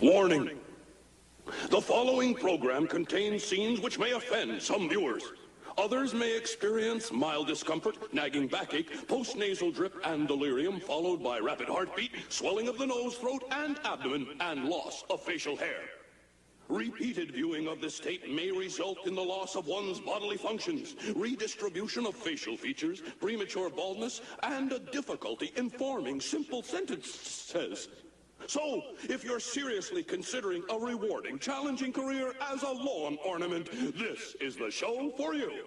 Warning. The following program contains scenes which may offend some viewers. Others may experience mild discomfort, nagging backache, post-nasal drip, and delirium, followed by rapid heartbeat, swelling of the nose, throat, and abdomen, and loss of facial hair. Repeated viewing of this tape may result in the loss of one's bodily functions, redistribution of facial features, premature baldness, and a difficulty in forming simple sentences. So, if you're seriously considering a rewarding, challenging career as a lawn ornament, this is the show for you.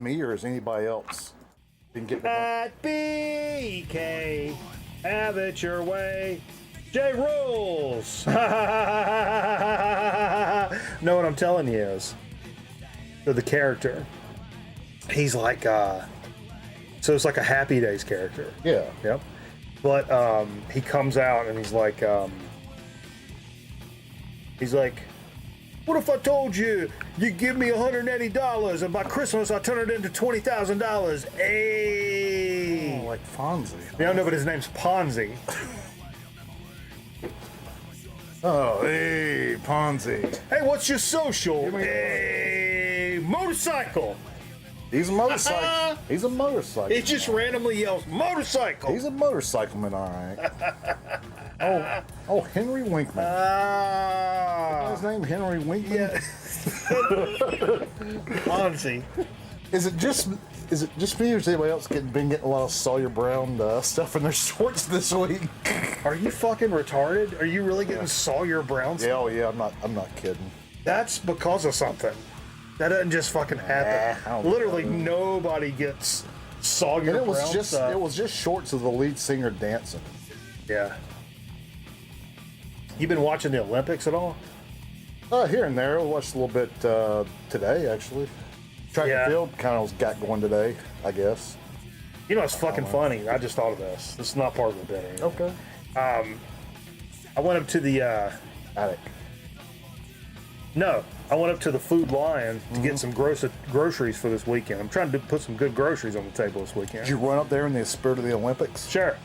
Me or is anybody else? Didn't get At BK, have it your way. J rules. Know what I'm telling you is, so the character, he's like, so it's like a Happy Days character. Yeah. Yep. But he comes out and he's like, what if I told you you give me $180 and by Christmas I turn it into $20,000? Hey! Oh, like Fonzie. Yeah, no, but his name's Ponzi. Oh, hey, Ponzi. Hey, what's your social? Hey, motorcycle. He's a motorcycle. He's a motorcycle. It just randomly yells, motorcycle. He's a motorcycleman, all right. Oh, Henry Winkman. His name Henry Winkman. Yeah. Ponzi. Is it just me or is anybody else been getting a lot of Sawyer Brown stuff in their shorts this week? Are you fucking retarded? Are you really getting Sawyer Brown stuff? Yeah, oh yeah, I'm not kidding. That's because of something. That doesn't just fucking happen. Literally nobody gets Sawyer And it was Brown just stuff. it was just shorts of the lead singer dancing. Yeah. You been watching the Olympics at all? Here and there. I watched a little bit today, actually. Track and field kind of got going today, I guess. You know, it's fucking funny. I just thought of this. This is not part of the bit. Okay. I went up to the Attic. No, I went up to the Food Lion to get some groceries for this weekend. I'm trying to put some good groceries on the table this weekend. Did you run up there in the spirit of the Olympics? Sure.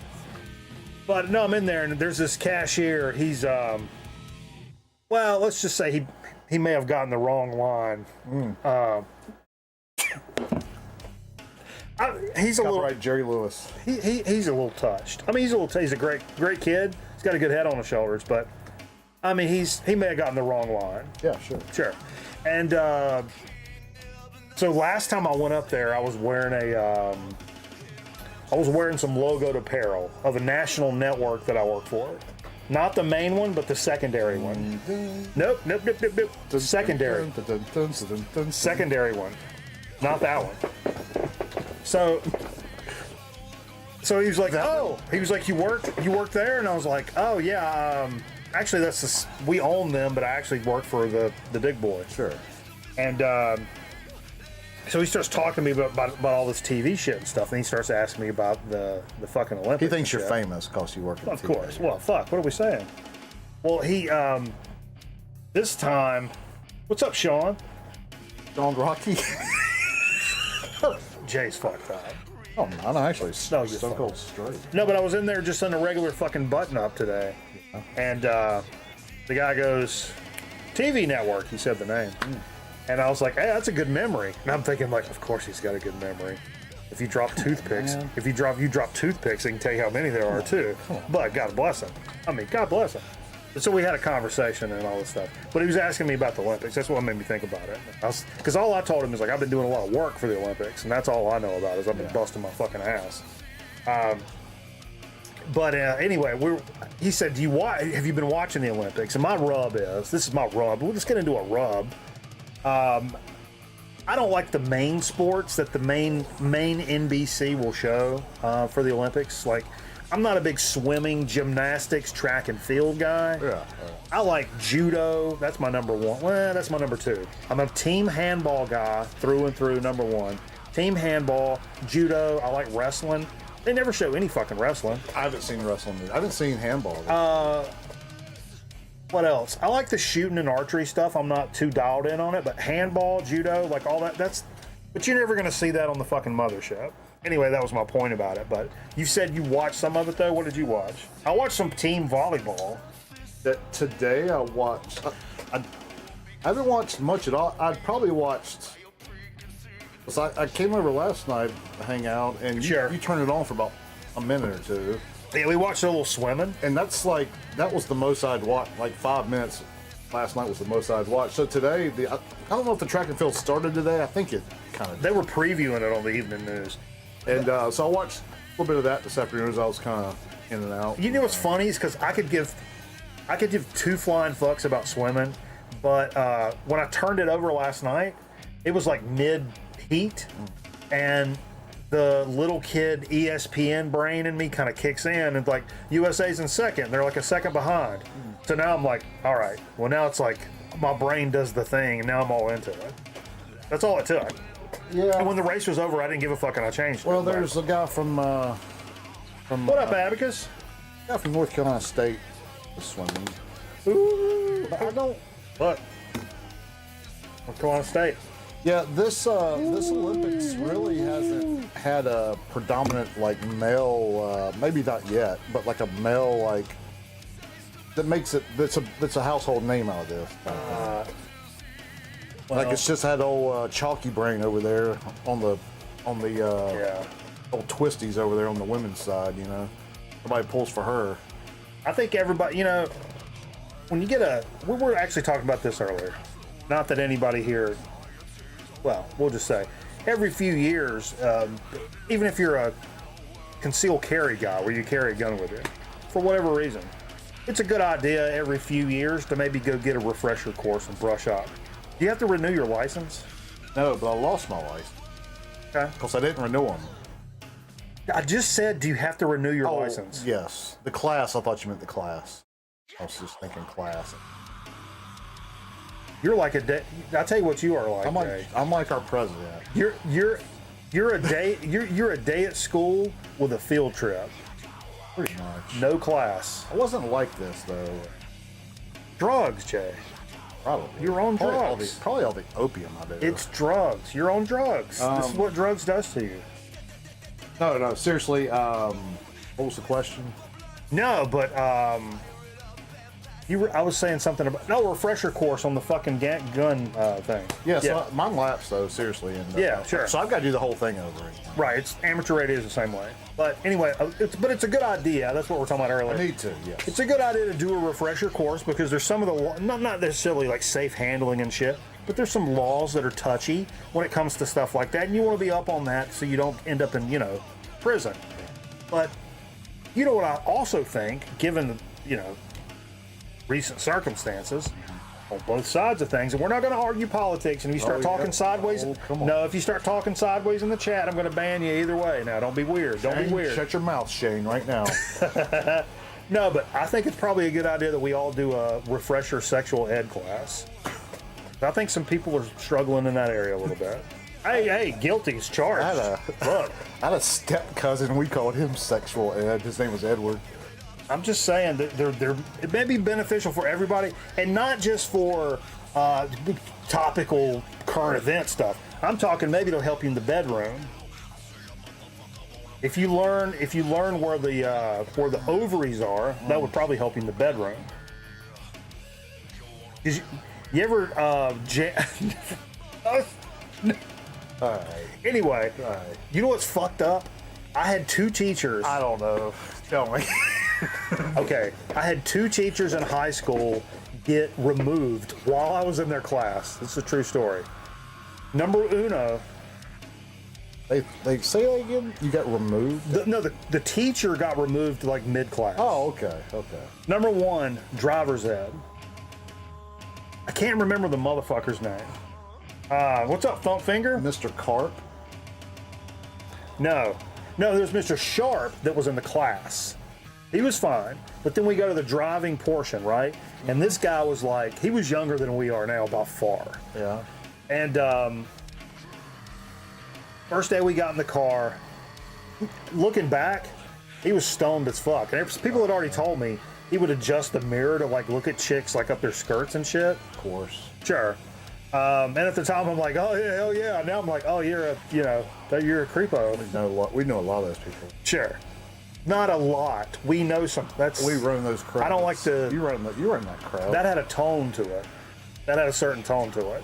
But no, I'm in there, and there's this cashier. He's, well, let's just say he may have gotten the wrong line. He's a little Copyright Jerry Lewis. He's a little touched. I mean, he's a great kid. He's got a good head on his shoulders, but I mean, he may have gotten the wrong line. Yeah, sure. And so last time I went up there, I was wearing some logoed apparel of a national network that I work for. Not the main one, but the secondary one. Nope. The secondary. Secondary one. Not that one. So he was like, you work there? And I was like, oh yeah, actually we own them, but I actually work for the big boy. Sure. And so he starts talking to me about all this TV shit and stuff, and he starts asking me about the fucking Olympics. He thinks you're famous because you work at Of TV. course. Well, fuck, what are we saying? Well, he, this time, what's up, Sean? Sean Rocky. Jay's fucked up. Oh, I'm actually No, you're so fine. cold straight. No, but I was in there just in a regular fucking button-up today. And the guy goes, TV network, he said the name. And I was like, hey, that's a good memory. And I'm thinking, like, of course he's got a good memory. If you drop toothpicks, if you drop toothpicks, he can tell you how many there are, too. But God bless him. I mean, God bless him. So we had a conversation and all this stuff. But he was asking me about the Olympics. That's what made me think about it. Because all I told him is, like, I've been doing a lot of work for the Olympics. And that's all I know about is I've been busting my fucking ass. But anyway, he said, have you been watching the Olympics? And my rub is, this is my rub. We'll just get into a rub. I don't like the main sports that the main NBC will show for the Olympics. Like, I'm not a big swimming, gymnastics, track and field guy. Yeah. I like judo. That's my number one. Well, that's my number two. I'm a team handball guy through and through, number one. Team handball, judo. I like wrestling. They never show any fucking wrestling. I haven't seen wrestling. I haven't seen handball. What else? I like the shooting and archery stuff. I'm not too dialed in on it, but handball, judo, like all that, but you're never going to see that on the fucking mothership. Anyway, that was my point about it. But you said you watched some of it, though. What did you watch? I watched some team volleyball. Today I watched. I haven't watched much at all. I'd probably watched. So I came over last night to hang out, and you turned it on for about a minute or two. Yeah, we watched a little swimming. And that was the most I'd watched. Like 5 minutes last night was the most I'd watched. So today, I don't know if the track and field started today. I think it kind of. They were previewing it on the evening news. And so I watched a little bit of that this afternoon as I was kind of in and out. You know what's funny is because I could give two flying fucks about swimming, but when I turned it over last night, it was like mid-heat, and the little kid ESPN brain in me kind of kicks in, and like USA's in second, they're like a second behind. So now I'm like, all right, well now it's like my brain does the thing, and now I'm all into it. That's all it took. Yeah. And when the race was over, I didn't give a fuck, and I changed it. Well, there's a guy from what up, Abacus? Guy from North Carolina State was swimming. Ooh, I don't. What? North Carolina State. Yeah, this Olympics really hasn't had a predominant like male, maybe not yet, but like a male like that makes it that's a household name out of this. Like it's just had old Chalky Brain over there on the old Twisties over there on the women's side. You know, everybody pulls for her. I think everybody, you know, when you get we were actually talking about this earlier. Not that anybody here. Well, we'll just say, every few years, even if you're a concealed carry guy where you carry a gun with you, for whatever reason, it's a good idea every few years to maybe go get a refresher course and brush up. Do you have to renew your license? No, but I lost my license. Okay. Because I didn't renew them. I just said, do you have to renew your license? Yes. The class, I thought you meant the class. I was just thinking class. You're like I tell you what you are like. I'm like our president. You're a day at school with a field trip. Pretty much. No class. I wasn't like this though. Drugs, Jay. Probably. You're on drugs. Probably all the opium I do. It's drugs. You're on drugs. This is what drugs does to you. No, seriously. What was the question? No, but I was saying something about refresher course on the fucking gun thing. Yeah, so mine lapsed though, seriously. And, yeah, sure. So I've got to do the whole thing over again. Right, it's amateur radio is the same way. But anyway, it's a good idea. That's what we're talking about earlier. I need to, yes. It's a good idea to do a refresher course because there's some of the not necessarily like safe handling and shit, but there's some laws that are touchy when it comes to stuff like that, and you want to be up on that so you don't end up in prison. But you know what I also think, given recent circumstances on both sides of things, and we're not going to argue politics, and if you start talking sideways, if you start talking sideways in the chat, I'm going to ban you either way. Now, don't be weird. Don't be weird. Shut your mouth, Shane, right now. No, but I think it's probably a good idea that we all do a refresher sexual ed class. I think some people are struggling in that area a little bit. Hey, guilty is charged. I had a step cousin. We called him sexual ed. His name was Edward. I'm just saying that it may be beneficial for everybody, and not just for topical current event stuff. I'm talking maybe it'll help you in the bedroom. If you learn where the ovaries are, that would probably help you in the bedroom. You ever All right. Anyway, All right. you know what's fucked up? I had 2 teachers. I don't know. Tell me. Okay, I had 2 teachers in high school get removed while I was in their class. This is a true story. Number uno. They say that again? You got removed? The teacher got removed like mid-class. Oh, okay. Number 1, driver's ed. I can't remember the motherfucker's name. What's up, Thump Finger? Mr. Carp? No, there's Mr. Sharp that was in the class. He was fine, but then we go to the driving portion, right? And this guy was like, he was younger than we are now, about far. Yeah. And first day we got in the car, looking back, he was stoned as fuck. And people had already told me he would adjust the mirror to like look at chicks like up their skirts and shit. Of course. Sure. And at the time I'm like, oh yeah, hell yeah. Now I'm like, oh, you're a creepo. We know a lot of those people. Sure. Not a lot. We know some. We run those crowds. I don't like to. You run that crowd. That had a tone to it. That had a certain tone to it.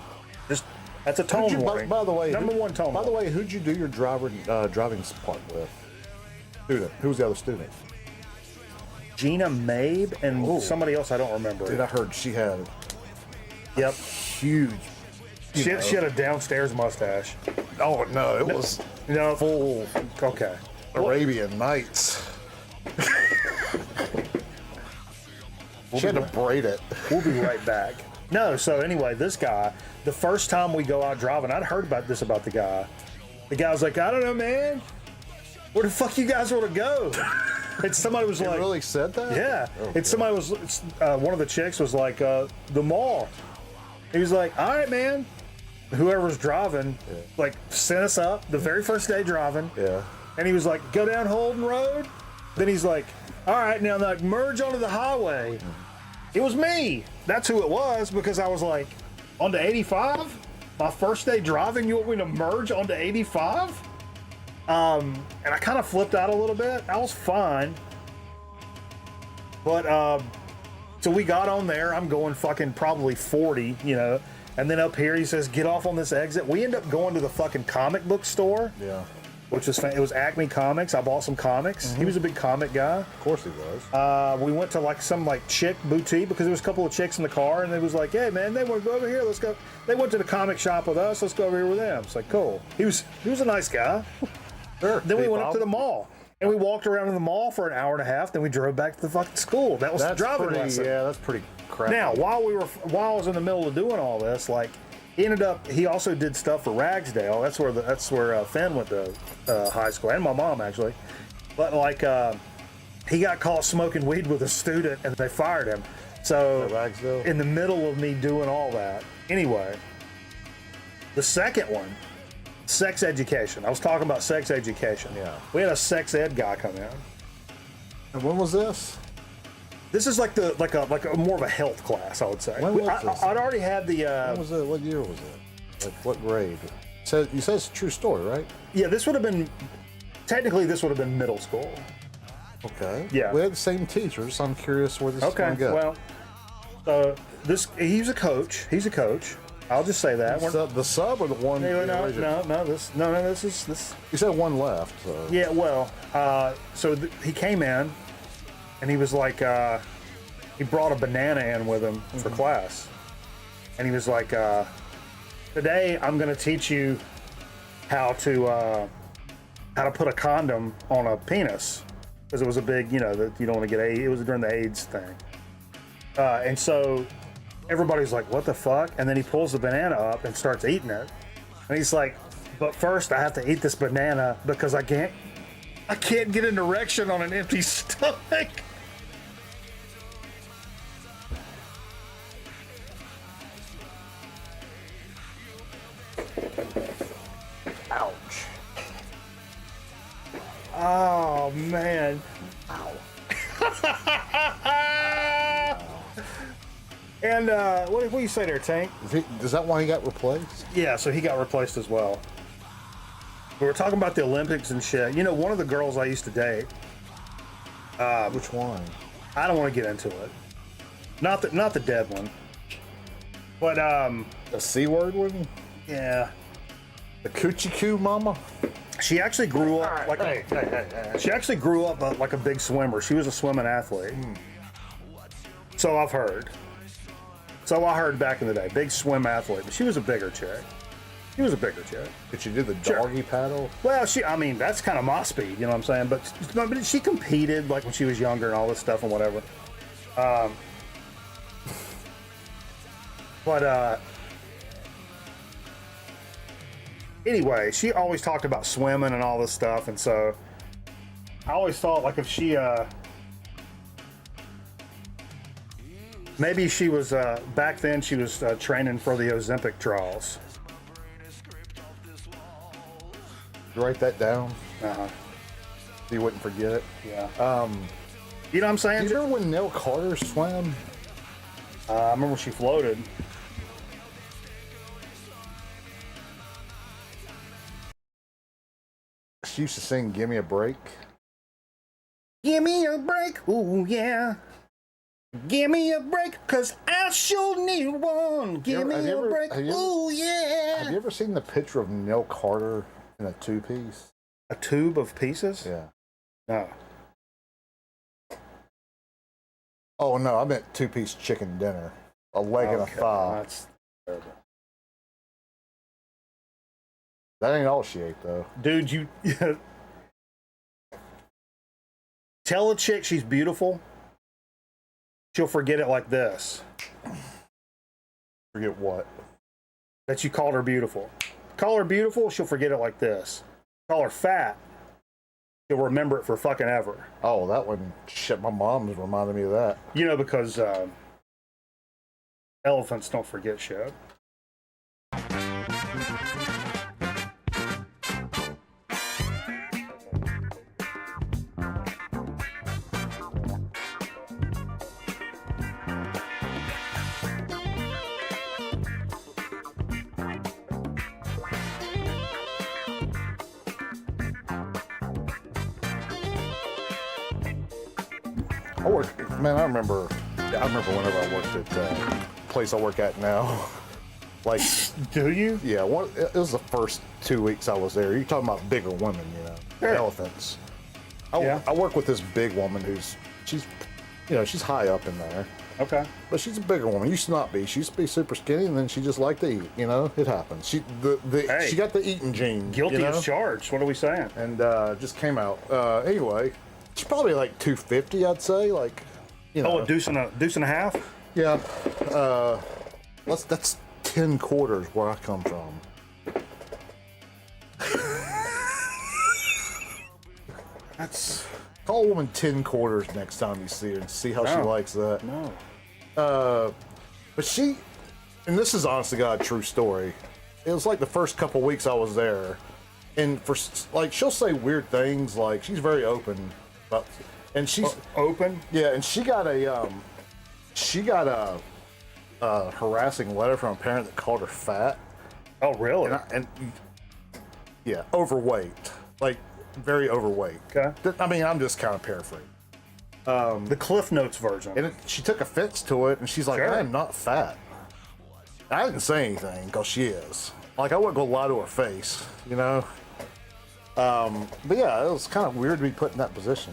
That's a tone warning. By the way, number 1 tone. By the way, who'd you do your driving part with? Student. Who was the other student? Gina Mabe and somebody else I don't remember. Dude, I heard she had. Yep. Huge. She had a downstairs mustache. Oh no, it was full. Okay. Arabian Nights. She had to braid it. We'll be right back. No, so anyway, this guy, the first time we go out driving, I'd heard about the guy. The guy was like, I don't know, man. Where the fuck you guys want to go? And somebody was like, really said that? Yeah. Okay. And somebody was, one of the chicks was like, the mall. He was like, all right, man. Whoever's driving, like, sent us up the very first day driving. Yeah. And he was like, go down Holden Road. Then he's like, all right, now like merge onto the highway. It was me. That's who it was, because I was like, onto 85? My first day driving, you want me to merge onto 85? And I kind of flipped out a little bit. I was fine. But, so we got on there. I'm going fucking probably 40, And then up here, he says, get off on this exit. We end up going to the fucking comic book store. Yeah. Which was it was Acme Comics. I bought some comics. He was a big comic guy. Of course he was. We went to some chick boutique because there was a couple of chicks in the car, and they was like, "Hey man, they want to go over here. Let's go." They went to the comic shop with us. Let's go over here with them. It's like cool. He was a nice guy. Sure. Then we went up to the mall, and we walked around in the mall for an hour and a half. Then we drove back to the fucking school. That was the driving lesson. Yeah, that's pretty crappy. Now, while I was in the middle of doing all this, he also did stuff for Ragsdale. That's where Finn went to high school, and my mom actually. But he got caught smoking weed with a student, and they fired him. So Ragsdale? In the middle of me doing all that, anyway. The second one, sex education. I was talking about sex education. Yeah. We had a sex ed guy come in. And when was this? This is like a more of a health class, I would say. When was this? I'd already had the. When was it? What year was it? Like what grade? You said it's a true story, right? Yeah, this would have been middle school. Okay. Yeah. We had the same teachers, so I'm curious where this is going to go. Well, he's a coach. He's a coach. I'll just say that. The sub or the one? No. This is. You said one left. So. Yeah. Well, he came in. And he was like, he brought a banana in with him for class. And he was like, today I'm going to teach you how to put a condom on a penis. Because it was a big, that you don't want to get AIDS. It was during the AIDS thing. And so everybody's like, what the fuck? And then he pulls the banana up and starts eating it. And he's like, but first I have to eat this banana because I can't get an erection on an empty stomach. Ouch. Oh, man. Ow. And what do you say there, Tank? Is that why he got replaced? Yeah, so he got replaced as well. We were talking about the Olympics and shit. You know, one of the girls I used to date. Which one? I don't want to get into it. Not the dead one. But The C word one? yeah. The coochie coo mama? She actually grew up She actually grew up like a big swimmer. She was a swimming athlete. So I've heard. So I heard back in the day, big swim athlete. But she was a bigger chick. She was a bigger chick. Did she do the doggy paddle? Well, I mean, that's kind of my speed, you know what I'm saying? But she competed like when she was younger and all this stuff and whatever. Anyway, she always talked about swimming and all this stuff, and so I always thought like if she maybe she was back then she was training for the Ozempic trials. You write that down Uh-huh. so you wouldn't forget it. Yeah. You know what I'm saying? Do you remember when Nell Carter swam? I remember she floated. She used to sing "Give Me a Break." Give me a break, ooh yeah. Give me a break, cause I sure need one. Give me a break, ooh yeah. Have you ever seen the picture of Nell Carter in a two-piece? A tube of pieces? Yeah. No. Oh no, I meant two-piece chicken dinner, a leg and a thigh. That's terrible. That ain't all she ate though. Dude, you tell a chick she's beautiful, she'll forget it like this. Forget what? That you called her beautiful. Call her beautiful, she'll forget it like this. Call her fat, she'll remember it for fucking ever. Oh, that one. Shit, my mom was reminding me of that. You know, because elephants don't forget shit. I remember whenever I worked at the place I work at now. Like, do you? Yeah, it was the first 2 weeks I was there. You're talking about bigger women, you know, Sure. elephants. I work with this big woman she's high up in there. Okay. But she's a bigger woman. Used to not be. She used to be super skinny, and then she just liked to eat. You know, it happens. She got the eating gene. Guilty you know? as charged. What are we saying? And just came out. Anyway, she's probably like 250, I'd say. Like, you know. Oh, a deuce and a half? Yeah. That's 10 quarters where I come from. Call a woman 10 quarters next time you see her and see how she likes that. No. But she, and this is honest to God, true story. It was like the first couple weeks I was there, and she'll say weird things. Like, she's very open, and she's open. Yeah, and she got a harassing letter from a parent that called her fat. Oh, really? And yeah, overweight, like very overweight. Okay. I mean, I'm just kind of paraphrasing. The Cliff Notes version. And she took offense to it, and she's like, Sure. I am not fat. I didn't say anything, because she is. Like, I wouldn't go lie to her face, you know? But yeah, it was kind of weird to be put in that position.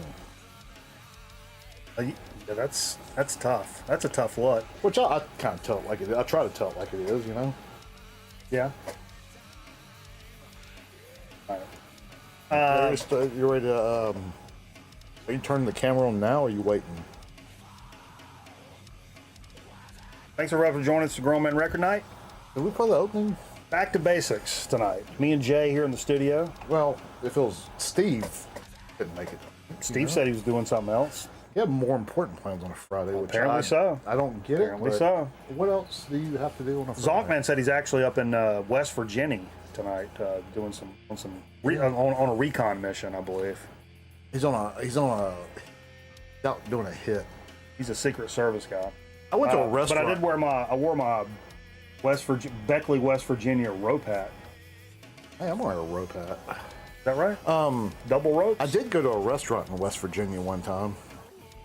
Yeah, that's tough. That's a tough look. Which I kind of tell it like it is. I try to tell it like it is, you know? Yeah. All right. You ready to, are you turning the camera on now, or are you waiting? Thanks for joining us for Grown Men Record Night. Did we play the opening? Back to basics tonight. Me and Jay here in the studio. Well, if it was Steve, couldn't make it. Steve said he was doing something else. You have more important plans on a Friday, which Apparently so. I don't get Apparently it. so. What else do you have to do on a Friday? Zonkman said he's actually up in West Virginia tonight, doing on a recon mission, I believe. He's out doing a hit. He's a Secret Service guy. I went to a But restaurant. I did wore my Beckley, West Virginia rope hat. Hey, I'm wearing a rope hat. Is that right? Double ropes? I did go to a restaurant in West Virginia one time.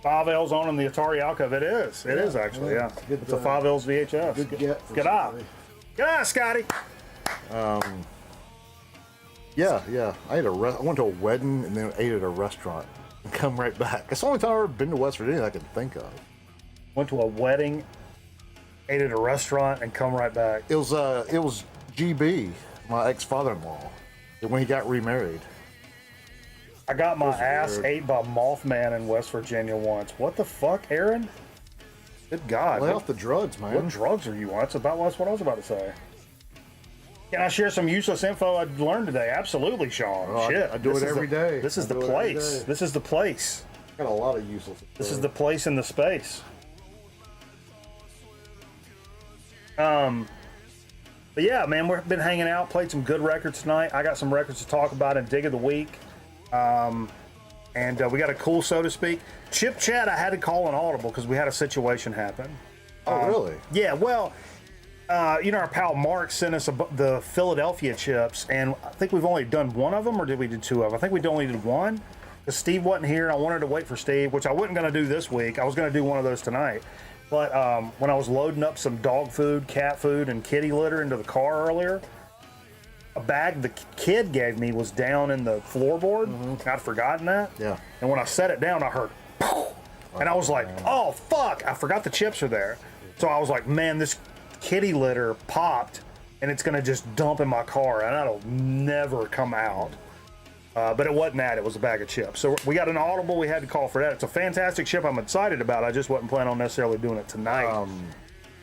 5L's on in the Atari alcove. It is. It is actually, yeah. Good, It's a 5L's VHS. Good get. for Good eye. somebody. Good eye, Scotty. Yeah. I went to a wedding and then ate at a restaurant and come right back. It's the only time I've ever been to West Virginia I can think of. Went to a wedding, ate at a restaurant, and come right back. It was GB, my ex-father-in-law, when he got remarried. I got my ass weird. ate by Mothman in West Virginia once. What the fuck, Aaron? Good God. Lay off the drugs, man. What drugs are you on? That's what I was about to say. Can I share some useless info I learned today? Absolutely, Sean. Oh, Shit. I do it every day. This is I the do it every place. day. This is the place. Got a lot of useless. This is the place in the space. But yeah, man, we've been hanging out, played some good records tonight. I got some records to talk about in Dig of the Week. And we got a cool, so to speak. Chip Chat, I had to call an audible because we had a situation happen. Oh, really? Yeah, well, our pal Mark sent us the Philadelphia chips, and I think we've only done one of them, or did we do two of them? I think we only did one because Steve wasn't here, and I wanted to wait for Steve, which I wasn't going to do this week. I was going to do one of those tonight. But when I was loading up some dog food, cat food, and kitty litter into the car earlier, a bag the kid gave me was down in the floorboard. I'd forgotten that. Yeah. And when I set it down, I heard, "Poof," and I was like, oh, fuck, I forgot the chips are there. So I was like, man, this kitty litter popped, and it's going to just dump in my car, and that'll never come out. But it wasn't that. It was a bag of chips. So we got an audible. We had to call for that. It's a fantastic chip I'm excited about. I just wasn't planning on necessarily doing it tonight.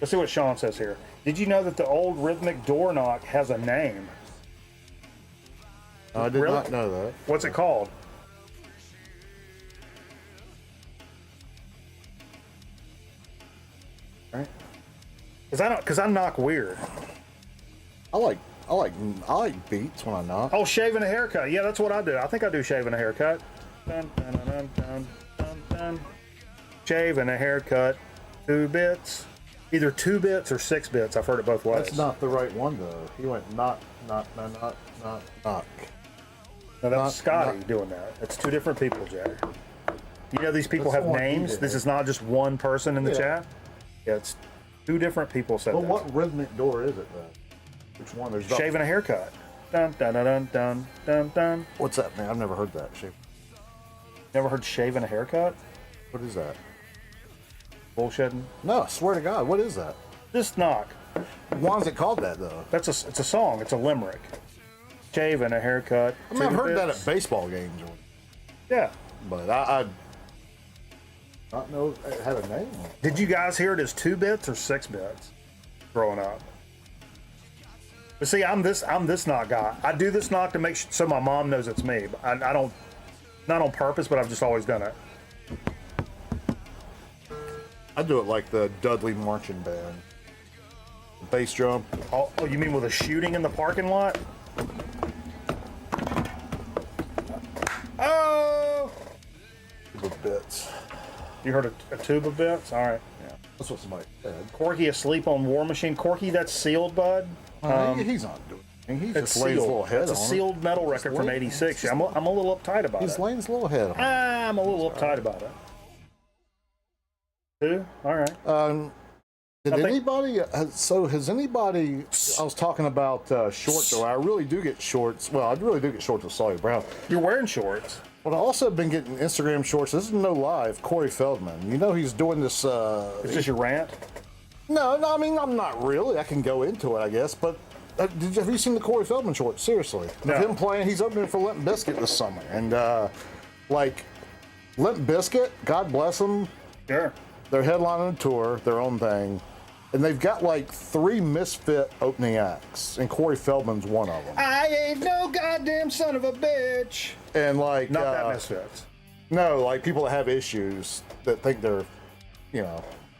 Let's see what Sean says here. Did you know that the old rhythmic door knock has a name? I did Really? not know that. What's it called? Right. Because I knock weird. I like beats when I knock. Oh, shaving a haircut. Yeah, that's what I do. I think I do shaving a haircut. Dun, dun, dun, dun, dun, dun, dun. Shave and a haircut. 2 bits. Either 2 bits or 6 bits. I've heard it both ways. That's not the right one though. He went knock. No, that was Scotty knock. doing that. It's 2 different people, Jay. You know these people That's have the one he names. did. This is not just one person in the Yeah. chat. Yeah, it's 2 different people said But that. what rhythmic door is it then? Which one? There's not- Shaving a haircut. Dun dun dun dun dun dun dun. What's that, man? I've never heard that. Never heard shaving a haircut? What is that? Bullshitting. No, I swear to God, what is that? Just knock. Why is it called that though? It's a song. It's a limerick. Shaving a haircut. I mean, I've 2 heard that bits. at baseball games, Yeah. but I not know it had a name. Did you guys hear it as 2 bits or 6 bits growing up? But see, I'm this knock guy. I do this knock to make so my mom knows it's me. But I don't, not on purpose, but I've just always done it. I do it like the Dudley Marching Band. Bass drum. Oh, you mean with a shooting in the parking lot? Oh! The bits. You heard a tube of bits? All right. Yeah. That's what somebody said. Corky asleep on War Machine. Corky, that's sealed, bud. He's not doing anything. He's It's just laying his little sealed. head It's a on it. sealed metal record from laying- '86. I'm a little uptight about He's it. laying his little head on it. I'm a little uptight about it. 2? All right. Did I think- anybody? Has anybody? I was talking about shorts. Though I really do get shorts. Well, I really do get shorts with Sawyer Brown. You're wearing shorts. But I also been getting Instagram shorts. This is no lie of Corey Feldman. You know he's doing this. Is this your rant? No, I mean I'm not really. I can go into it, I guess. But have you seen the Corey Feldman shorts? Seriously, No. of him playing. He's opening for Limp Bizkit this summer, and like Limp Bizkit, God bless them. Sure. They're headlining a tour, their own thing, and they've got like 3 misfit opening acts, and Corey Feldman's one of them. I ain't no goddamn son of a bitch. And like, Not that misfits. no, like people that have issues that think they're,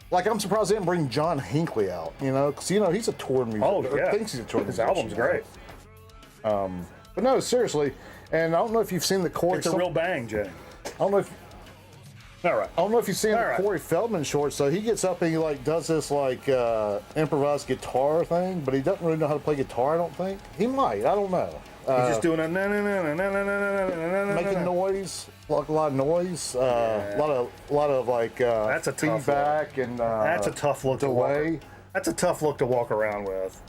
like I'm surprised they didn't bring John Hinckley out, because he's a tour musician. Oh or yeah. thinks he's a tour His musician. album's great. But no, seriously, and I don't know if you've seen the Corey. It's a real bang, Jay. I don't know if All right. I don't know if you've seen the right. Corey Feldman short. So he gets up and he like does this like improvised guitar thing, but he doesn't really know how to play guitar. I don't think he might. I don't know. He's just doing a na na na na na na na na na Making noise, like a lot of noise, a lot of like That's a tough feedback and That's a tough look delay. to walk. That's a tough look to walk around with.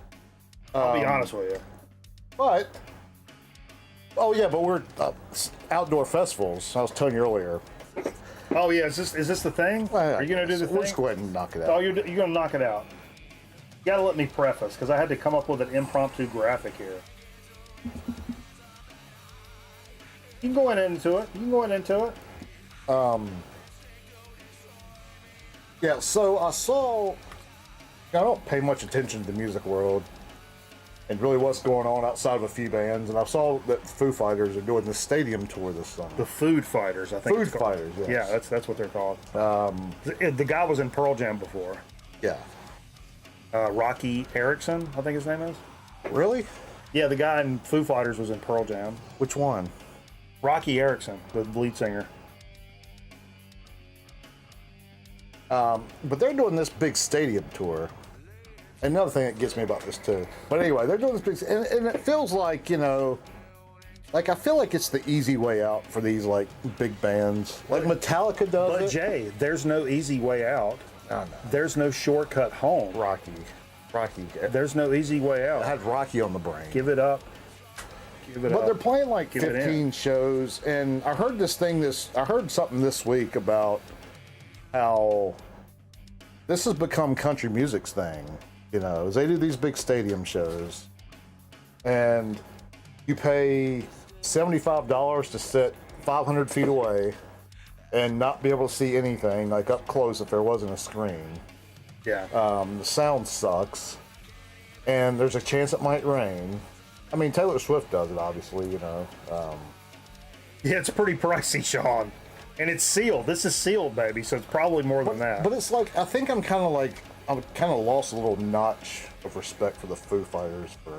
I'll be honest with you. But oh yeah, but we're outdoor festivals. I was telling you earlier. Oh yeah, is this the thing? Are you gonna do the thing? We'll just go ahead and knock it out. Oh, you're gonna knock it out. You gotta let me preface because I had to come up with an impromptu graphic here. You can go into it. Yeah, so I saw. I don't pay much attention to the music world and really what's going on outside of a few bands, and I saw that Foo Fighters are doing the stadium tour this summer. The Food Fighters, I think. Food Fighters, yes. Yeah, that's what they're called. The guy was in Pearl Jam before. Yeah. Rocky Erickson, I think his name is. Really? Yeah, the guy in Foo Fighters was in Pearl Jam. Which one? Rocky Erickson, the lead singer. But they're doing this big stadium tour. Another thing that gets me about this too. But anyway, they're doing this big, and it feels like, you know, like I feel like it's the easy way out for these like big bands. Like Metallica does But it. Jay, there's no easy way out. I know. There's no shortcut home. Rocky. There's no easy way out. I had Rocky on the brain. Give it up. Give it But up. they're playing like Give it 15 shows, and I heard I heard something this week about how this has become country music's thing. You know, as they do these big stadium shows, and you pay $75 to sit 500 feet away and not be able to see anything, like up close if there wasn't a screen. Yeah. The sound sucks, and there's a chance it might rain. I mean, Taylor Swift does it, obviously, you know. Yeah, it's pretty pricey, Sean. And it's sealed. This is sealed, baby, so it's probably more than that. But it's like, I think I'm kind of lost a little notch of respect for the Foo Fighters for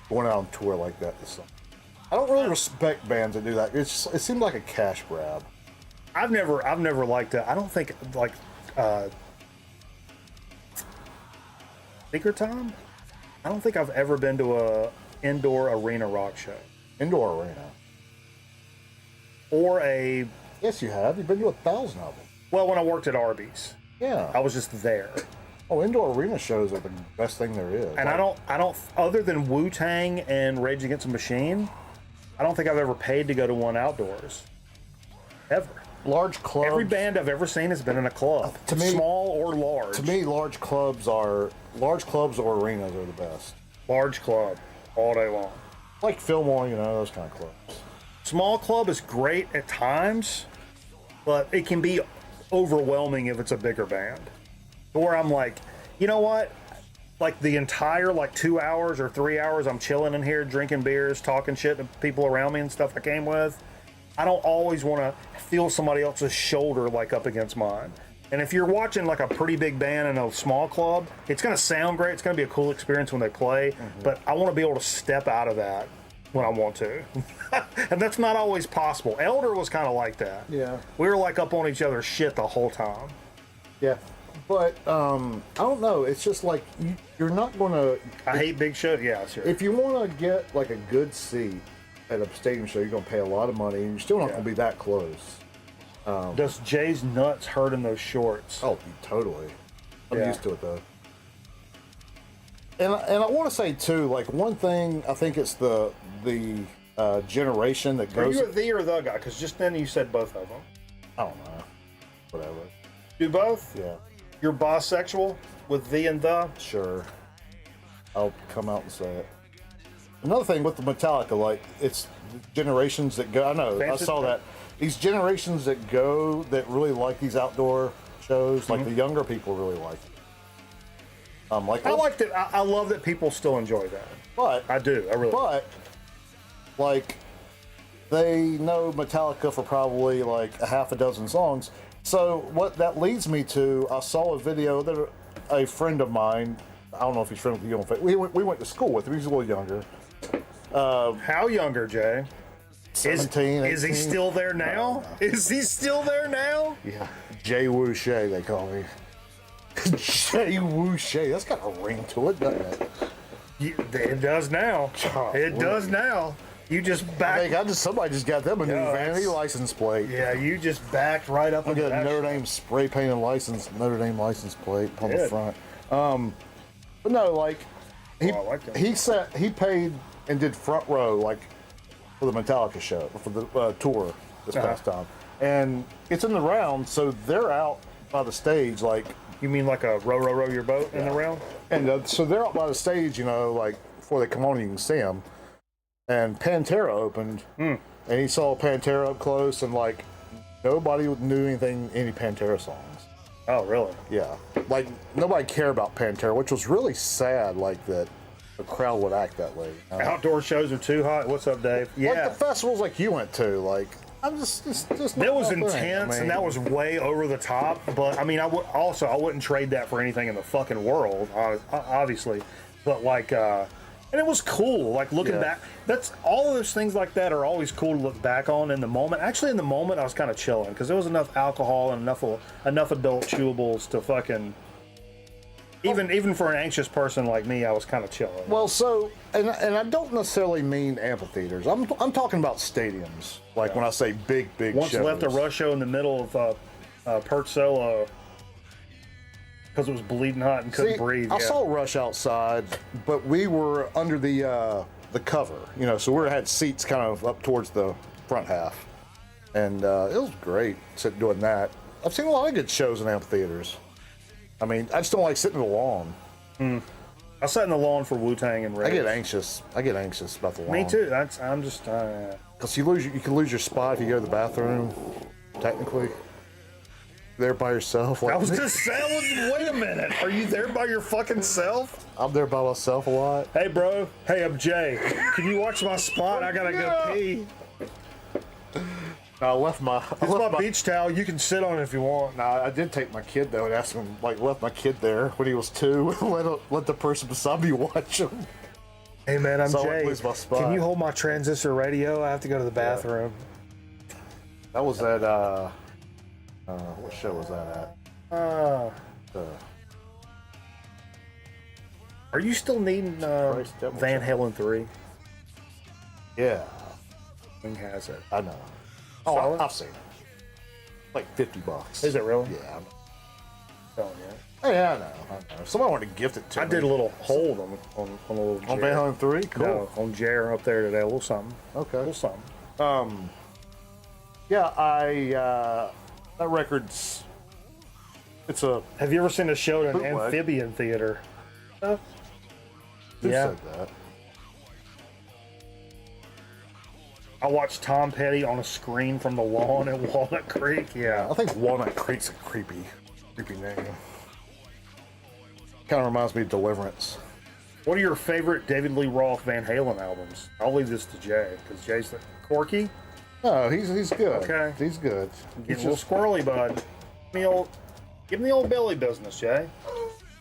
going out on tour like that this summer. I don't really respect bands that do that. It seems like a cash grab. I've never liked it. I don't think like Speaker Time. I don't think I've ever been to a indoor arena rock show Indoor arena. or a. Yes, you have. You've been to 1,000 of them. Well, when I worked at Arby's, Yeah. I was just there. Oh, indoor arena shows are the best thing there is. And I don't, other than Wu-Tang and Rage Against the Machine, I don't think I've ever paid to go to one outdoors. Ever. Large clubs. Every band I've ever seen has been in a club, To me- small or large. To me, large clubs or arenas are the best. Large club, all day long. Like Fillmore, you know, those kind of clubs. Small club is great at times, but it can be overwhelming if it's a bigger band. Where I'm like, you know what? Like the entire 2 hours or 3 hours I'm chilling in here, drinking beers, talking shit to people around me and stuff I came with, I don't always want to feel somebody else's shoulder like up against mine. And if you're watching like a pretty big band in a small club, it's going to sound great. It's going to be a cool experience when they play, but I want to be able to step out of that when I want to. And that's not always possible. Elder was kind of like that. Yeah. We were like up on each other's shit the whole time. Yeah. But I don't know. It's just like you're not going to. I hate big shows. Yeah, sure. If you want to get like a good seat at a stadium show, you're going to pay a lot of money, and you're still not going to be that close. Does Jay's nuts hurt in those shorts? Oh, totally. I'm Yeah. used to it though. And I want to say too, like one thing, I think it's the generation that Are goes. you a the or the guy? Because just then you said both of them. I don't know. Whatever. Do both? Yeah. You're bisexual with the and the? Sure. I'll come out and say it. Another thing with the Metallica, like it's generations that go. I know. I saw that. These generations that go that really like these outdoor shows, like the younger people really like it. I like that. I love that people still enjoy that. But I do. I really. But like they know Metallica for probably like a half a dozen songs. So what that leads me to, I saw a video that a friend of mine, I don't know if he's friends with you on Facebook, we went to school with him. He's a little younger. How younger, Jay? 17, Is he 18? still there now? Is he still there now? Yeah. Jay Wouche, they call me. Jay Wouche. That's got a ring to it, doesn't it? It does now. It does now. You just backed. Somebody just got them a new vanity license plate. Yeah, you just backed right up. I got a Notre Dame spray painted Notre Dame license plate on the front. But no, like he paid and did front row like for the Metallica show for the tour this past time, and it's in the round, so they're out by the stage like. You mean like a row your boat in the round? And so they're out by the stage, like before they come on, you can see them. And Pantera opened, and he saw Pantera up close, and like nobody knew any Pantera songs. Oh, really? Yeah, like nobody cared about Pantera, which was really sad. Like that, the crowd would act that way. Outdoor shows are too hot. What's up, Dave? Yeah, like the festivals like you went to, like. I'm just that was intense, and that was way over the top. But I mean, I wouldn't trade that for anything in the fucking world, obviously. But like, and it was cool. Like looking back, that's all of those things like that are always cool to look back on in the moment. Actually, in the moment, I was kind of chilling because there was enough alcohol and enough adult chewables to fucking. Even for an anxious person like me, I was kind of chilling. Well, so and I don't necessarily mean amphitheaters. I'm talking about stadiums. Like when I say big Once shows. left a Rush show in the middle of Perch Solo because it was bleeding hot and couldn't breathe. I saw Rush outside, but we were under the cover. So we had seats kind of up towards the front half, and it was great doing that. I've seen a lot of good shows in amphitheaters. I mean, I just don't like sitting in the lawn. I sat in the lawn for Wu-Tang and Rage. I get anxious about the lawn. Me too. I'm just. Because you can lose your spot if you go to the bathroom. Technically, there by yourself. Like I was just saying. Wait a minute. Are you there by your fucking self? I'm there by myself a lot. Hey, bro. Hey, I'm Jay. Can you watch my spot? I gotta go pee. I left my beach towel. You can sit on it if you want. Nah, I did take my kid though and asked him, left my kid there when he was 2. let the person beside me watch him. Hey man, I'm Jay. Lose my spot. Can you hold my transistor radio? I have to go to the bathroom. That was at what show was that at? Are you still needing Van Halen 3? Yeah. Wing has it. I know. Oh, I've seen it. Like $50. Is it really? Yeah. Oh yeah. Oh, yeah, I know. If somebody wanted to gift it to me. I did a little hold on a little on Van Halen 3? Cool. No, on Jer up there today. A little something. Okay. A little something. Yeah, that record's, it's a... Have you ever seen a show at an bootleg. amphibian theater? Who said that? I watched Tom Petty on a screen from the lawn at Walnut Creek. Yeah. I think Walnut Creek's a creepy name. Kind of reminds me of Deliverance. What are your favorite David Lee Roth Van Halen albums? I'll leave this to Jay, because Jay's the Corky. No, he's good. Okay. He's good. He's a little squirrely, bud. Give him the old belly business, Jay.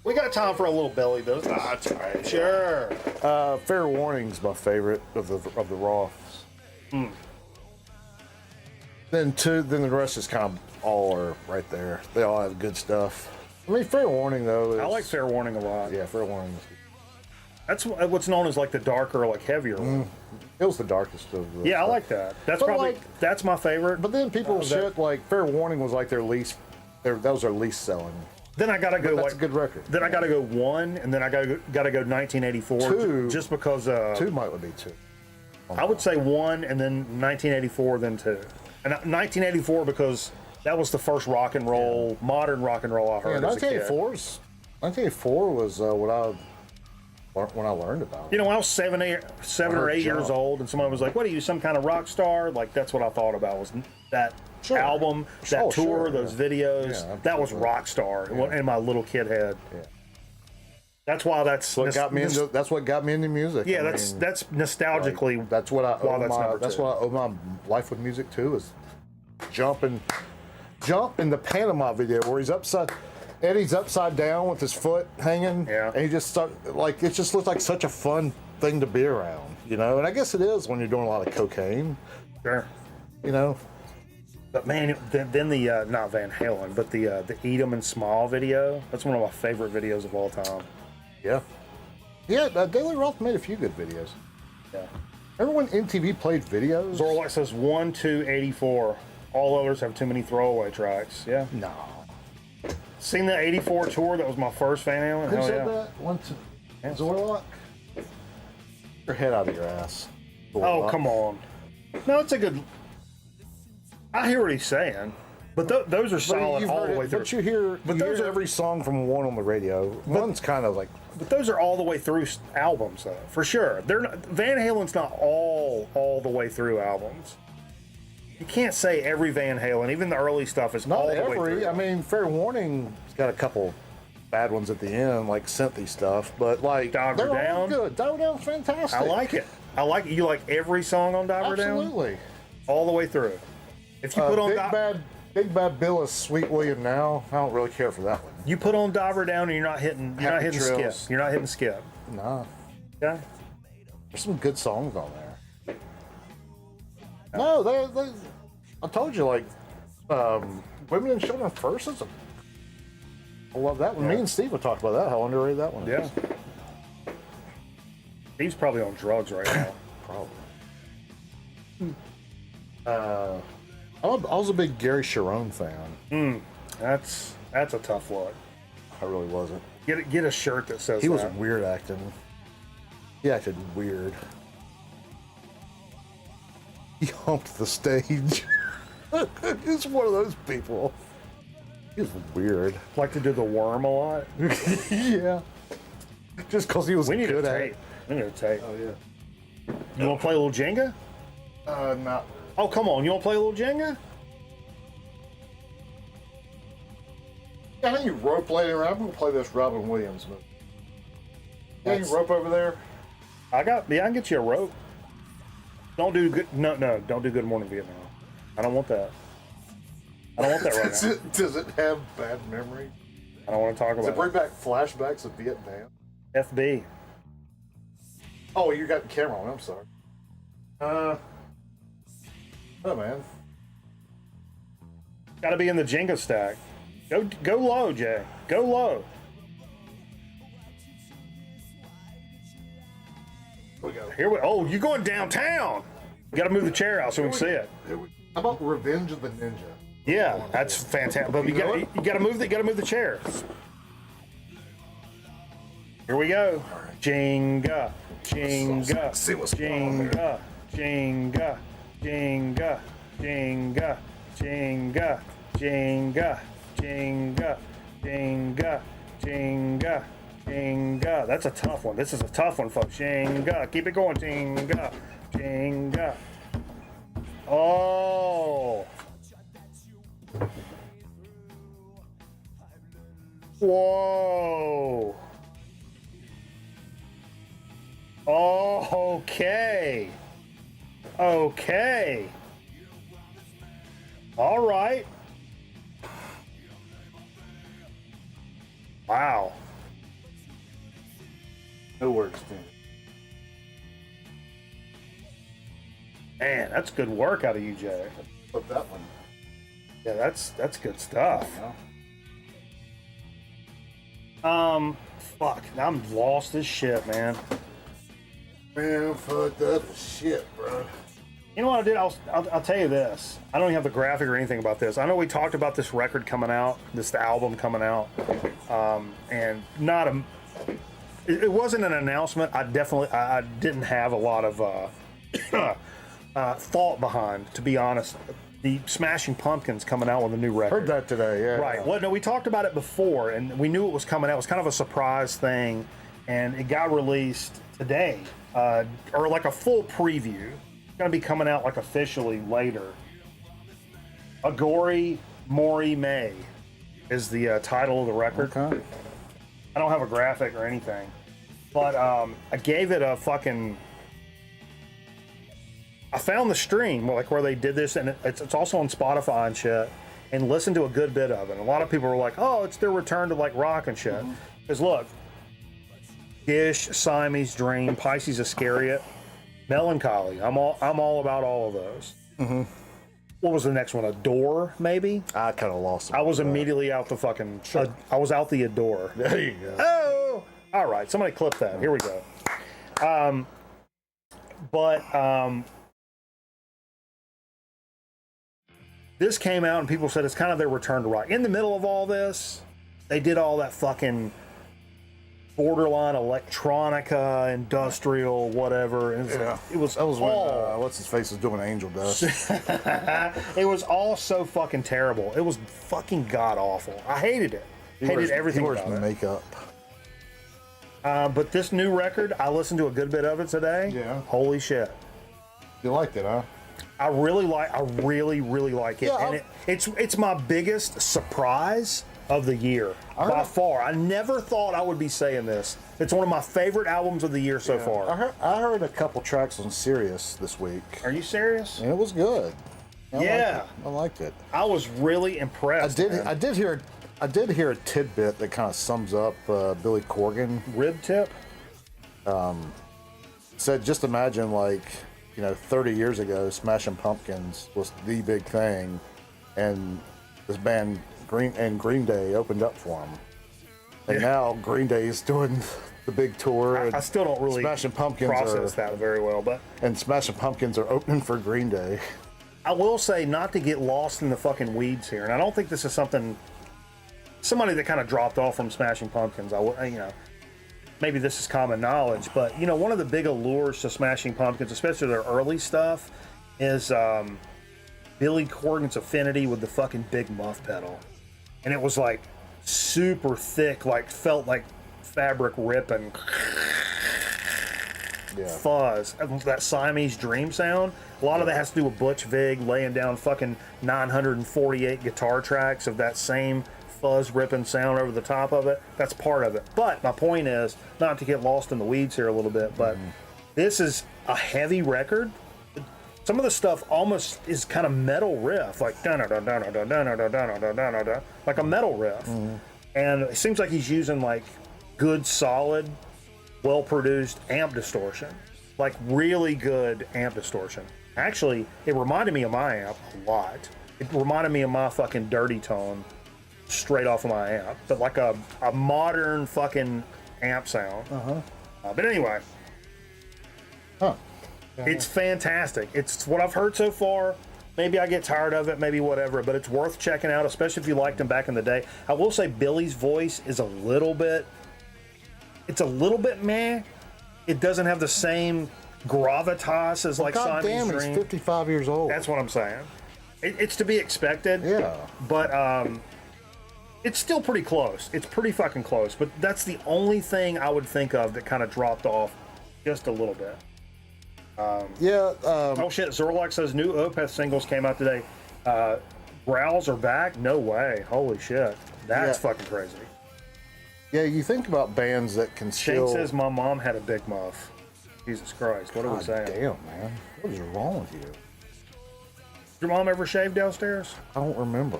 We got time for a little belly business. That's right. Sure. Fair Warning's my favorite of the Roths. Then the rest is kind of all are right there. They all have good stuff. I mean, Fair Warning though. I like Fair Warning a lot. Yeah, Fair Warning. That's what's known as like the darker, like heavier one. It was the darkest of the Yeah, stuff. I like that. That's But probably like- that's my favorite. But then people shit like Fair Warning was like their least. That was their least selling. Then I gotta go. That's a good record. Then I gotta go 1, and then I gotta go 1984. 2. Just because. 2 might be 2. I would say 1, and then 1984, then 2. And 1984 because that was the first rock and roll, modern rock and roll I heard Yeah, as a kid. 1984 was when I learned about it. You know, when I was 7 or 8 years old, and someone was like, "What are you, some kind of rock star?" Like that's what I thought about was that album, that tour, those videos. Yeah, that was rock star in my little kid head. Yeah. That's why that's What got me into. That's what got me into music. Yeah, I that's mean, nostalgically. that's what I owe that's that's what I owe my life with music too. Is jump in the Panama video where Eddie's upside down with his foot hanging. Yeah. And he just it just looked like such a fun thing to be around, And I guess it is when you're doing a lot of cocaine. Sure. You know. But man, then the not Van Halen, but the Eat 'Em and Small video. That's one of my favorite videos of all time. Yeah. Yeah, Daily Roth made a few good videos. Yeah. Remember when MTV played videos? Zorlak says 1, 2, 84. All others have too many throwaway tracks. Yeah. No. Seen the 84 tour? That was my first Van Halen. Who Hell said yeah. that? One, two. Zorlak? Your head out of your ass. Oh, Zorlak. come on. No, it's a good. I hear what he's saying, but those are solid You've all heard the way it, through. but you hear, those are every song from one on the radio. One's kind of like. But those are all the way through albums, though, for sure. They're not, Van Halen's not all the way through albums. You can't say every Van Halen, even the early stuff, is Not all the way every. through. I mean, Fair Warning's got a couple bad ones at the end, like synthy stuff, but like Diver they're Down? all good. Diver Down's fantastic. I like it. I like it. You like every song on Diver Down? Absolutely. All the way through. If you put on Big Bad Bill is Sweet William Now. I don't really care for that one. you put on Diver Down and you're not hitting Happy skip. Trails. You're not hitting skip. Nah, Okay? there's some good songs on there. No, they I told you, like, Women and Children First. I love that one. Yeah. Me and Steve have talked about that. How underrated that one Yeah. is. He's probably on drugs right now. Probably. I was a big Gary Sharon fan. That's a tough look. I really wasn't. Get a shirt that says He was that. weird acting. He acted weird. He humped the stage. He's one of those people. He's weird. Like to do the worm a lot. Yeah. Just because he was We need a good at tape. it. We need a tape. Oh, yeah. You want to play a little Jenga? Not. Oh, come on. You want to play a little Jenga? Yeah, I think you rope laying around. I'm going to play this Robin Williams movie. Yeah, any rope over there? I can get you a rope. Don't do good. No, don't do Good Morning Vietnam. I don't want that. I don't want that right now. Does it have bad memory? I don't want to talk Does it about bring back flashbacks of Vietnam? it. FB. Oh, you got the camera on. I'm sorry. Oh, man. Got to be in the Jenga stack. Go low, Jay. Go low. Here we. Oh, you're going downtown. You got to move the chair out so we can see it. How about Revenge of the Ninja? Yeah, that's fantastic. But you got to move the chair. Here we go. Jenga, Jenga, See what's going on Jenga, Jenga, Jenga, Jenga, Jenga, Jenga, Jenga, Jenga, Jenga, Jenga. That's a tough one. This is a tough one, folks. Jenga. Keep it going. Jenga, Jenga. Oh. Whoa. Oh, okay. Okay. All right. Wow. No words, dude. Man, that's good work out of you, Jay. Put that one. Yeah, that's good stuff. Fuck. Now I'm lost as shit, man. Man, fucked up as shit, bro. You know what I did? I'll tell you this. I don't even have the graphic or anything about this. I know we talked about this record coming out, this album coming out, and not a. It wasn't an announcement. I didn't have a lot of thought behind, to be honest. The Smashing Pumpkins coming out with a new record. Heard that today, yeah. Right. Well, no, we talked about it before, and we knew it was coming out. It was kind of a surprise thing, and it got released today, or like a full preview. It's going to be coming out like officially later. Agori Mori May is the title of the record. Okay. I don't have a graphic or anything, but I gave it a fucking. I found the stream like where they did this, and it's also on Spotify and shit, and listened to a good bit of it. And a lot of people were like, "Oh, it's their return to like rock and shit." Because look, Gish, Siamese Dream, Pisces Iscariot, Melancholy. I'm all about all of those. What was the next one? Adore, maybe? I kind of lost him. I was immediately out the fucking... Sure. I was out the Adore. There you go. Oh! All right, somebody clip that. Here we go. This came out and people said it's kind of their return to rock. In the middle of all this, they did all that fucking borderline electronica, industrial, whatever. And it was That was all... when what's his face was doing Angel Dust. It was all so fucking terrible. It was fucking god awful. I hated it. Hated everything he wears about it. makeup. But this new record, I listened to a good bit of it today. Yeah. Holy shit. You liked it, huh? I really, really like it. Yeah, And it's my biggest surprise of the year by far. I never thought I would be saying this. It's one of my favorite albums of the year so far. I heard a couple tracks on Sirius this week. Are you serious? And it was good. I liked it. I was really impressed. I did hear a tidbit that kind of sums up Billy Corgan. Rib tip? Said, just imagine, like, 30 years ago, Smashing Pumpkins was the big thing, and this band Green Day opened up for them. And now Green Day is doing the big tour. I still don't really Smashing Pumpkins process that very well, but and Smashing Pumpkins are opening for Green Day. I will say, not to get lost in the fucking weeds here, and I don't think this is somebody that kind of dropped off from Smashing Pumpkins. Maybe this is common knowledge, but one of the big allures to Smashing Pumpkins, especially their early stuff, is Billy Corgan's affinity with the fucking big muff pedal. And it was like super thick, like felt like fabric ripping. Yeah. Fuzz. That Siamese Dream sound. A lot of that has to do with Butch Vig laying down fucking 948 guitar tracks of that same fuzz ripping sound over the top of it. That's part of it. But my point is, not to get lost in the weeds here a little bit, but this is a heavy record. Some of the stuff almost is kind of metal riff, like like a metal riff. And it seems like he's using like good, solid, well-produced amp distortion, like really good amp distortion. Actually, it reminded me of my amp a lot. It reminded me of my fucking Dirty Tone straight off of my amp, but like a modern fucking amp sound. But anyway, it's fantastic. It's what I've heard so far. Maybe I get tired of it, maybe whatever, but it's worth checking out, especially if you liked him back in the day. I will say Billy's voice is a little bit meh. It doesn't have the same gravitas as like God Simon's damn, Dream. he's 55 years old. That's what I'm saying. It's to be expected. Yeah. But it's still pretty close. It's pretty fucking close. But that's the only thing I would think of that kind of dropped off just a little bit. Oh shit, Zorlak says new Opeth singles came out today. Growls are back? No way. Holy shit. That's fucking crazy. Yeah, you think about bands that can Shane still... says my mom had a big muff. Jesus Christ, what are we saying? Damn, man. What is wrong with you? Did your mom ever shave downstairs? I don't remember.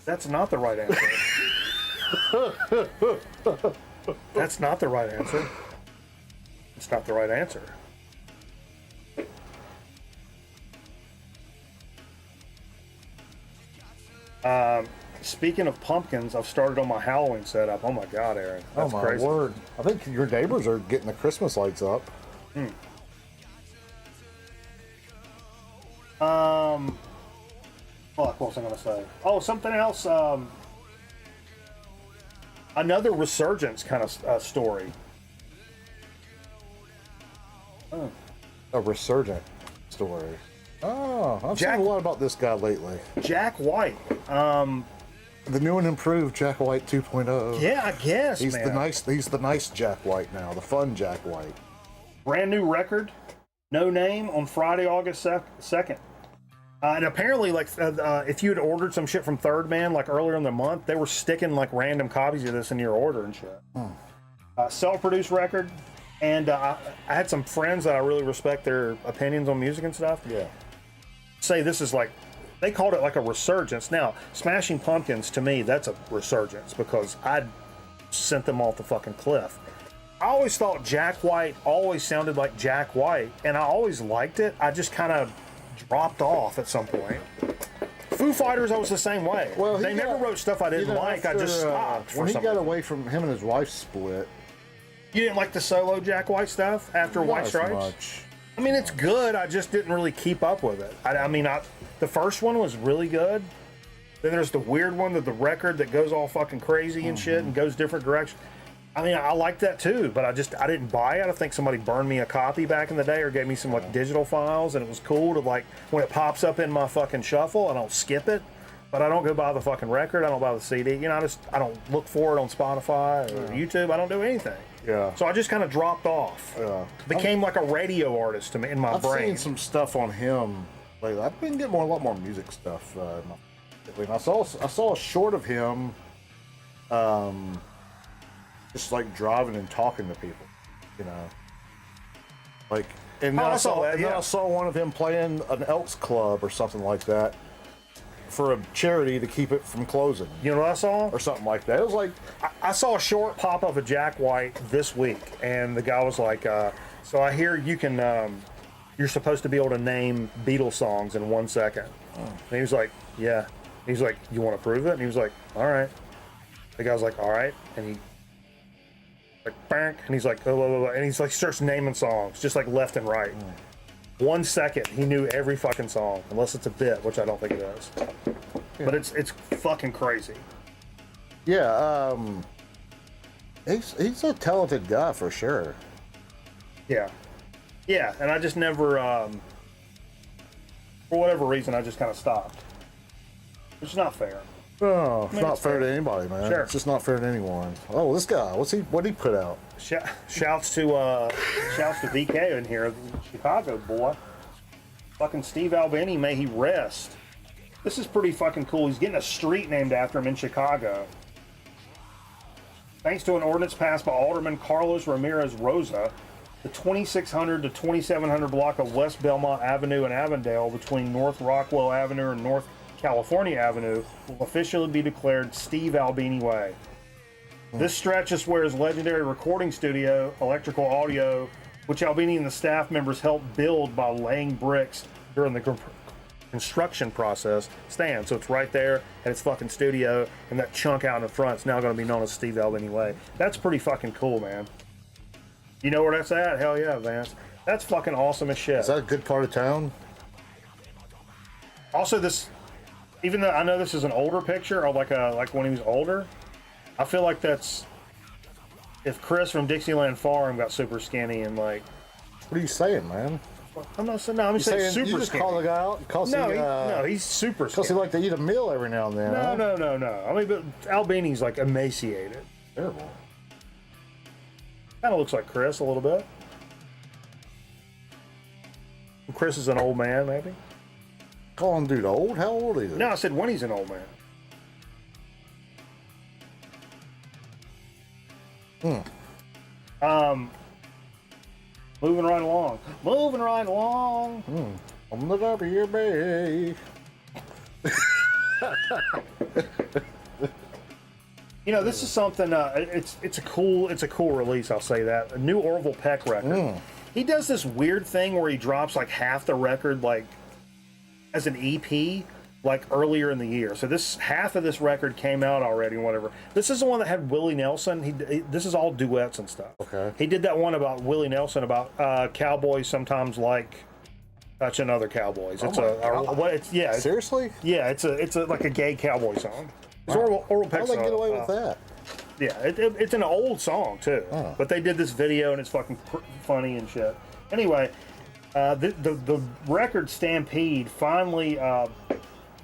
That's not the right answer. That's not the right answer. It's not the right answer. Speaking of pumpkins, I've started on my Halloween setup. Oh my God, Aaron. That's crazy. Word. I think your neighbors are getting the Christmas lights up. Fuck, what was I going to say? Oh, something else. Another resurgence kind of story. A resurgent story. Oh, I've seen a lot about this guy lately. Jack White. The new and improved Jack White 2.0. Yeah, I guess, he's man. He's the nice Jack White now, the fun Jack White. Brand new record, No Name, on Friday, August 2nd. And apparently, like, if you had ordered some shit from Third Man, like earlier in the month, they were sticking like random copies of this in your order and shit. Self-produced record, and I had some friends that I really respect their opinions on music and stuff. Yeah. Say this is like, they called it like a resurgence. Now, Smashing Pumpkins, to me, that's a resurgence because I'd sent them off the fucking cliff. I always thought Jack White always sounded like Jack White, and I always liked it. I just kind of dropped off at some point. Foo Fighters, I was the same way. Well, they never wrote stuff I didn't like. I just stopped. When he got away from him and his wife split. You didn't like the solo Jack White stuff after White Stripes? Much. I mean, it's good. I just didn't really keep up with it. I mean, the first one was really good. Then there's the weird one, the record that goes all fucking crazy and shit and goes different directions. I mean, I like that too, but I didn't buy it. I think somebody burned me a copy back in the day or gave me some like digital files, and it was cool to like when it pops up in my fucking shuffle, I don't skip it, but I don't go buy the fucking record. I don't buy the CD. You know, I don't look for it on Spotify or YouTube. I don't doing anything. Yeah. So I just kind of dropped off. Yeah. Became like a radio artist to me in my brain. I've seen some stuff on him lately. I've been getting a lot more music stuff. I saw a short of him, just like driving and talking to people, you know. Like, and then I saw one of him playing an Elks Club or something like that for a charity to keep it from closing. You know what I saw? Or something like that. It was like I saw a short pop of a Jack White this week, and the guy was like, "So I hear you can, you're supposed to be able to name Beatles songs in 1 second." Oh. And he was like, "Yeah." He's like, "You want to prove it?" And he was like, "All right." The guy was like, "All right," and he like, "Bank," and he's like, oh, and he's like, starts naming songs just like left and right. 1 second, he knew every fucking song, unless it's a bit, which I don't think it is. Yeah. But it's fucking crazy. Yeah, he's a talented guy for sure. Yeah, and I just never, for whatever reason, I just kind of stopped. It's not fair. No, it's not fair to anybody, man. Sure. It's just not fair to anyone. Oh, this guy, what'd he put out? Shouts to VK in here, Chicago boy. Fucking Steve Albini, may he rest. This is pretty fucking cool. He's getting a street named after him in Chicago. Thanks to an ordinance passed by Alderman Carlos Ramirez Rosa, the 2600 to 2700 block of West Belmont Avenue in Avondale between North Rockwell Avenue and North California Avenue will officially be declared Steve Albini Way. This stretch is where his legendary recording studio, Electrical Audio, which Albini and the staff members helped build by laying bricks during the construction process, stands. So it's right there at his fucking studio, and that chunk out in the front is now going to be known as Steve Albini Way. That's pretty fucking cool, man. You know where that's at? Hell yeah, Vance. That's fucking awesome as shit. Is that a good part of town? Also, this, even though I know this is an older picture, or like when he was older, I feel like that's if Chris from Dixieland Farm got super skinny and like. What are you saying, man? I'm not saying. No, I'm just saying super you just skinny. call the guy out because no, he's super skinny. Because he like to eat a meal every now and then. No. I mean, but Albini's like emaciated. Terrible. Kind of looks like Chris a little bit. Chris is an old man, maybe. Calling dude old? How old is he? No, I said when he's an old man. Moving right along. I'm the WB. You know, this is something. It's a cool release. I'll say that. A new Orville Peck record. He does this weird thing where he drops like half the record like as an EP, like earlier in the year. So this half of this record came out already, whatever. This is the one that had Willie Nelson. This is all duets and stuff. Okay. He did that one about Willie Nelson about cowboys sometimes like touching other cowboys. It's Seriously? Yeah, it's a like a gay cowboy song. It's Orville Peck. How did they get away with that? Yeah, it's an old song too, but they did this video and it's fucking funny and shit. Anyway, the record Stampede finally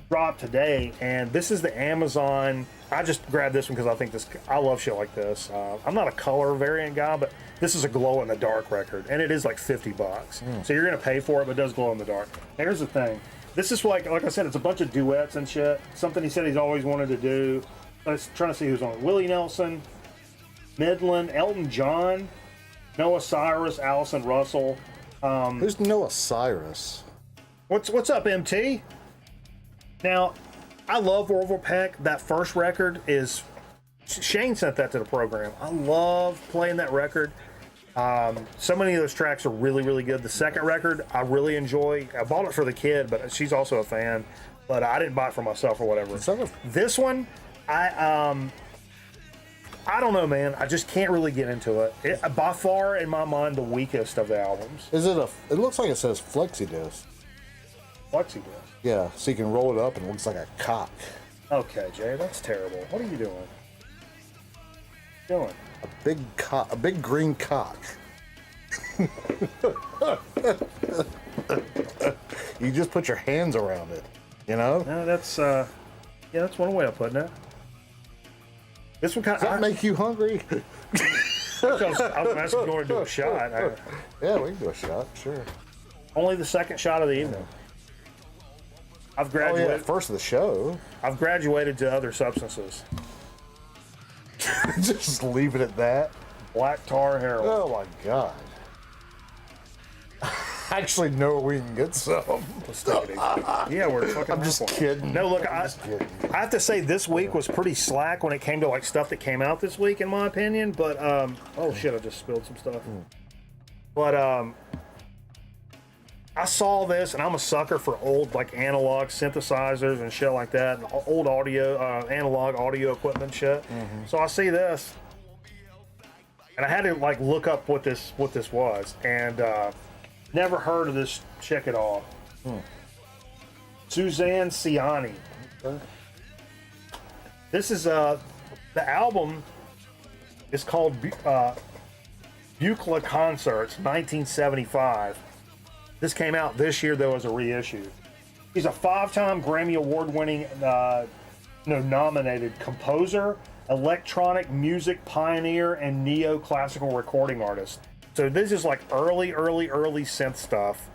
dropped today, and this is the Amazon. I just grabbed this one because I love shit like this. I'm not a color variant guy, but this is a glow in the dark record, and it is like $50. So you're gonna pay for it, but it does glow in the dark. Here's the thing. This is like I said, it's a bunch of duets and shit. Something he said he's always wanted to do. I was trying to see who's on it. Willie Nelson, Midland, Elton John, Noah Cyrus, Allison Russell. Who's Noah Cyrus? What's up, MT? Now, I love Orville Peck. That first record is Shane sent that to the program. I love playing that record. So many of those tracks are really, really good. The second record, I really enjoy. I bought it for the kid, but she's also a fan. But I didn't buy it for myself or whatever. This one, I don't know, man. I just can't really get into it. By far, in my mind, the weakest of the albums. Is it it looks like it says flexi disc. Flexi disc? Yeah, so you can roll it up and it looks like a cock. Okay, Jay, that's terrible. What are you doing? A big green cock. You just put your hands around it, you know? No, that's one way of putting it. This one kind of... Does that make you hungry? I was asking going to do a shot. Yeah, we can do a shot, sure. Only the second shot of the evening. I've graduated. Oh, yeah, first of the show. I've graduated to other substances. Just leave it at that. Black tar heroin. Oh my god. I actually know we can get some. Yeah, we're fucking. I'm just kidding. No, look, I have to say this week was pretty slack when it came to like stuff that came out this week, in my opinion. But oh shit, I just spilled some stuff. But I saw this, and I'm a sucker for old like analog synthesizers and shit like that, and old audio, analog audio equipment shit. So I see this, and I had to like look up what this was, and never heard of this chick at all. Suzanne Ciani. This is the album is called Buchla Concerts, 1975. This came out this year, though, as a reissue. He's a 5-time Grammy Award-winning, nominated composer, electronic music pioneer, and neoclassical recording artist. So this is like early synth stuff,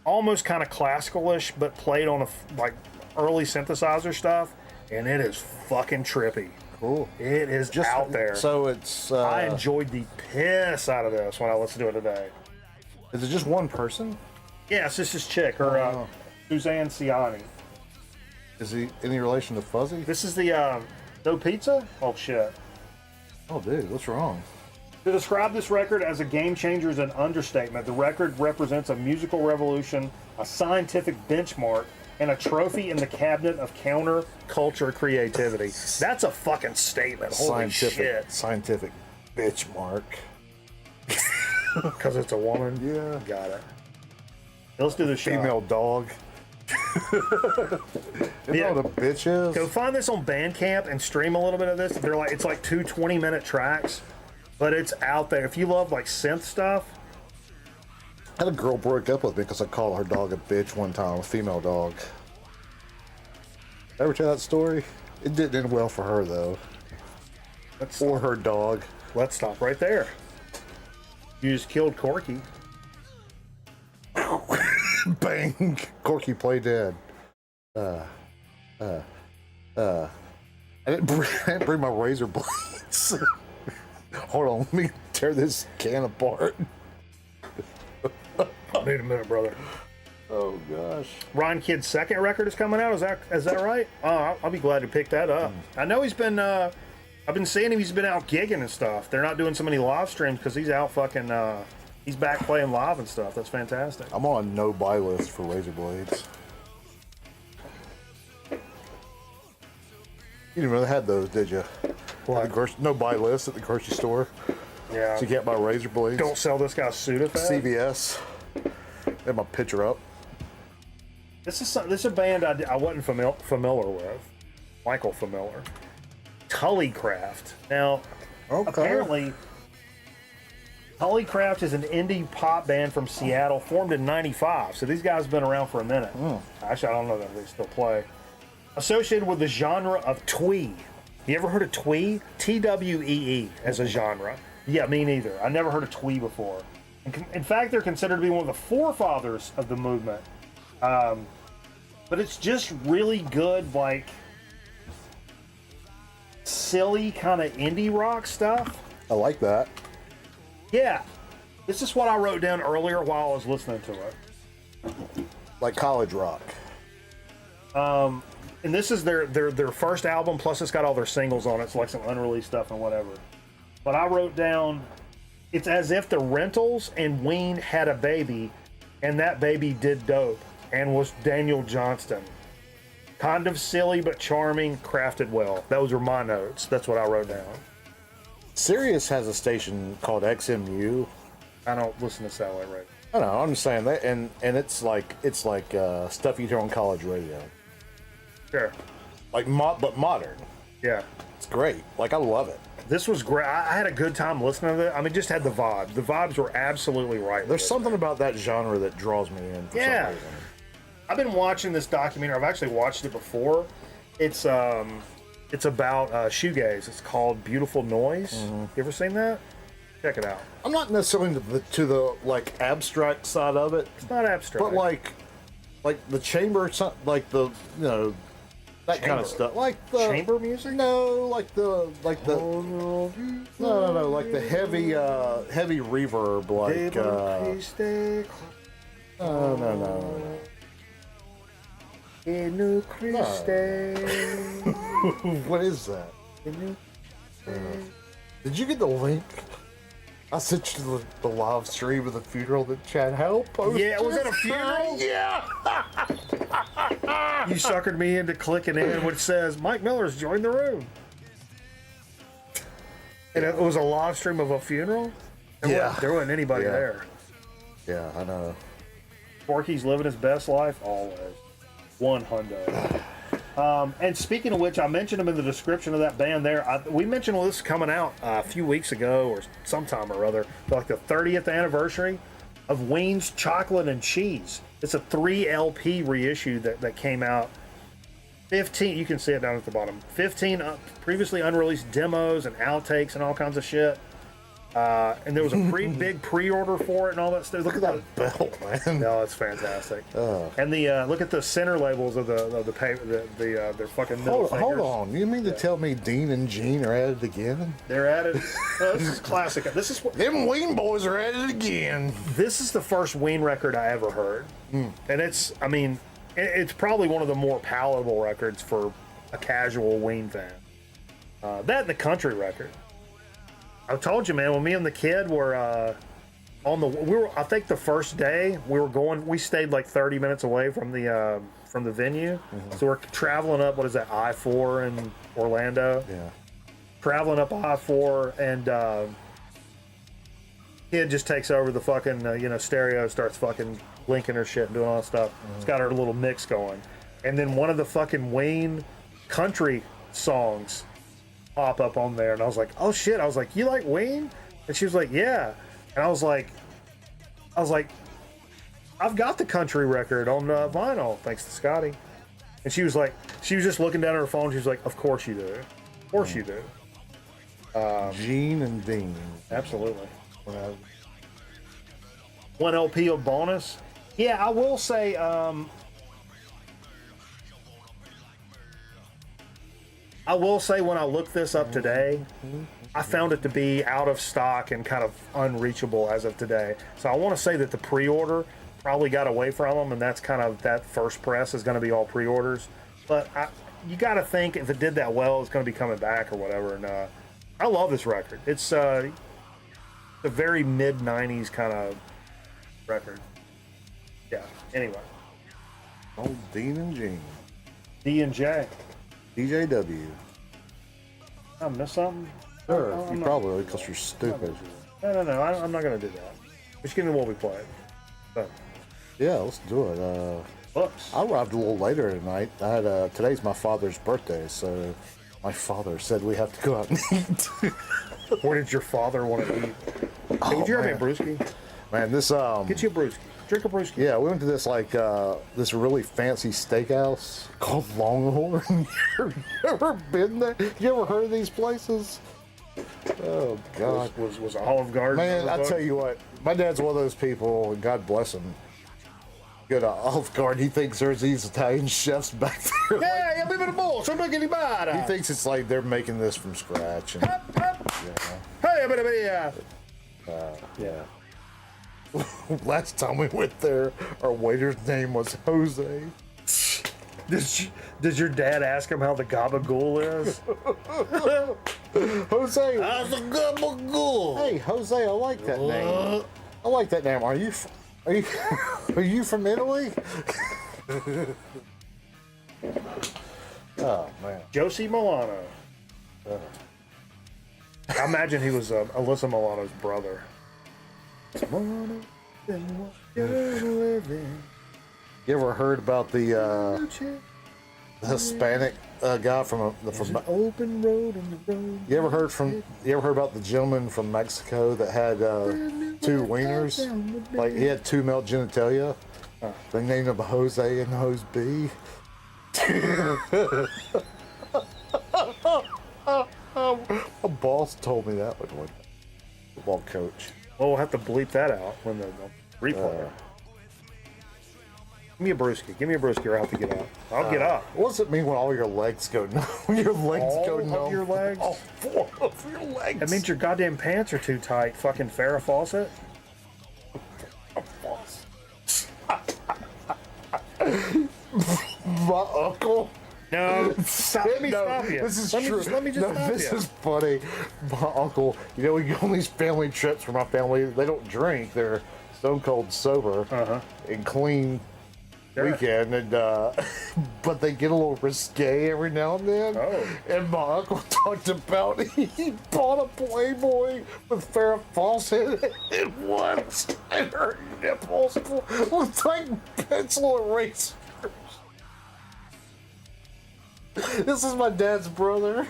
almost kind of classical-ish, but played on like early synthesizer stuff, and it is fucking trippy. Cool. It is just out there. So it's. I enjoyed the piss out of this when I listened to it today. Is it just one person? Yes, this is chick, her Suzanne Ciani. Is he any relation to Fuzzy? This is the No Pizza? Oh shit. Oh dude, what's wrong? To describe this record as a game changer is an understatement. The record represents a musical revolution, a scientific benchmark, and a trophy in the cabinet of counter-culture creativity. That's a fucking statement. Holy shit. Scientific benchmark. Because it's a woman? Yeah. Got it. Let's do the shot. Female dog. You know what a bitch is? Go find this on Bandcamp and stream a little bit of this. It's like 2 20-minute tracks, but it's out there. If you love like synth stuff. I had a girl break up with me because I called her dog a bitch one time, a female dog. Ever tell that story? It didn't end well for her though. Or her dog. Let's stop right there. You just killed Corky. Bang! Corky play dead. I didn't bring my razor blades. Hold on, let me tear this can apart. Need a minute, brother. Oh gosh. Ron Kidd's second record is coming out. Is that right? I'll be glad to pick that up. I know he's been. I've been seeing him. He's been out gigging and stuff. They're not doing so many live streams because he's out fucking. He's back playing live and stuff. That's fantastic. I'm on a no-buy list for razor blades. You didn't really have those, did you? What? No-buy list at the grocery store. Yeah. So you can't buy razor blades. Don't sell this guy Sudafed. CVS. Have my picture up. This is a band I wasn't familiar with. Michael familiar. Tullycraft. Now, apparently, Tullycraft is an indie pop band from Seattle, formed in '95. So these guys have been around for a minute. Actually, I don't know that they still play. Associated with the genre of twee. You ever heard of twee? TWEE as a genre. Yeah, me neither. I never heard of twee before. In fact, they're considered to be one of the forefathers of the movement. But it's just really good, like, silly kind of indie rock stuff. I like that. Yeah. This is what I wrote down earlier while I was listening to it. Like college rock. And this is their first album, plus it's got all their singles on it, so like some unreleased stuff and whatever. But I wrote down it's as if the Rentals and Ween had a baby, and that baby did dope and was Daniel Johnston. Kind of silly but charming, crafted well. Those were my notes. That's what I wrote down. Sirius has a station called XMU. I don't listen to satellite radio. I know. I'm just saying that, and it's like stuff you hear on college radio. Sure. Like but modern. Yeah. It's great. Like, I love it. This was great. I had a good time listening to it. I mean, just had the vibe. The vibes were absolutely right. There's something about that genre that draws me in for some reason. I've been watching this documentary. I've actually watched it before. It's about shoegaze. It's called Beautiful Noise. Mm-hmm. You ever seen that? Check it out. I'm not necessarily to the like abstract side of it. It's not abstract, but like the chamber, like the that kind of stuff, like the chamber music. No, like the no, like the heavy reverb, like no. What is that? Did you get the link? I sent you the live stream of the funeral that Chad Howell posted. Yeah, was it a funeral? Yeah. You suckered me into clicking in what says Mike Miller's joined the room. And it was a live stream of a funeral? There wasn't anybody there. Yeah, I know. Porky's living his best life always. 100. And speaking of which, I mentioned him in the description of that band there. We mentioned this is coming out a few weeks ago or sometime or other, like the 30th anniversary of Ween's Chocolate and Cheese. It's a 3 LP reissue that came out. 15, you can see it down at the bottom. 15 previously unreleased demos and outtakes and all kinds of shit. And there was a big pre-order for it and all that stuff. Look at that belt, man. No, it's fantastic. And the look at the center labels of the paper, their fucking middle fingers. Hold on. You mean to tell me Dean and Gene are at it again? They're at it. This is classic. This is them Ween boys are at it again. This is the first Ween record I ever heard, and it's probably one of the more palatable records for a casual Ween fan. That and the country record. I told you, man, when me and the kid were I think the first day we stayed like 30 minutes away from the venue. Mm-hmm. So we're traveling up, I-4 in Orlando. Yeah. Traveling up I-4 and kid just takes over the fucking, stereo, starts fucking blinking her shit and doing all that stuff. Mm-hmm. It's got her little mix going. And then one of the fucking Ween country songs pop up on there, and I was like, oh shit. I was like, you like Ween? And she was like, yeah. And I was like, I've got the country record on vinyl, thanks to Scotty. And she was just looking down at her phone. She was like, of course you do. Of course you do. Gene and Dean. Absolutely. One LP of bonus. Yeah, I will say, when I looked this up today, I found it to be out of stock and kind of unreachable as of today. So I want to say that the pre-order probably got away from them, and that's kind of that first press is going to be all pre-orders. But you got to think if it did that well, it's going to be coming back or whatever. And I love this record. It's a very mid-'90s kind of record. Yeah. Anyway. Oh, Dean and Gene. D and J. DJW. I missed something? Sure, you probably, because you're stupid. No, I'm not going to do that. Just give me what we played. So. Yeah, let's do it. Books. I arrived a little later tonight. I had today's my father's birthday, so my father said we have to go out and eat. Where did your father want to eat? Hey, would you have me a brewski? Man, this Get you a brewski. Drink a brewski. Yeah, we went to this this really fancy steakhouse called Longhorn. You ever been there? You ever heard of these places? Oh God, was Olive Garden? Man, I tell you what, my dad's one of those people, and God bless him. Go to Olive Garden, he thinks there's these Italian chefs back there. Yeah, yeah, the bowl. He thinks it's like they're making this from scratch. And, Hey, yeah. Last time we went there, our waiter's name was Jose. Did your dad ask him how the gabagool is? Jose. That's a good. Hey, Jose, I like that name. I like that name. Are you are you from Italy? Oh man. Josie Milano. I imagine he was Alyssa Milano's brother. You ever heard about the Hispanic guy from open road in the road? You ever heard about the gentleman from Mexico that had two wieners? Like he had two male genitalia. They named him Jose and Jose B. A boss told me that one football coach. Well, we'll have to bleep that out when the replay. Give me a brewski, or I'll have to get up. I'll get up. What does it mean when all your legs go numb? When your legs go numb? All of your legs? All four of your legs. That means your goddamn pants are too tight. Fucking Farrah Fawcett. My uncle. No, stop. Let me stop you. This is true. Let me just stop you. This is funny. My uncle, we go on these family trips where my family, they don't drink. They're stone cold sober and clean weekend, and but they get a little risque every now and then. Oh. And my uncle talked about he bought a Playboy with Farrah Fawcett and once, and her nipples looked like pencil erasers. This is my dad's brother.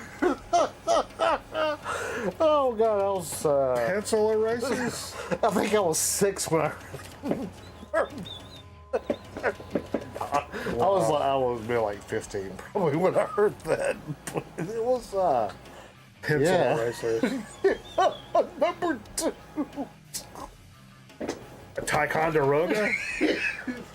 Oh god, I was Pencil erasers? I think I was 6 when I was maybe like 15 probably when I heard that. But it was Pencil erasers. number 2. A Ticonderoga?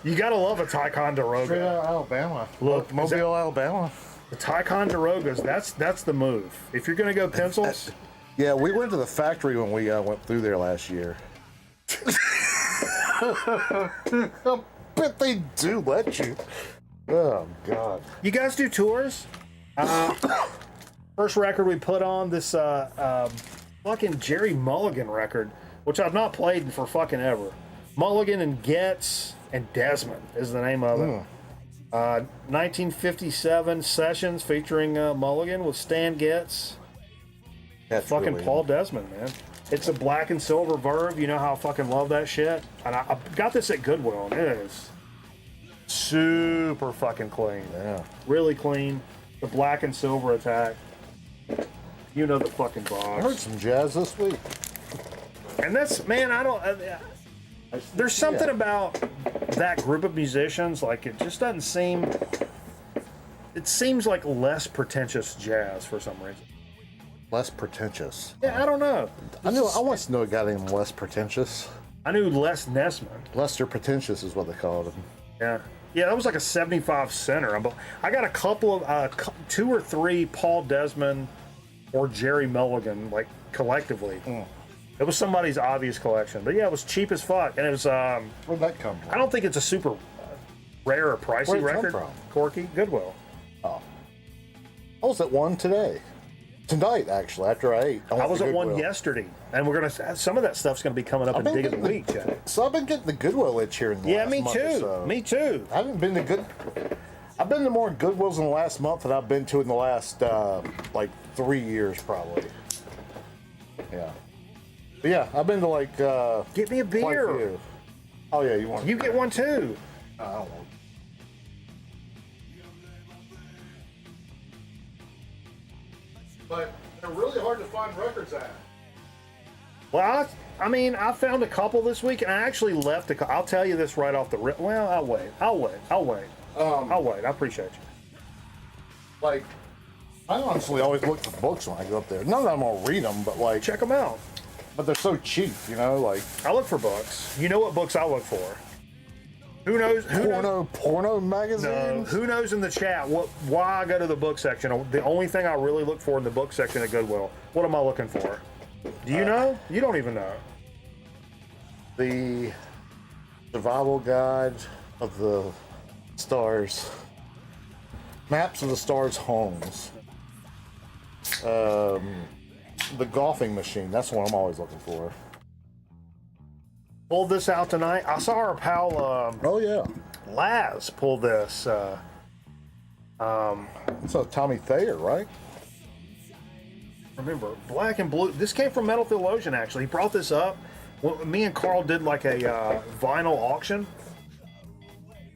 You gotta love a Straight Ticonderoga. out of Alabama. Look, Mobile, Alabama. The Ticonderogas, that's the move. If you're gonna go pencils, Yeah, we went to the factory when we went through there last year. I bet they do let you. Oh god. you guys do tours? First record we put on, this fucking Jerry Mulligan record, which I've not played in for fucking ever. Mulligan and Getz and Desmond is the name of it. 1957 sessions featuring Mulligan with Stan Getz. That's Fucking really Paul Desmond, man. It's a black and silver Verve. You know how I fucking love that shit? And I got this at Goodwill, and it is super fucking clean. Yeah. Really clean. The black and silver attack. You know the fucking I heard box. some jazz this week. And that's, man, there's something about that group of musicians, like it just doesn't seem, it seems like less pretentious jazz for some reason. Less pretentious. Yeah, I don't know. I once knew a guy named Les Pretentious. I knew Les Nessman. Lester Pretentious is what they called him. Yeah. Yeah, that was like a 75 center. I got a couple of, 2 or 3 Paul Desmond or Jerry Mulligan, like collectively. It was somebody's obvious collection. But yeah, it was cheap as fuck. And it was, Where'd that come from? I don't think it's a super rare or pricey Where'd it come record. from? Corky, Goodwill. I was at one today. Tonight, actually, after I ate. I was to at one Goodwill. yesterday. And we're going to, some of that stuff's going to be coming up in Dig of the Week, Jack. So I've been getting the Goodwill itch here in the Yeah, last me month or too. so. Me too. I haven't been to I've been to more Goodwills in the last month than I've been to in the last, like, 3 years, probably. Yeah. But yeah, I've been to, like, Get me a quite a beer. few. Oh, yeah, you want You get one too. I don't want But they're really hard to find records at. Well, I mean, I found a couple this week, and I actually left I'll tell you this right off the rip. Well, I'll wait. I'll wait. I appreciate you. Like, I honestly always look for books when I go up there. None of them I'll read them, but like, Check them out. but they're so cheap, you know, like I look for books. You know what books I look for. Who knows? porno magazines. No, who knows in the chat why I go to the book section? The only thing I really look for in the book section at Goodwill. What am I looking for? Do you know? You don't even know. The survival guide of the stars. Maps of the stars' homes. the golfing machine. That's what I'm always looking for. Pulled this out tonight. I saw our pal Oh yeah, Laz pull this. it's a Tommy Thayer, right? Remember, black and blue. This came from Metal Theologian, actually. He brought this up. Well, me and Carl did like a vinyl auction.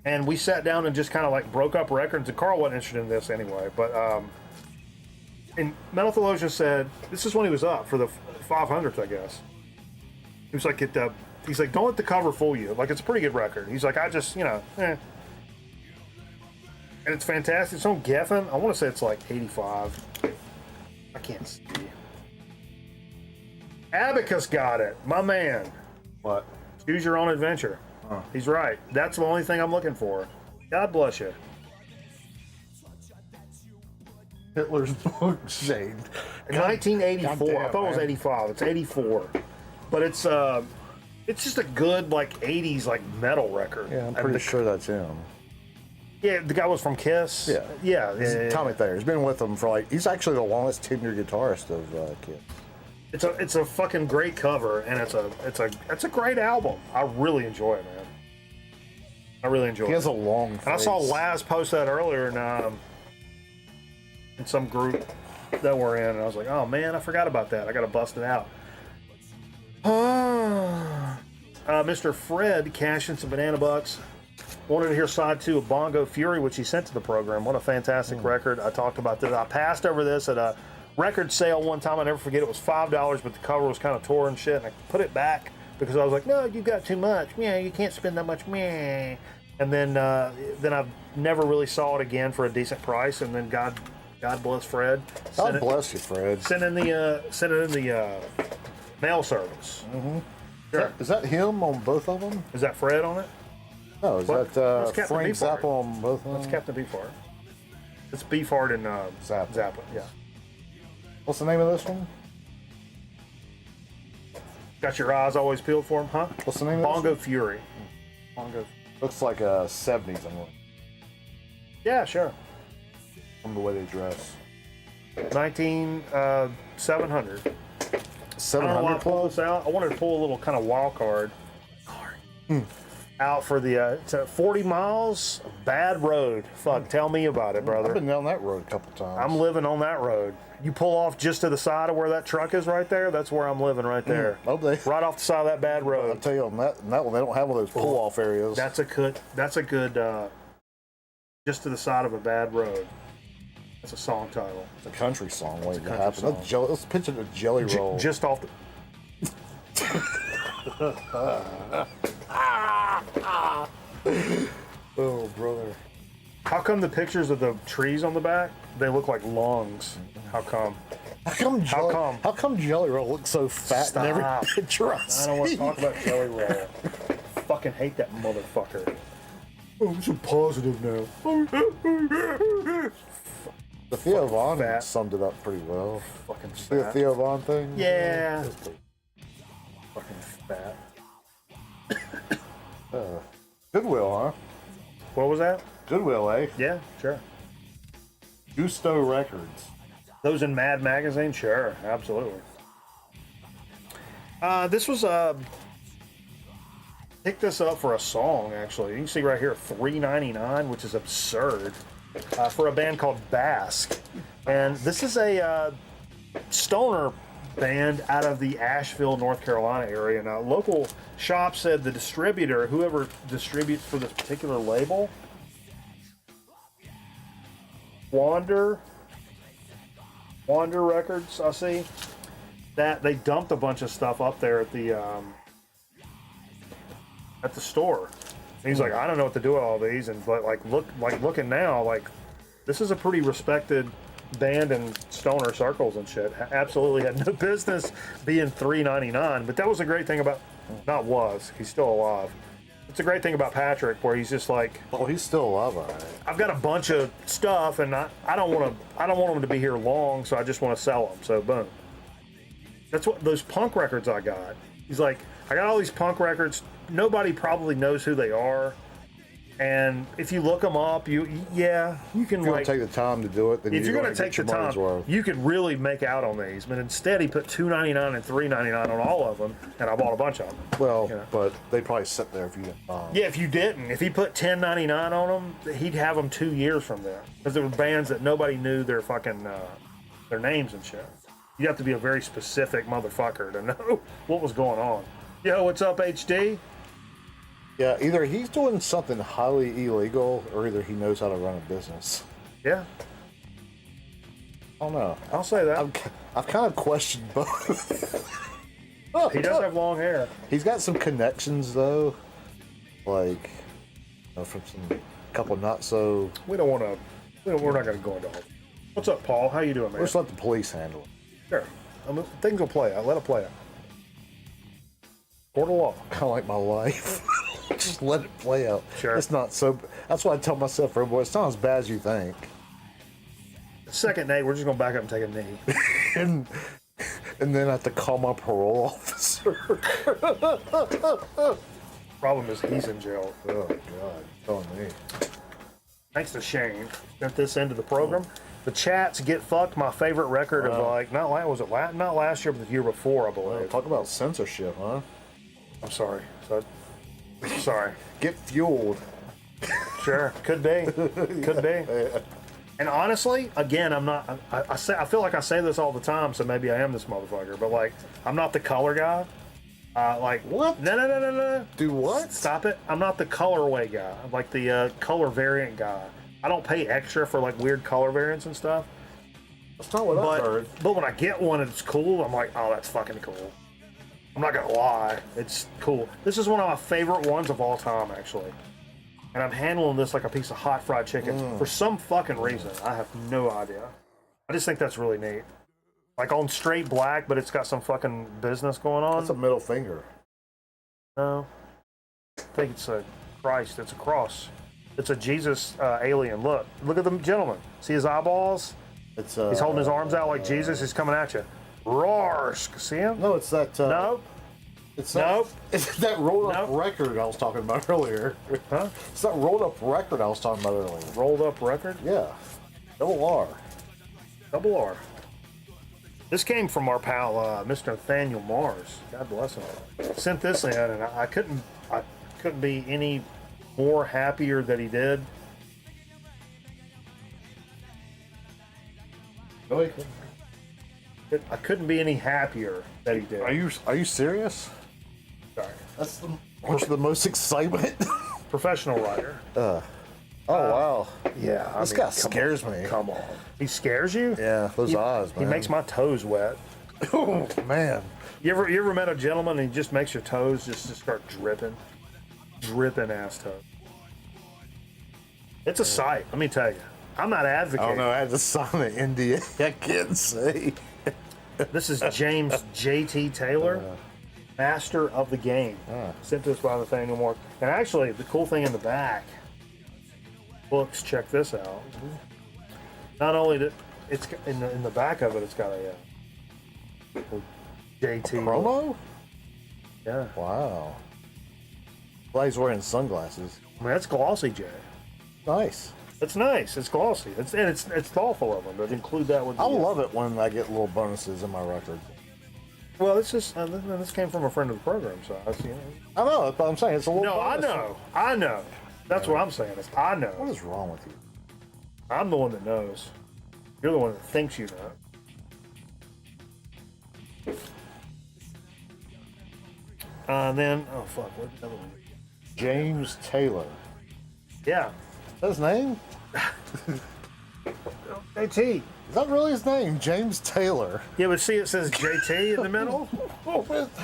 And we sat down and just kind of like broke up records. And Carl wasn't interested in this anyway. But and Metal Theologian said, this is when he was up for the 500th, I guess. He was like, he's like, don't let the cover fool you. Like, it's a pretty good record. He's like, I just, And it's fantastic. It's on Geffen. I want to say it's like 85. I can't see. Abacus got it. My man. What? Choose your own adventure. Huh. He's right. That's the only thing I'm looking for. God bless you. Hitler's book shade. 1984. I thought it was man. 85. It's 84. But it's just a good like 80s like metal record. Yeah, I'm pretty sure that's him. Yeah, the guy was from Kiss. Yeah. Yeah. Tommy Thayer. He's been with them for like, he's actually the longest tenured guitarist of Kiss. It's a fucking great cover, and it's a great album. I really enjoy it, man. I really enjoy it. He has a long face. And I saw Laz post that earlier in some group that we're in, and I was like, oh man, I forgot about that. I gotta bust it out. Mr. Fred cashed in some banana bucks. Wanted to hear side 2 of Bongo Fury, which he sent to the program. What a fantastic record. I talked about this. I passed over this at a record sale one time. I never forget. It was $5, but the cover was kind of torn and shit. And I put it back because I was like, no, you got too much. Yeah, you can't spend that much. Meh. And then I never really saw it again for a decent price. And then God bless Fred. God bless you, Fred. Sent it in the mail service. Mm-hmm. Sure. Is that him on both of them? Is that Fred on it? No, is What? that That's Frank Captain Zappa on both of them? That's Captain Beefheart. It's Beefheart and Zappa. Yeah. What's the name of this one? Got your eyes always peeled for him, huh? What's the name of Bongo this Fury. Bongo. Looks like a 70s one Yeah, sure. from the way they dress. 700. 700 close out. I wanted to pull a little kind of wild card. Out for the it's 40 miles, bad road. Fuck, tell me about it, I've brother. been down that road a couple times. I'm living on that road. You pull off just to the side of where that truck is right there, that's where I'm living right there. Oh, Right off the side of that bad I'll road. tell you on that one, they don't have one of those pull-off areas. That's a good just to the side of a bad road. That's a song title. It's a country song waiting to country happen. song. Let's pitch it a jelly roll. Just off the Oh, brother. How come the pictures of the trees on the back, they look like lungs? How come? How come Jelly Roll looks so fat in every Stop. picture I I see? don't want to talk about Jelly Roll. Fucking hate that motherfucker. Oh, I'm so positive now. The Theo Von fat. summed it up pretty well. Fucking See the fat. Theo Von thing? Yeah. Fucking fat. Goodwill, huh? What was that? Goodwill, eh? Yeah, sure. Gusto Records. Those in Mad Magazine? Sure, absolutely. This was picked this up for a song, actually. You can see right here, $3.99, which is absurd, for a band called Basque. And this is a stoner band out of the Asheville, North Carolina area. Now, local shop said the distributor, whoever distributes for this particular label, Wander Records, I see, that they dumped a bunch of stuff up there at the store. And he's like, I don't know what to do with all these, but looking now, like this is a pretty respected band in stoner circles and shit. Absolutely had no business being $3.99, but that was a great thing about. He's still alive. It's a great thing about Patrick, where he's just like, Oh, he's still alive, all right. I've got a bunch of stuff, and I don't want them to be here long, so I just want to sell them. So boom. That's what those punk records I got. He's like, I got all these punk records. Nobody probably knows who they are. And if you look them up, you can If you're like gonna take the time to do it, then if you're going to take the time, you could really make out on these. But instead, he put $2.99 and $3.99 on all of them, and I bought a bunch of them. Well, you know. but they probably sit there if you didn't buy 'em. Yeah, if you didn't, if he put $10.99 on them, he'd have them 2 years from then, because there were bands that nobody knew their fucking their names and shit. You have to be a very specific motherfucker to know what was going on. Yo, what's up, HD? Yeah, either he's doing something highly illegal, or either he knows how to run a business. Yeah, I don't know. I'll say that. I've kind of questioned both. He does have long hair. He's got some connections though, like from some couple not so. We don't want to. We're not going to go into all. What's up, Paul? How you doing, man? Let's let the police handle it. Sure. Things will play out. Let it play out. Court of law. Kind of like my life. Just let it play out. Sure. It's not so. That's why I tell myself, boy, it's not as bad as you think. Second night, we're just going to back up and take a knee. and then I have to call my parole officer. Problem is, he's in jail. Oh God, telling me. Thanks to Shane, sent this into the program. The Chats Get Fucked, my favorite record of not last year, but the year before, I believe. Talk about censorship, huh? I'm sorry. Sorry. Get fueled. Sure, could be. And honestly, again, I'm not. I feel like I say this all the time, so maybe I am this motherfucker. But like, I'm not the color guy. What? No. Do what? Stop it. I'm not the colorway guy. I'm like the color variant guy. I don't pay extra for like weird color variants and stuff. That's not what I heard. But when I get one and it's cool, I'm like, oh, that's fucking cool. I'm not gonna lie, it's cool. This is one of my favorite ones of all time, actually. And I'm handling this like a piece of hot fried chicken for some fucking reason. I have no idea. I just think that's really neat. Like on straight black, but it's got some fucking business going on. That's a middle finger. No. I think it's a Christ. It's a cross. It's a Jesus alien. Look at the gentleman. See his eyeballs? It's He's holding his arms out like Jesus. He's coming at you. Roarsk. See him? No, it's that. Nope. It's that, Nope. It's that rolled up Nope. record I was talking about earlier. Huh? It's that rolled up record I was talking about earlier. Rolled up record? Yeah. Double R. Double R. This came from our pal, Mr. Nathaniel Mars. God bless him. Sent this in, and I couldn't be any more happier that he did. Really? I couldn't be any happier that he did. Are you serious? Sorry. That's the most excitement. Professional writer. Oh wow. Yeah. This guy scares me. Come on. He scares you? Yeah, those eyes, man. He makes my toes wet. Oh man. You ever met a gentleman and he just makes your toes just start dripping? Dripping ass toes. It's a sight, let me tell you. I'm not advocating. I don't know. I had to sign an NDA. I can't say. This is James J.T. Taylor, master of the game. Sent to us by Nathaniel Moore. And actually, the cool thing in the back, books, check this out. Not only did it's in the back of it, it's got a J.T. Promo? Yeah. Wow. Well, he's wearing sunglasses. I mean, that's glossy, Jay. Nice. It's nice. It's glossy. It's thoughtful of them to include that with. I love it when I get little bonuses in my records. Well, this came from a friend of the program, so I see. I know, but I'm saying it's a little. No, bonus. I know. That's what I'm saying. Is I know. What is wrong with you? I'm the one that knows. You're the one that thinks you know. Then oh fuck, what's the other one? James Taylor. Yeah. Is that his name? JT. Is that really his name? James Taylor. Yeah, but see, it says JT in the middle.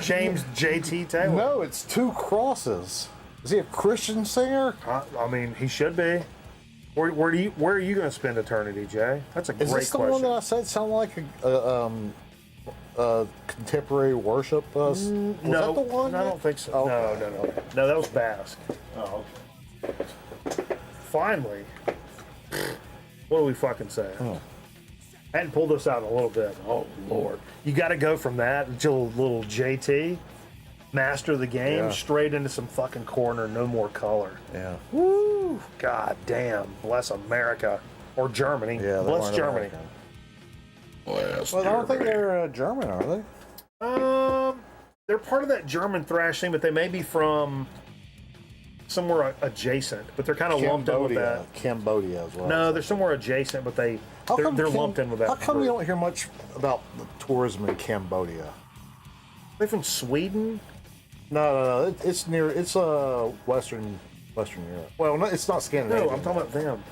James JT Taylor. No, it's two crosses. Is he a Christian singer? I mean, he should be. Where are you going to spend eternity, Jay? That's a great Is this the question. one that I said sounded like a contemporary worship? Was no, that the one? I don't think so. Okay. No, that was Basque. Oh, okay. Finally, what do we fucking say? I hadn't pulled this out in a little bit. Oh Lord, you got to go from that to a little JT, master of the game, straight into some fucking corner, no more color. Yeah. Woo! Woo! God damn. Bless America. Or Germany. Yeah, they bless weren't Germany. American. Bless Well, I don't think Germany. they're German, are they? They're part of that German thrash thing, but they may be from somewhere adjacent. But they're kind of lumped in with that. Cambodia as well. No, they're somewhere adjacent, but they're lumped in with that. How come you group. don't hear much about the tourism in Cambodia? They from Sweden? No. It's near. It's Western Europe. Well, no, it's not Scandinavia. No, I'm talking about them.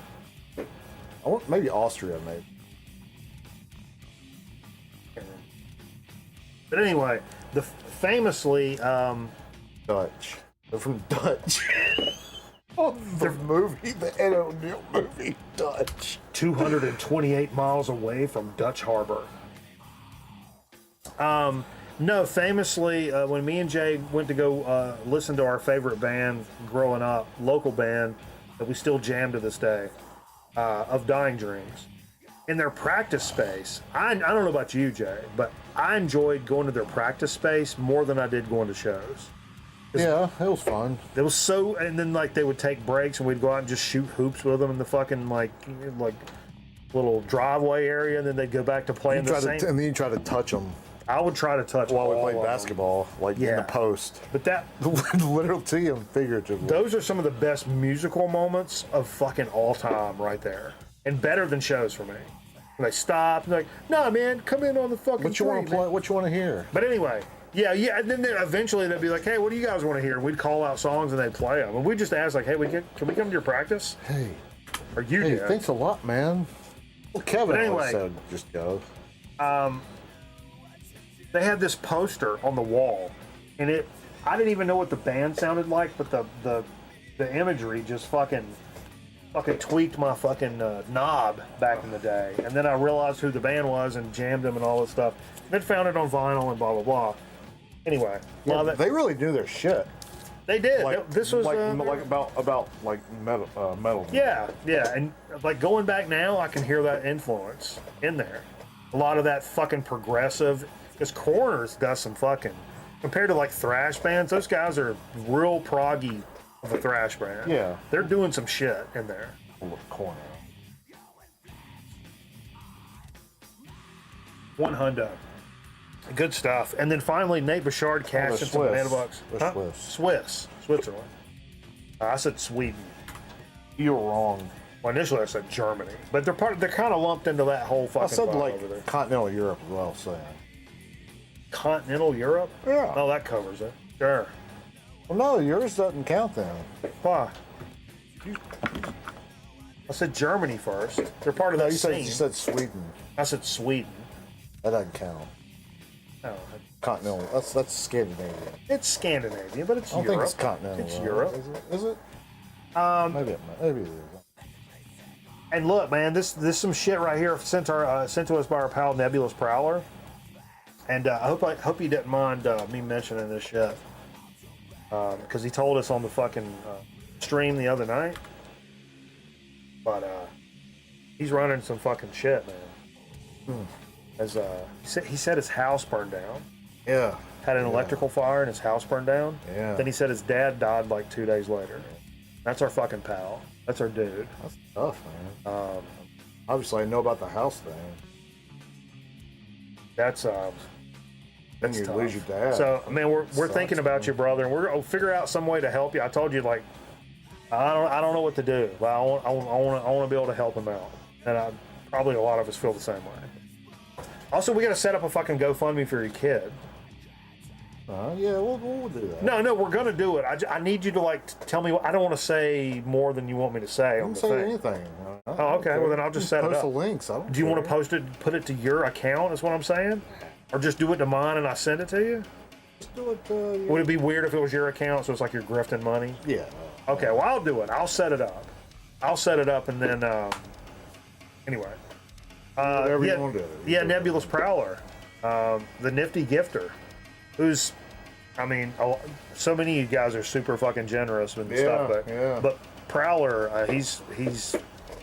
I want maybe Austria, maybe. But anyway, famously, Dutch. They're from Dutch. Oh, the movie, the Ed O'Neill movie, Dutch. 228 miles away from Dutch Harbor. No, famously, when me and Jay went to go listen to our favorite band growing up, local band that we still jam to this day, of Dying Dreams, in their practice space, I don't know about you, Jay, but I enjoyed going to their practice space more than I did going to shows. Yeah, it was fun. It was so, and then like they would take breaks and we'd go out and just shoot hoops with them in the fucking like little driveway area, and then they'd go back to playing And the same. then you try to touch them I would try to touch while we all played of them. basketball, like in Yeah. the post. But that Literally and figuratively. those are some of the best musical moments of fucking all time right there, and better than shows for me. When they stop, and they're like, "Nah, man, come in on the fucking." What you want to train, play? man." What you want to hear? But anyway, yeah, and then eventually they'd be like, "Hey, what do you guys want to hear?" And we'd call out songs and they'd play them, and we just ask like, "Hey, can we come to your practice?" Hey, Or you hey, did. thanks a lot, man. Well, Kevin But always anyway. said, just go. They had this poster on the wall, and I didn't even know what the band sounded like, but the imagery just fucking tweaked my fucking knob back in the day. And then I realized who the band was and jammed them and all this stuff. Then found it on vinyl and blah blah blah. Anyway, love it. They really knew their shit. They did. Like This was like about like metal. yeah, and like going back now, I can hear that influence in there. A lot of that fucking progressive. Because Corners does some fucking, compared to like thrash bands, those guys are real proggy of a thrash band. Yeah. They're doing some shit in there. Corner. 100. Good stuff. And then finally, Nate Bouchard cashed in some Swiss. banana bucks. They're Swiss. Switzerland. I said Sweden. You're wrong. Well, initially I said Germany, but they're kind of lumped into that whole fucking. I said vibe like over there. continental Europe as well. So. Continental Europe. Yeah. Oh, that covers it. Sure. Well, no, yours doesn't count then. Why? I said Germany first. They're part of No, that you said scene. you said Sweden. I said Sweden. That doesn't count. No, Continental. That's Scandinavian. it's Scandinavia, but it's I don't Europe. think it's continental. It's though. Europe. Is it? Maybe it is. And look, man, this some shit right here sent to us by our pal Nebulous Prowler. And I hope he didn't mind me mentioning this shit, because he told us on the fucking stream the other night. But he's running some fucking shit, man. As he said his house burned down. Yeah. Had an electrical fire and his house burned down. Yeah. Then he said his dad died like 2 days later. That's our fucking pal. That's our dude. That's tough, man. Obviously, I know about the house thing. That's Then you tough. lose your dad. So, man, we're Sucks, thinking about man. you, brother, and we're gonna figure out some way to help you. I told you, like, I don't know what to do, but I want to be able to help him out, and probably a lot of us feel the same way. Also, we got to set up a fucking GoFundMe for your kid. Yeah, we'll do that. No, we're gonna do it. I need you to like tell me. I don't want to say more than you want me to say on Don't the say thing. anything. Oh, okay. Well, then I'll just set it post up. the links. I don't Do you want to care. post it, put it to your account? Is what I'm saying, or just do it to mine and I send it to you? Just do it. Would it be weird if it was your account, so it's like you're grifting money? Yeah. Okay, well, I'll do it. I'll set it up. And then anyway. Whatever yeah, you want to do. Yeah, Nebulous Prowler, the nifty gifter, who's, I mean, so many of you guys are super fucking generous and stuff, but Prowler, he's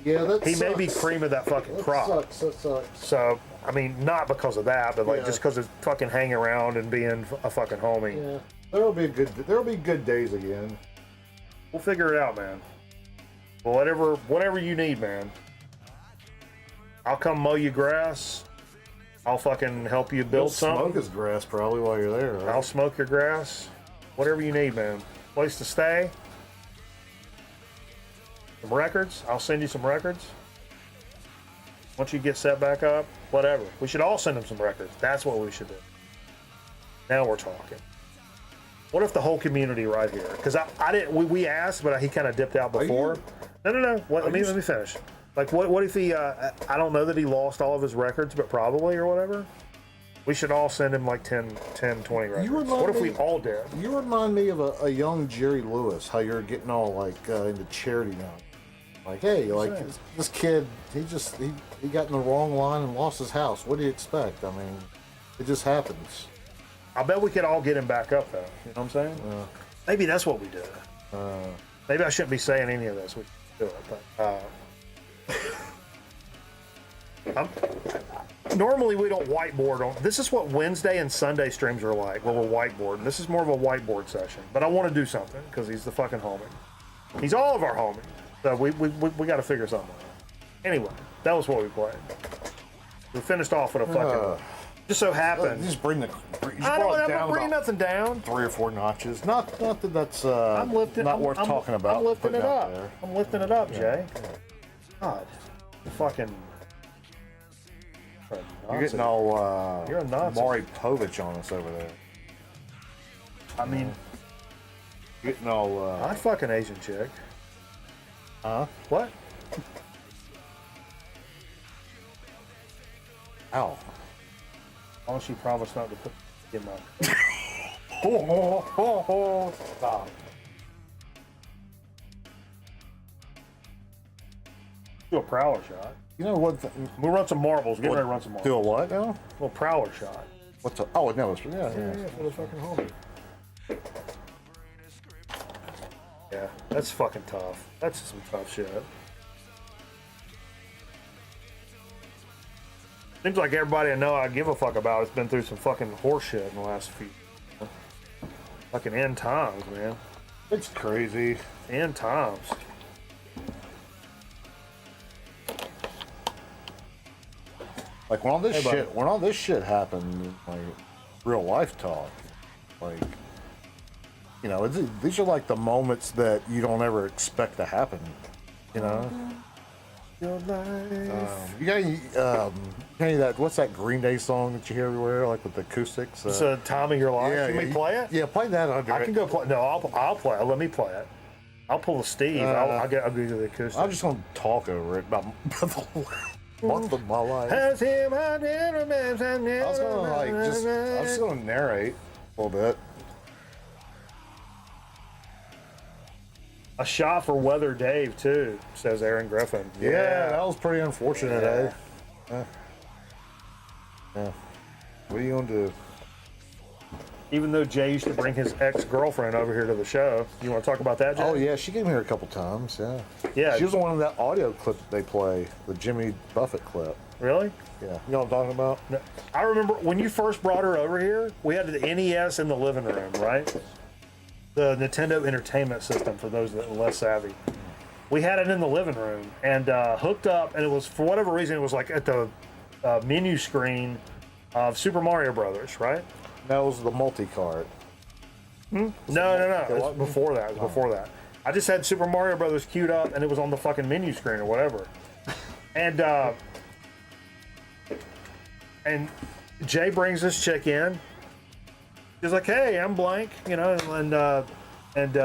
Yeah, that he may be sucks. cream of that fucking That crop. sucks. That sucks. So, I mean, not because of that, but like Yeah. just because of fucking hanging around and being a fucking homie. Yeah. There'll be good days again. We'll figure it out, man. Whatever you need, man. I'll come mow your grass. I'll fucking help you build something. Smoke his grass probably while you're there. Right? I'll smoke your grass. Whatever you need, man. Place to stay. Some records. I'll send you some records. Once you get set back up, whatever. We should all send him some records. That's what we should do. Now we're talking. What if the whole community right here? Because I didn't. We asked, but he kind of dipped out before. No. Let me finish. Like, what if he? I don't know that he lost all of his records, but probably or whatever. We should all send him like 10, 20 records. What if we all did? You remind me of a young Jerry Lewis. How you're getting all like into charity now. Like, hey, like this kid, he got in the wrong line and lost his house. What do you expect? I mean, it just happens. I bet we could all get him back up, though. You know what I'm saying? Maybe that's what we do. Maybe I shouldn't be saying any of this. We do it, but normally we don't whiteboard on. This is what Wednesday and Sunday streams are like, where we're whiteboarding. This is more of a whiteboard session. But I want to do something because he's the fucking homie. He's all of our homies. So we got to figure something out. Anyway, that was what we played. We finished off with a fucking. Just so happened. Just bring the. I don't bring nothing down. 3 or 4 notches. Not that that's not worth talking about. I'm lifting it up. I'm lifting it up, Jay. God, fucking. You're getting all You're a Nazi. Maury Povich on us over there. I mean, getting all. I'd fuck an Asian chick. Huh? What? Ow. Why don't you promise not to put in my. Stop. Do a prowler shot. You know what? We'll run some marbles. Get ready to run some marbles. Do a what now? A little prowler shot. What's a? Oh no, it's Yeah, for the fucking homie. Yeah, that's fucking tough. That's some tough shit. Seems like everybody I know I give a fuck about has been through some fucking horse shit in the last few. Fucking end times, man. It's crazy. End times. Like when all this shit happened, like real life talk, like you know, these are like the moments that you don't ever expect to happen, you know. Your life. You got any that? What's that Green Day song that you hear everywhere, like with the acoustics? It's a time of your life. Yeah, Can we play it? Yeah, play that under I can go play. No, I'll play it. Let me play it. I'll pull a Steve. I'll give you the acoustic. I'm just gonna talk over it about the month of my life. I was just gonna narrate a little bit. A shot for Weather Dave too, says Aaron Griffin. Yeah, that was pretty unfortunate, eh? Yeah. What are you gonna do? Even though Jay used to bring his ex-girlfriend over here to the show. You want to talk about that, Jay? Oh yeah, she came here a couple times. Yeah. Yeah. She was one of that audio clip that they play, the Jimmy Buffett clip. Really? Yeah. You know what I'm talking about? No. I remember when you first brought her over here, we had the NES in the living room, right? The Nintendo Entertainment System, for those that are less savvy. We had it in the living room and hooked up, and it was, for whatever reason, it was like at the menu screen of Super Mario Brothers, right? That was the multi-card. No. It's before that. It was before that. I just had Super Mario Brothers queued up, and it was on the fucking menu screen or whatever. And Jay brings this chick in. She's like, "Hey, I'm blank," you know, and I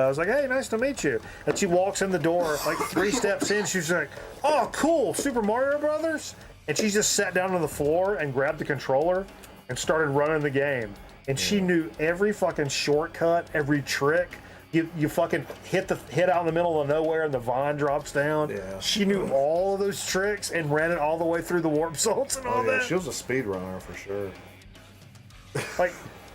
was like, "Hey, nice to meet you." And she walks in the door, like 3 steps in. She's like, "Oh, cool, Super Mario Brothers," and she just sat down on the floor and grabbed the controller and started running the game. And she knew every fucking shortcut, every trick. You fucking hit out in the middle of nowhere and the vine drops down. Yeah. She knew all of those tricks and ran it all the way through the warp zones and all that. She was a speedrunner for sure. Like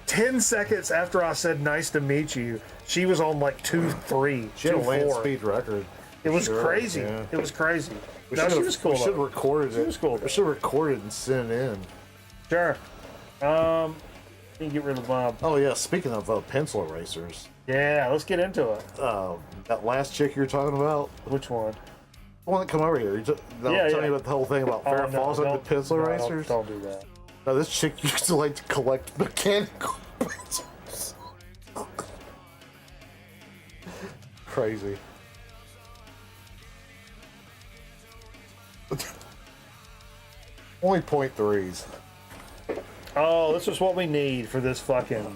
10 seconds after I said nice to meet you, she was on like 2-3. She had a land speed record. It was crazy. Yeah. It was crazy. No, she was cool. We should have recorded it. She was cool. We should have recorded and sent it in. Sure. Let me get rid of Bob. Oh yeah, speaking of pencil erasers, Yeah, let's get into it. That last chick you were talking about, Which one? the one that come over here. They'll tell me about the whole thing about Farrah Fawcett and the pencil erasers. Don't do that. No, this chick used to like to collect mechanical pencils. Crazy. Only .3s. Oh, this is what we need for this fucking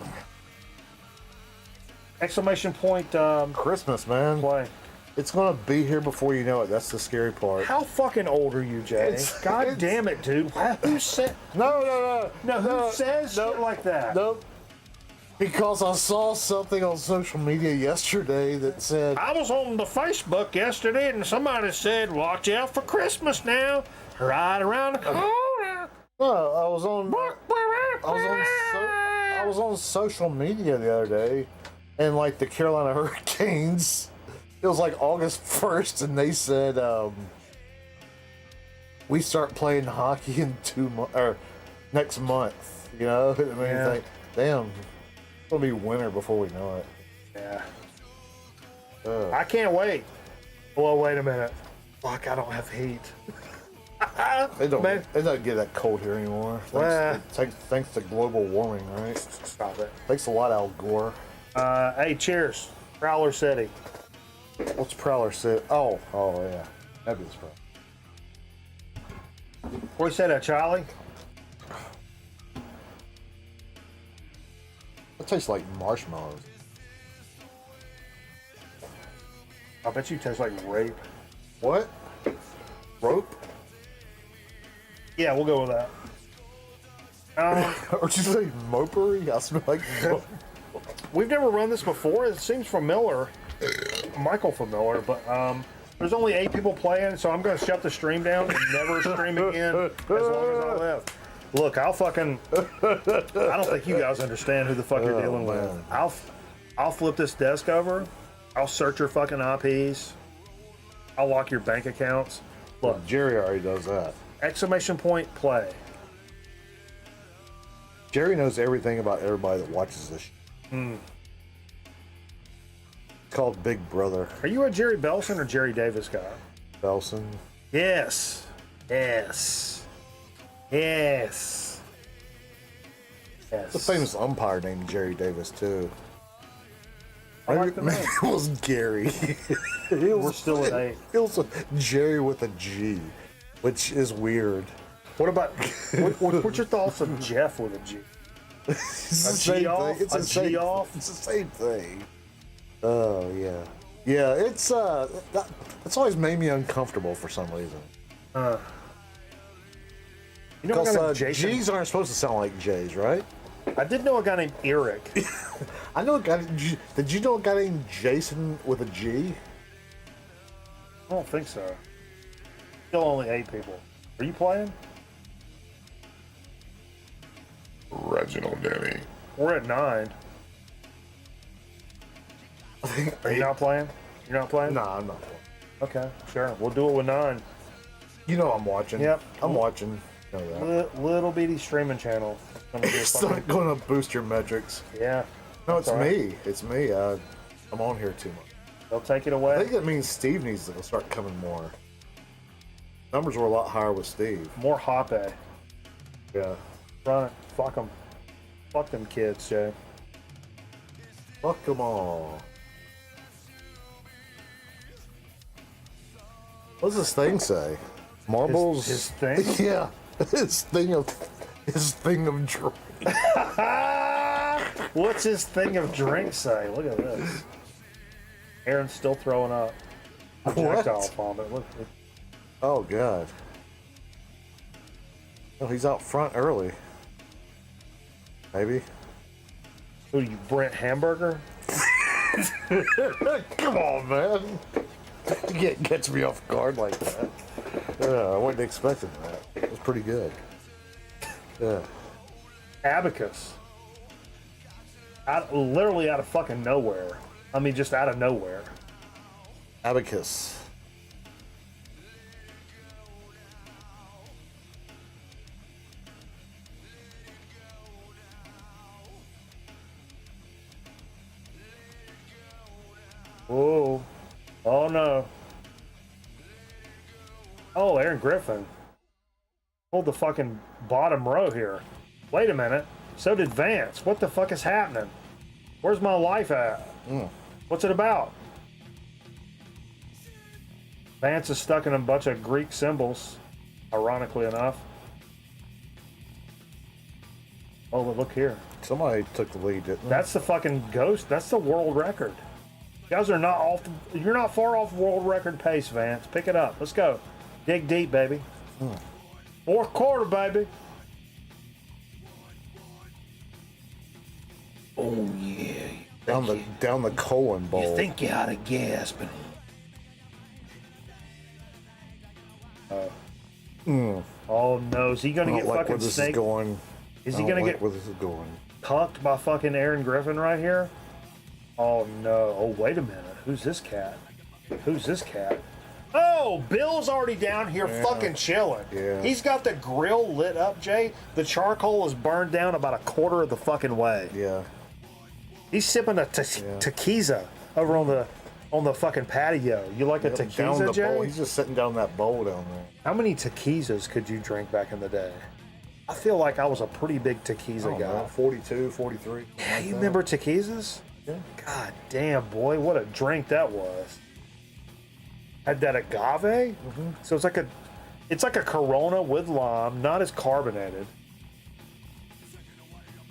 exclamation point Christmas, man. play. It's gonna be here before you know it. That's the scary part. How fucking old are you, Jay? God damn it, dude. Who said? No. Who says shit like that? Nope. Because I saw something on social media yesterday that said, I was on the Facebook yesterday, and somebody said, "Watch out for Christmas now, right around the corner." no, I was on social media the other day, and like the Carolina Hurricanes, it was like August 1st, and they said, we start playing hockey in 2 months, or next month, you know? I mean, Yeah. it's like, damn, it'll be winter before we know it. Yeah. I can't wait. Well, wait a minute. Fuck, I don't have heat. It don't Man. get that cold here anymore. Well. Thanks to global warming, right? Stop it. Thanks a lot, Al Gore. Hey, cheers. Prowler City. What's Prowler sit? Oh, yeah. That'd be his problem. What you say that, Charlie? It tastes like marshmallows. I bet you taste like rape. What? Rope? Yeah, we'll go with that. Or did you say mopery? I smell like We've never run this before. It seems familiar. Michael familiar, but there's only 8 people playing, so I'm going to shut the stream down and never stream again as long as I live. Look, I don't think you guys understand who the fuck you're dealing with. I'll flip this desk over. I'll search your fucking IPs. I'll lock your bank accounts. Look, Jerry already does that. exclamation point play. Jerry knows everything about everybody that watches this. It's called Big Brother. Are you a Jerry Belson or Jerry Davis guy? Belson. Yes. Yes. Yes. Yes. The famous umpire named Jerry Davis too. I like the Maybe name. it was Gary. We're still at 8. It was a Jerry with a G, which is weird. What about what's your thoughts on Jeff with a G? It's the A same G off? thing. It's A the G same. off? It's the same thing. Oh yeah, yeah. It's that's always made me uncomfortable for some reason. You know, a guy Because named Jason. G's aren't supposed to sound like J's, right? I did know a guy named Eric. I know a guy. Did you know a guy named Jason with a G? I don't think so. Still only 8 people. Are you playing? Reginald Denny. We're at 9. Are you not playing? You're not playing? Nah, I'm not. Okay, sure. We'll do it with 9. You know I'm watching. Yep. I'm watching. You know that. Little bitty streaming channel. Gonna be a It's fucking- not going to boost your metrics. yeah. No, it's That's all right. me. It's me. I'm on here too much. They'll take it I away. think that means Steve needs to start coming more. Numbers were a lot higher with Steve. More Hoppe. Yeah. Run it. Fuck them. Fuck them kids, Jay. Fuck them all. What does this thing say? Marbles? His thing? Yeah. His thing of drink. What's his thing of drink say? Look at this. Aaron's still throwing up. Projectile vomit. Look. Oh god. Oh, he's out front early. Maybe. Who you, Brent Hamburger? Come on, man. You gets me off guard like that. I wasn't expecting that. It was pretty good. Yeah. Abacus. Literally out of fucking nowhere. I mean, just out of nowhere. Abacus. Oh no. Oh, Aaron Griffin. Hold the fucking bottom row here. Wait a minute. So did Vance. What the fuck is happening? Where's my life at? What's it about? Vance is stuck in a bunch of Greek symbols, ironically enough. Oh, but look here. Somebody took the lead, didn't they? That's the fucking ghost. That's the world record. You guys are not off. You're not far off world record pace, Vance. Pick it up. Let's go. Dig deep, baby. Fourth quarter, baby. Oh yeah. Down the colon bowl. You think you're out of gas, but Oh no, is he gonna I get don't like fucking where this snake? is going. Is I he don't gonna like get where this is going? cucked by fucking Aaron Griffin right here? Oh no. Oh wait a minute. Who's this cat? Who's this cat? Oh, Bill's already down here fucking chilling. Yeah. He's got the grill lit up, Jay. The charcoal is burned down about a quarter of the fucking way. Yeah. He's sipping a tequila over on the fucking patio. You like a Down tequila, the Jay? bowl. He's just sitting down that bowl down there. How many tequilas could you drink back in the day? I feel like I was a pretty big tequila guy. 42, 43. Yeah, you remember tequilas? Yeah. God damn, boy, what a drink that was. Had that agave? So it's like a Corona with lime, not as carbonated.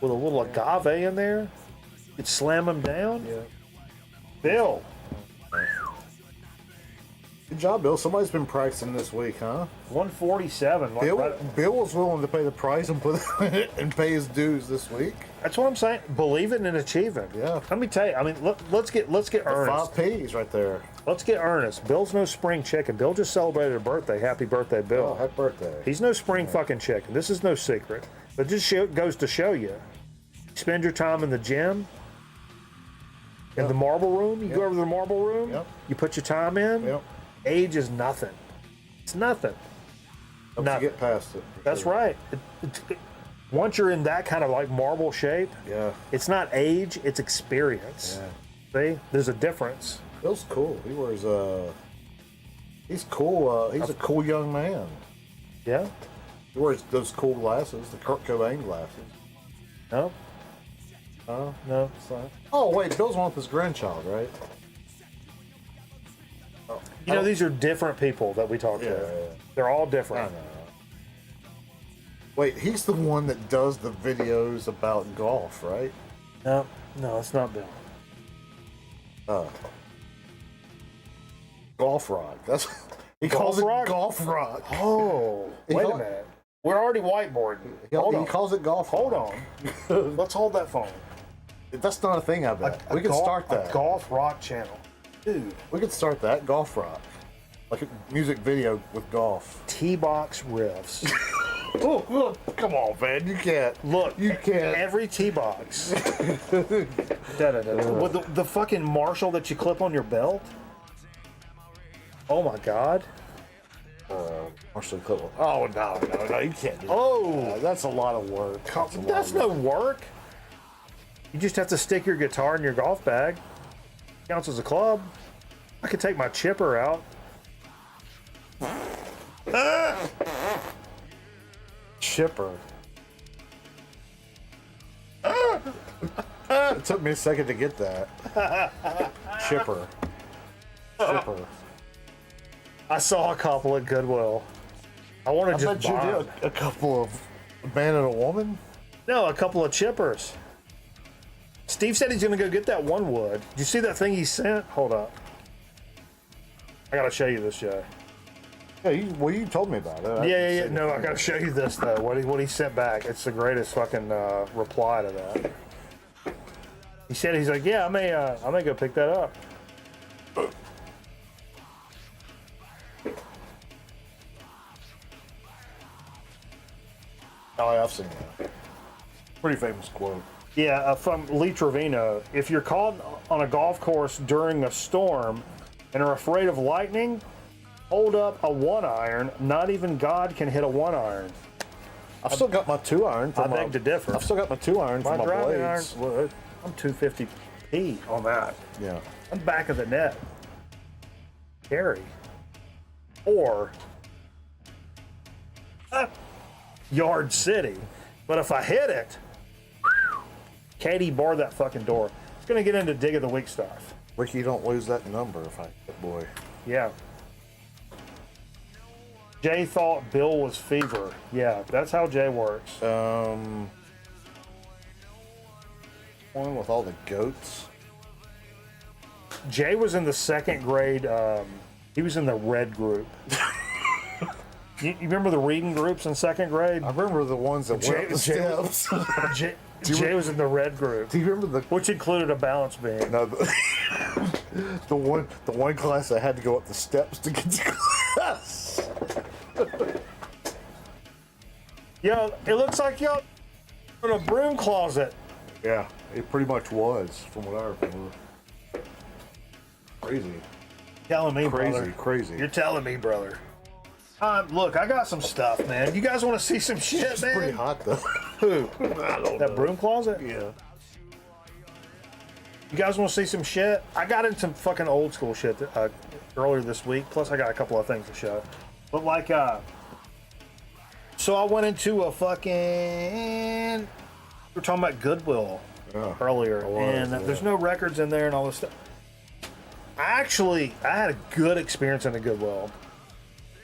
With a little agave in there. You'd slam them down. Yeah. Bill. Good job, Bill. Somebody's been practicing this week, huh? 147. Bill was willing to pay the price and put and pay his dues this week. That's what I'm saying. Believing and achieving. Yeah. Let me tell you. I mean, let's get earnest. 5 P's right there. Let's get earnest. Bill's no spring chicken. Bill just celebrated a birthday. Happy birthday, Bill. Oh, happy birthday. He's no spring fucking chicken. This is no secret. But just goes to show you. Spend your time in the gym. In the marble room. You go over to the marble room. Yep. You put your time in. Yep. Age is nothing. It's nothing. Helps you get past it. That's right. Once you're in that kind of like marble shape, Yeah. it's not age, it's experience. See? There's a difference. Bill's cool. He wears he's cool. He's a cool young man. Yeah? He wears those cool glasses, the Kurt Cobain glasses. No? No, it's not. Oh wait, Bill's one with his grandchild, right? You know, these are different people that we talk to. Yeah. They're all I different. know. Wait, he's the one that does the videos about golf, right? No, it's not Bill. Golf Rock. That's he Golf calls Rock? it Golf Rock. Oh, wait a minute. We're already whiteboarding. Hold He on. calls it Golf Hold Rock. on. Let's hold that phone. That's not a thing, I bet. We can start A that. golf rock channel. Dude. We could start that. Golf Rock. Like a music video with golf. T-box riffs. Oh, look, come on, man. You can't. Look, You can't. every T-box. With the fucking Marshall that you clip on your belt. Oh my God. Marshall Clinton. Oh, no, you can't do that. Oh, That's a lot of work. that's no work. You just have to stick your guitar in your golf bag. Counts as a club. I could take my chipper out. Chipper. It took me a second to get that. Chipper. Chipper. I saw a couple at Goodwill. I want I to just bet you buy did a couple of a man and a woman. No, a couple of chippers. Steve said he's going to go get that one wood. Did you see that thing he sent? Hold up. I got to show you this, Jay. Yeah, you told me about it. Yeah. No, I got to show you this, though. What he sent back. It's the greatest fucking reply to that. He's like, yeah, I may go pick that up. Oh, I've seen that. Pretty famous quote. Yeah, from Lee Trevino. If you're caught on a golf course during a storm and are afraid of lightning, hold up a 1-iron. Not even God can hit a 1-iron. I've still got my 2-iron. I beg to differ. I've still got my 2-iron for my driving iron, blades. well, I'm 250p on that. Yeah. I'm back of the net. Carry. Or Yard City. But if I hit it, Katie, bar that fucking door. It's gonna get into dig of the week stuff. Ricky, you don't lose that number if I hit boy. Yeah. Jay thought Bill was fever. Yeah, that's how Jay works. One with all the goats. Jay was in the second grade. He was in the red group. You remember the reading groups in second grade? I remember the ones that went up the steps. Jay was in the red group. Do you remember the? Which included a balance beam. No, the one class I had to go up the steps to get to class. Yo, it looks like y'all in a broom closet. Yeah, it pretty much was, from what I remember. Crazy. Telling me, Crazy, brother. crazy. You're telling me, brother. Look, I got some stuff, man. You guys want to see some shit, It's man? pretty hot though. Who? I don't That know. broom closet? Yeah. You guys want to see some shit? I got into some fucking old school shit earlier this week. Plus, I got a couple of things to show. But like, so I went into a fucking. We were talking about Goodwill earlier, and there's no records in there and all this stuff. I had a good experience in the Goodwill.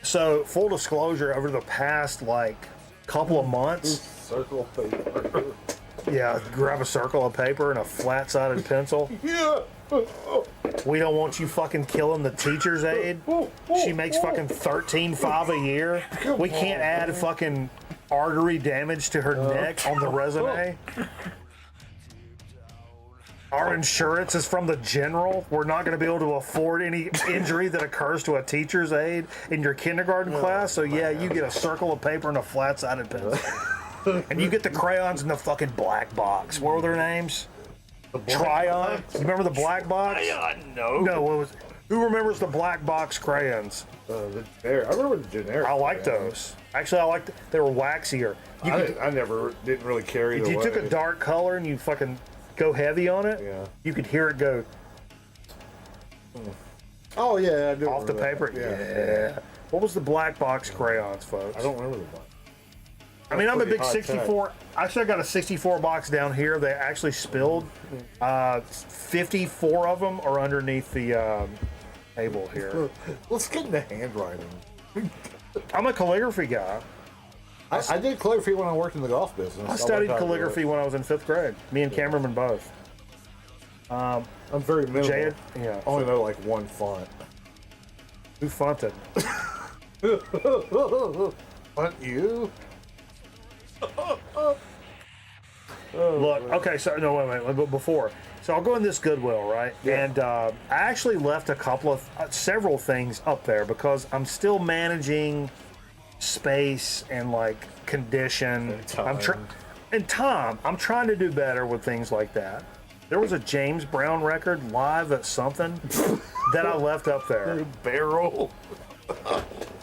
So, full disclosure, over the past like couple of months, Circle paper. yeah, grab a circle of paper and a flat-sided pencil. Yeah. We don't want you fucking killing the teacher's aide. She makes fucking $13,500 a year. We can't add fucking artery damage to her neck on the resume. Our insurance is from the general. We're not going to be able to afford any injury that occurs to a teacher's aide in your kindergarten class. So yeah, you get a circle of paper and a flat-sided pencil. And you get the crayons in the fucking black box. What were their names? Tryon. You remember the black box? No. No, what was? Who remembers the black box crayons? The generic. I remember the generic. I like those. Actually, I liked. They were waxier. I never didn't really carry. If the you way. took a dark color and you fucking go heavy on it, Yeah. you could hear it go Oh yeah, I do off the remember paper. that. Yeah. What was the black box crayons, folks? I don't remember the one. I mean, I'm a pretty big high 64. Actually, I got a 64 box down here. They actually spilled. 54 of them are underneath the table here. Let's get into handwriting. I'm a calligraphy guy. I did calligraphy when I worked in the golf business. I studied went out to calligraphy when I was in 5th grade. Me and Cameron both. I'm very minimal. Jay, yeah. I only know like one font. Who fonted? Font you? Look, okay, so no, wait, but before. So I'll go in this Goodwill, right? Yeah. And I actually left a couple of, several things up there because I'm still managing space and like condition. And time. I'm trying to do better with things like that. There was a James Brown record live at something that I left up there. Barrel.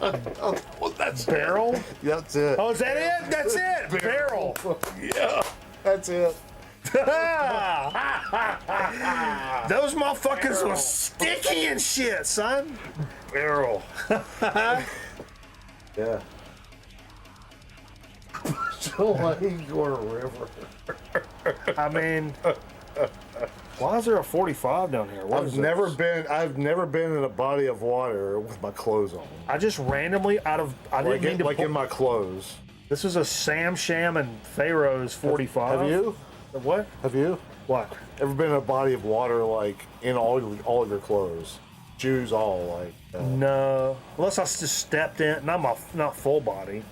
Well, that's Barrel? That's it. Oh, is that it? That's it. Barrel. Yeah, that's it. Those motherfuckers were sticky and shit, son. Barrel. Yeah. So like you're a river. I mean, why is there a 45 down here? What is I've never this? been in a body of water with my clothes on. I just randomly I didn't mean to Like pull- in my clothes. This is a Sam Sham and Pharaoh's 45. Have you? What? Have you What? ever been in a body of water like in all of your clothes, shoes, all like? No, unless I just stepped in, not full body,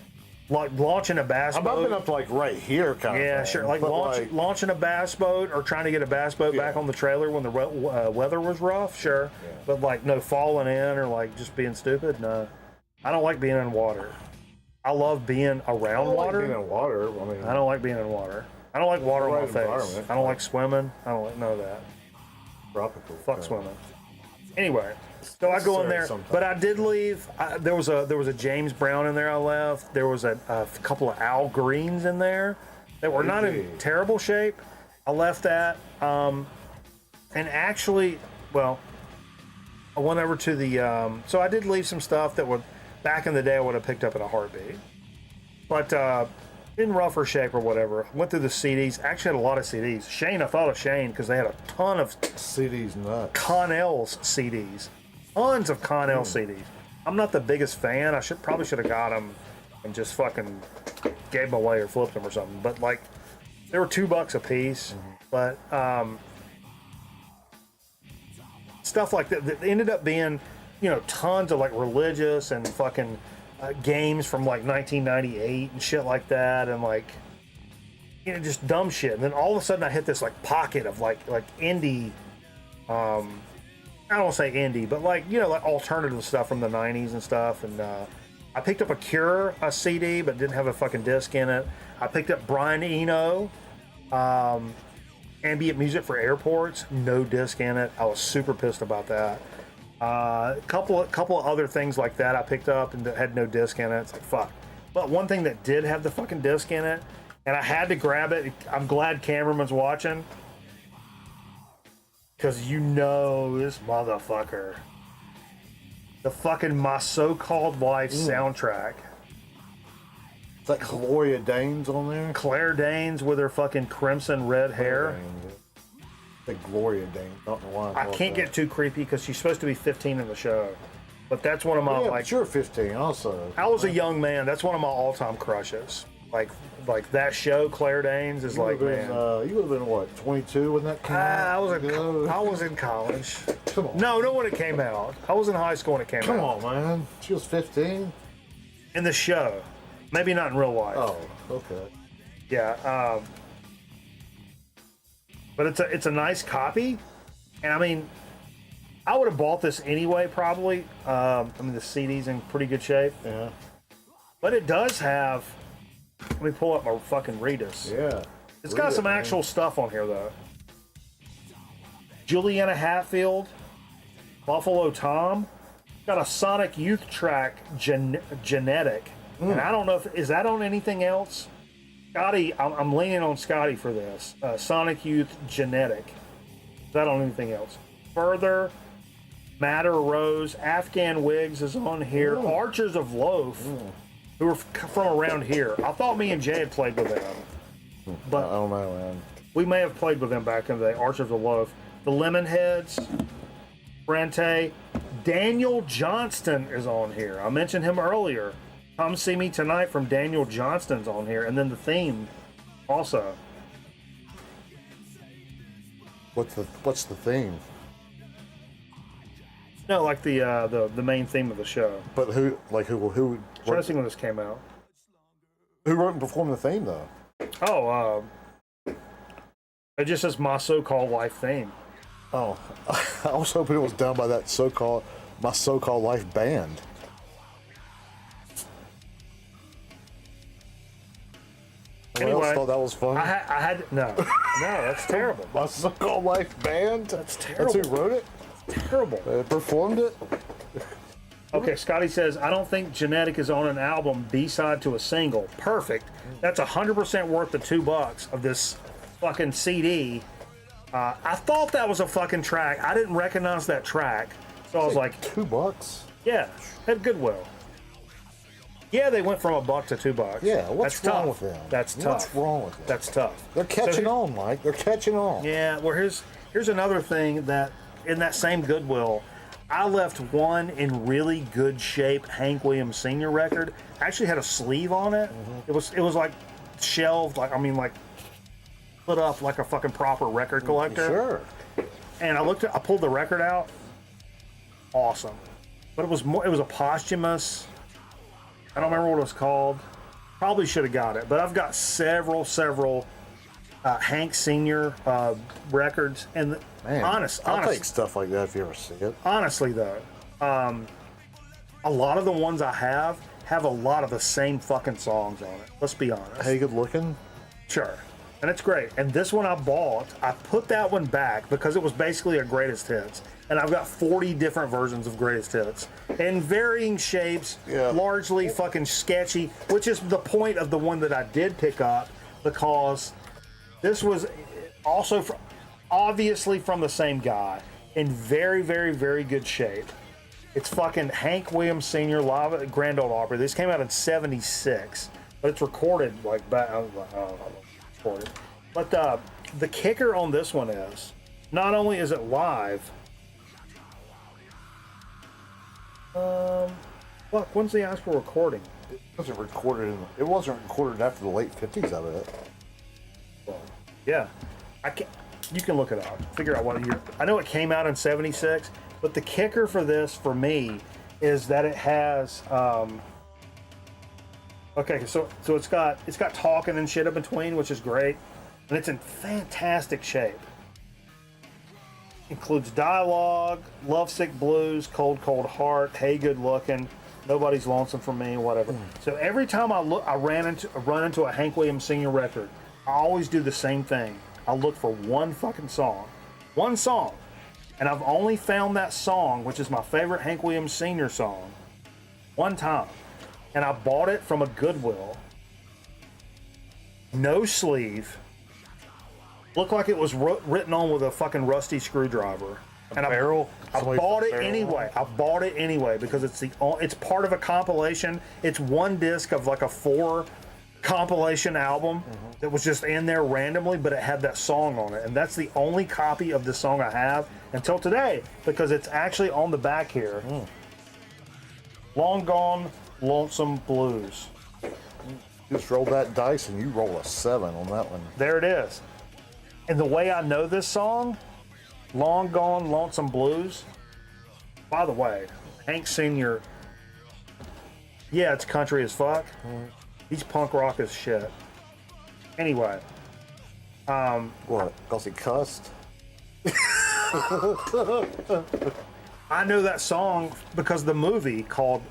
like launching a bass I've boat. been up to like right here, kind of. Yeah, thing, sure. Like, but, launching a bass boat or trying to get a bass boat back Yeah. on the trailer when the weather was rough. Sure, Yeah. but like no falling in or like just being stupid. No, I don't like being in water. I love being around water. Being in water. I mean, I don't like being in water. I don't like water on my Right face. environment. I don't like swimming. I don't like none of that. tropical. Fuck swimming. Anyway, so I go in there, sometimes. but I did leave. There was a James Brown in there. I left. There was a couple of Al Greens in there that were not in Hey. terrible shape. I left that. And actually, well, I went over to the, so I did leave some stuff that would, back in the day I would have picked up in a heartbeat. But in rougher shape or whatever. Went through the CDs. Actually had a lot of CDs. Shane, I thought of Shane because they had a ton of CDs nuts. Connell's CDs. Tons of Connell CDs. I'm not the biggest fan. I probably should have got them and just fucking gave them away or flipped them or something. But like, they were $2 a piece. But stuff like that ended up being, you know, tons of like religious and fucking games from like 1998 and shit like that, and like, you know, just dumb shit. And then all of a sudden I hit this like pocket of like indie, I don't want to say indie, but like, you know, like alternative stuff from the 90s and stuff. And I picked up a Cure CD, but didn't have a fucking disc in it. I picked up Brian Eno, ambient music for airports, no disc in it. I was super pissed about that. A couple of other things like that I picked up and that had no disc in it. It's like, fuck. But one thing that did have the fucking disc in it, and I had to grab it. I'm glad Cameraman's watching, because you know this motherfucker. The fucking My So-Called Life soundtrack. It's like Gloria Danes on there. Claire Danes with her fucking crimson red hair. The Gloria Danes. Not the one. I can't get too creepy because she's supposed to be 15 in the show. But that's one of my, Yeah, like, but you're 15 also. I was a young man. That's one of my all-time crushes. Like that show, Claire Danes, is like, man. You would have been what, 22 when that came out? I was in college. Come on. No, when it came out. I was in high school when it came Come out. on, man. She was 15. In the show, maybe not in real life. Oh, okay. Yeah. But it's a nice copy, and I mean, I would have bought this anyway, probably. I mean, the CD's in pretty good shape. Yeah. But it does have. Let me pull up my fucking Reedus. Yeah. It's got some actual stuff on here, though. Juliana Hatfield, Buffalo Tom, got a Sonic Youth track, Genetic. And I don't know is that on anything else? Scotty, I'm leaning on Scotty for this. Sonic Youth Genetic. Is that on anything else? Further, Matter Rose, Afghan Wigs is on here. Archers of Loaf, who are from around here. I thought me and Jay had played with them. But I don't know, man. we may have played with them back in the day. Archers of Loaf. The Lemonheads, Brente. Daniel Johnston is on here. I mentioned him earlier. Come See Me Tonight from Daniel Johnston's on here. And then the theme also. What's the theme? No, like the main theme of the show. But who Trying to see when this came out. who wrote and performed the theme though? Oh, it just says My So-Called Life theme. Oh, I was hoping it was done by that My So-Called Life band. Anyway, I thought that was funny. I had no, that's terrible. My So-Called Life band. That's terrible. That's who wrote it. Terrible. Performed it. Okay, Scotty says, I don't think Genetic is on an album B-side to a single. Perfect. That's 100% worth the $2 of this fucking CD. I thought that was a fucking track. I didn't recognize that track. So I was like, $2. yeah, at Goodwill. Yeah, they went from $1 to $2. Yeah, what's That's wrong tough. with them? That's tough. What's wrong with them? That's tough. They're catching So on, Mike. They're catching on. Yeah, well, here's another thing that in that same Goodwill, I left one in really good shape Hank Williams Sr. record. Actually had a sleeve on it. It was like shelved, like put up like a fucking proper record collector. Sure. And I pulled the record out. Awesome. But it was a posthumous. I don't remember what it was called. Probably should have got it. But I've got several Hank Sr. Records. And Man, I'll take stuff like that if you ever see it. honestly, though, a lot of the ones I have a lot of the same fucking songs on it. Let's be honest. Hey, good looking. Sure. And it's great. And this one I bought, I put that one back because it was basically a greatest hits. And I've got 40 different versions of greatest hits in varying shapes, largely fucking sketchy, which is the point of the one that I did pick up, because this was also obviously from the same guy. in very, very, very good shape. It's fucking Hank Williams Sr. live at the Grand Ole Opry. This came out in '76, but it's recorded like back. I don't know, recorded. But the kicker on this one is, not only is it live. Fuck, when's the actual recording? It wasn't recorded. It wasn't recorded after the late '50s. Of it. Well, yeah, I can. You can look it up. Figure out what year. I know it came out in '76, but the kicker for this, for me, is that it has. Okay, so it's got talking and shit in between, which is great, and it's in fantastic shape. Includes dialogue, Lovesick Blues, Cold Cold Heart, Hey Good Looking, Nobody's Lonesome for Me, whatever. So every time I run into a Hank Williams Sr. record, I always do the same thing. I look for one fucking song. One song. And I've only found that song, which is my favorite Hank Williams Sr. song, one time. And I bought it from a Goodwill. No sleeve. Looked like it was written on with a fucking rusty screwdriver. And barrel? I bought it anyway. I bought it anyway because it's part of a compilation. It's one disc of like a 4 compilation album that was just in there randomly, but it had that song on it. And that's the only copy of the song I have until today because it's actually on the back here. Long Gone Lonesome Blues. You just roll that dice and you roll a 7 on that one. There it is. And the way I know this song, Long Gone Lonesome Blues, by the way, Hank Sr., yeah, it's country as fuck. He's punk rock as shit. Anyway. What? Because he cussed? I know that song because of the movie called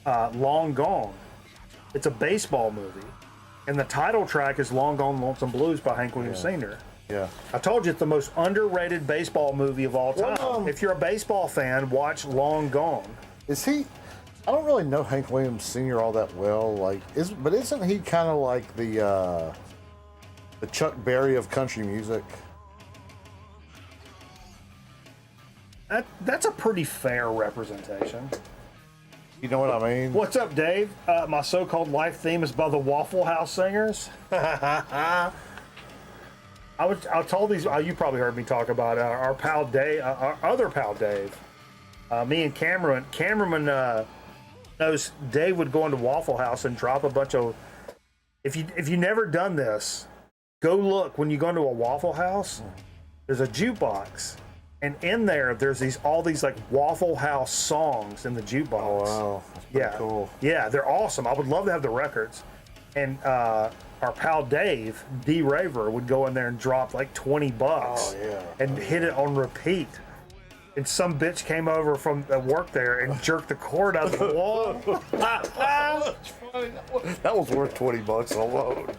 Long Gone. It's a baseball movie. And the title track is Long Gone Lonesome Blues by Hank Williams Sr. Yeah. I told you it's the most underrated baseball movie of all time. If you're a baseball fan, watch Long Gone. Is he? I don't really know Hank Williams Sr. all that well. But isn't he kind of like the Chuck Berry of country music? That's a pretty fair representation. You know what I mean? What's up, Dave? My so-called life theme is by the Waffle House Singers. I told these. You probably heard me talk about our pal Dave, our other pal Dave. Me and Cameron. Cameron knows Dave would go into Waffle House and drop a bunch of. If you never done this, go look when you go into a Waffle House. There's a jukebox, and in there there's all these like Waffle House songs in the jukebox. Oh wow, that's pretty cool. Yeah, they're awesome. I would love to have the records. And our pal Dave, D Raver, would go in there and drop like $20 and hit it on repeat. And some bitch came over from work there and jerked the cord out of the wall. That's funny. That was worth $20 alone.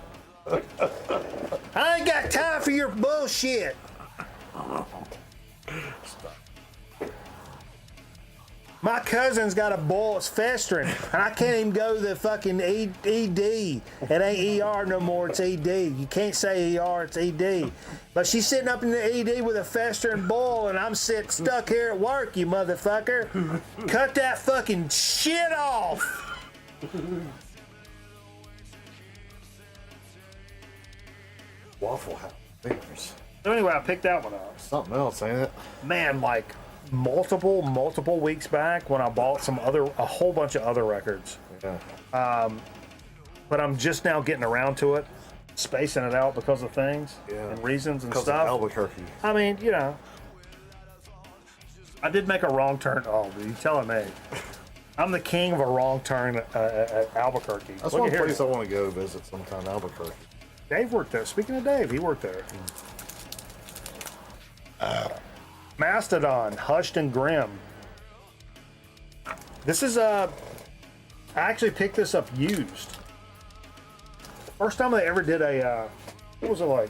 I ain't got time for your bullshit. My cousin's got a boil, it's festering, and I can't even go to the fucking ED. It ain't ER no more, it's ED. You can't say ER, it's ED. But she's sitting up in the ED with a festering boil, and I'm stuck here at work, you motherfucker. Cut that fucking shit off. Waffle House fingers. So anyway, I picked that one up. Something else, ain't it? Man, like multiple weeks back when I bought a whole bunch of other records. Yeah. But I'm just now getting around to it, spacing it out because of things and reasons and Because stuff. of Albuquerque. I mean, you know, I did make a wrong turn. Oh, you telling me? I'm the king of a wrong turn at Albuquerque. That's Look one at here. place I want to go visit sometime, Albuquerque. Dave worked there. Speaking of Dave, he worked there. Mastodon, Hushed and Grim. This is I actually picked this up used. First time they ever did a what was it, like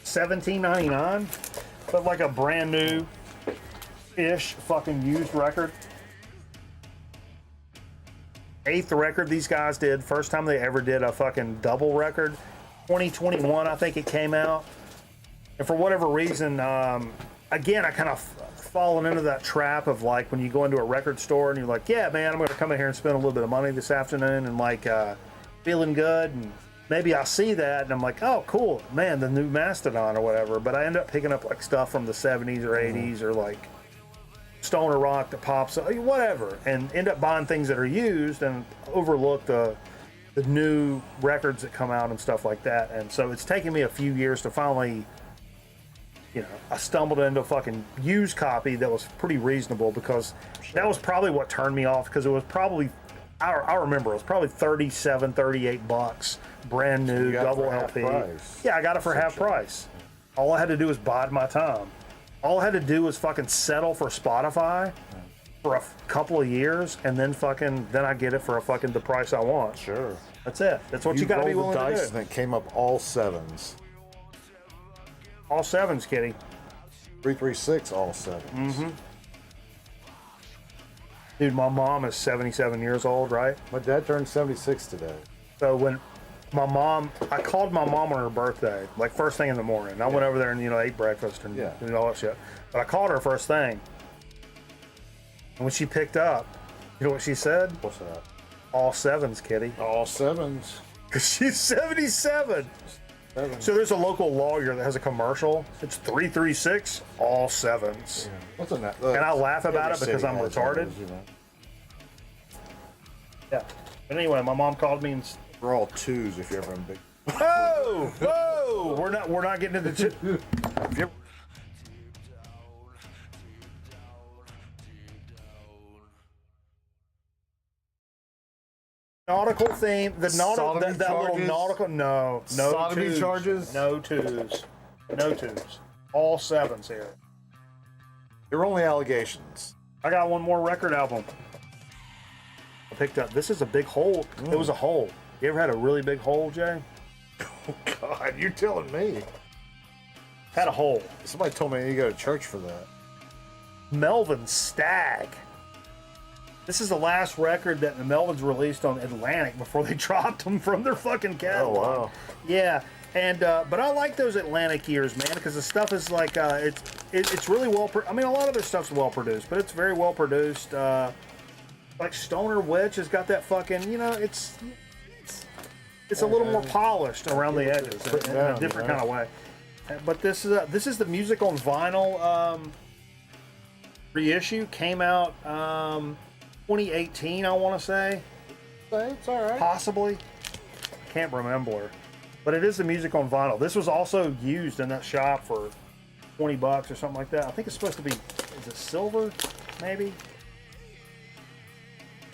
$17.99, but like a brand new ish fucking used record. 8th record these guys did. First time they ever did a fucking double record. 2021, I think it came out. And for whatever reason, again, I kind of fallen into that trap of like when you go into a record store and you're like, yeah, man, I'm going to come in here and spend a little bit of money this afternoon and like feeling good. And maybe I see that and I'm like, oh, cool, man, the new Mastodon or whatever. But I end up picking up like stuff from the 70s or 80s or like stoner rock that pops up, whatever, and end up buying things that are used and overlook the new records that come out and stuff like that. And so it's taken me a few years to finally, you know, I stumbled into a fucking used copy that was pretty reasonable, because that was probably what turned me off, because it was probably, I remember it was probably 37, 38 bucks, brand new, double LP. Yeah, I got it for half price. All I had to do was bide my time. All I had to do was fucking settle for Spotify for a couple of years, and then I get it for the price I want. Sure. That's it. That's what you got to be willing to do. You rolled the dice and it came up all sevens. All sevens, kitty. 336, all sevens. Mm-hmm. Dude, my mom is 77 years old, right? My dad turned 76 today. So when I called my mom on her birthday, like first thing in the morning. I went over there and, you know, ate breakfast and all that shit. But I called her first thing. And when she picked up, you know what she said? What's that? All sevens, kitty. All sevens. Because she's 77. So there's a local lawyer that has a commercial. It's 336, all sevens. Yeah. What's in that? And I laugh about it because I'm retarded. Those, you know. Yeah. But anyway, my mom called me and... We're all twos if you're ever in big... Oh! Whoa! We're not getting into the... Nautical theme, that little nautical, no sodomy twos, charges, no twos, all sevens here. They're only allegations. I got one more record album I picked up. This is a big hole. It was a hole. You ever had a really big hole, Jay? Oh God, you're telling me. Had a hole. Somebody told me you go to church for that. Melvin Stag. This is the last record that the Melvins released on Atlantic before they dropped them from their fucking catalog. Oh, wow. Yeah, and but I like those Atlantic years, man, because the stuff is like it's really well. I mean, a lot of their stuff's well produced, but it's very well produced. Like Stoner Witch has got that fucking, you know, it's a little more polished around the edges in a different kind of way. But this is the music on vinyl reissue. Came out 2018, I want to say. It's all right. Possibly. Can't remember. But it is the music on vinyl. This was also used in that shop for 20 bucks or something like that. I think it's supposed to be, is it silver, maybe?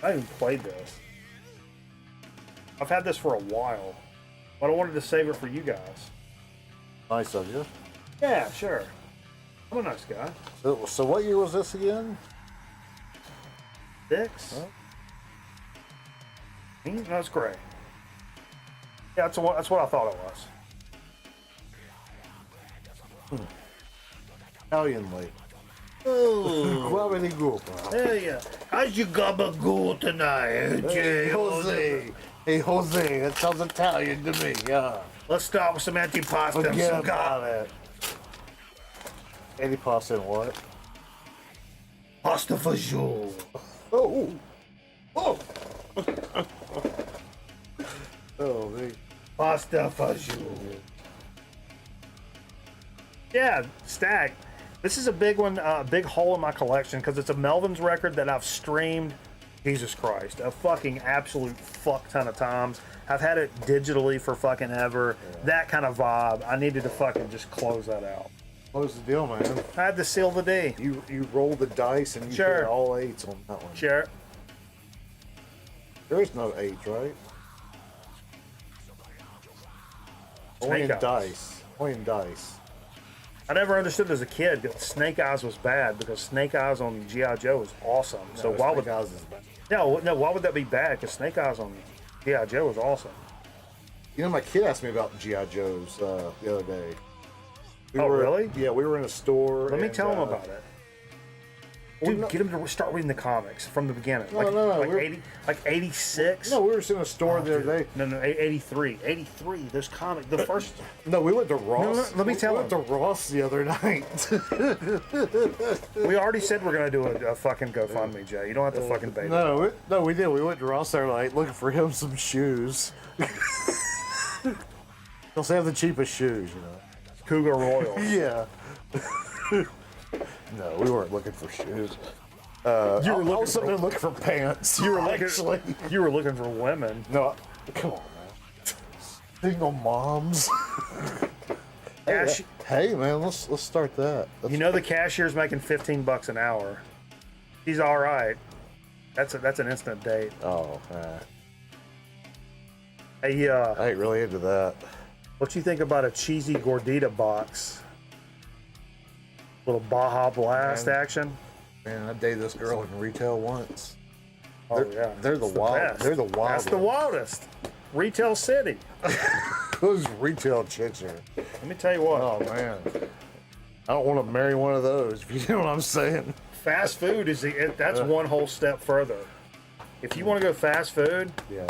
I haven't even played this. I've had this for a while, but I wanted to save it for you guys. Nice of you. Yeah, sure. I'm a nice guy. So what year was this again? 6? Huh? That's great. Yeah, that's what I thought it was. Italian late. Oh, Quality good. yeah. How's your gabagool tonight, Hey, Jose. Hey, Jose. That sounds Italian to me. Yeah. Let's start with some antipasta and Forget some about it. Antipasta and what? pasta fagioli. Oh. Oh. Oh, man. Pasta fagioli. Yeah, Stag. This is a big one, big hole in my collection because it's a Melvins record that I've streamed, Jesus Christ, a fucking absolute fuck ton of times. I've had it digitally for fucking ever. Yeah. That kind of vibe. I needed to fucking just close that out. Close the deal, man. I had to seal the D. You roll the dice and you hit all 8s on that one. Sure. There is no 8, right? Only in dice. Only in dice. I never understood as a kid that Snake Eyes was bad because Snake Eyes on G.I. Joe is awesome. No, so why would Snake Eyes is bad? No, why would that be bad? Because Snake Eyes on G.I. Joe is awesome. You know, my kid asked me about G.I. Joes the other day. Really? Yeah, we were in a store. Let me tell him about it. Dude, get him to start reading the comics from the beginning. No, no, like 80, like 86. No, we were in a store the other day. No, 83. 83. Those comics. The first. No, we went to Ross. No, let me tell We went to Ross the other night. We already said we're gonna do a fucking GoFundMe, Jay. You don't have to fucking bait it. No, we did. We went to Ross the other night looking for him some shoes. They'll have the cheapest shoes, you know. Cougar Royal. Yeah. No, we weren't looking for shoes. You were looking for looking for pants. You were actually. You were looking for women. No, come on, man. Single moms. Hey, man, let's start that. You know the cashier's making $15 an hour. He's all right. That's an instant date. Oh, man. Hey, I ain't really into that. what you think about a cheesy gordita box? Little Baja Blast action. Man, I dated this girl in retail once. Oh yeah, They're the wild. best. They're the wild. That's the wildest. Retail City. Those retail chicks are. Let me tell you what. Oh man, I don't want to marry one of those. If you know what I'm saying. Fast food is that's one whole step further. If you want to go fast food, Yeah.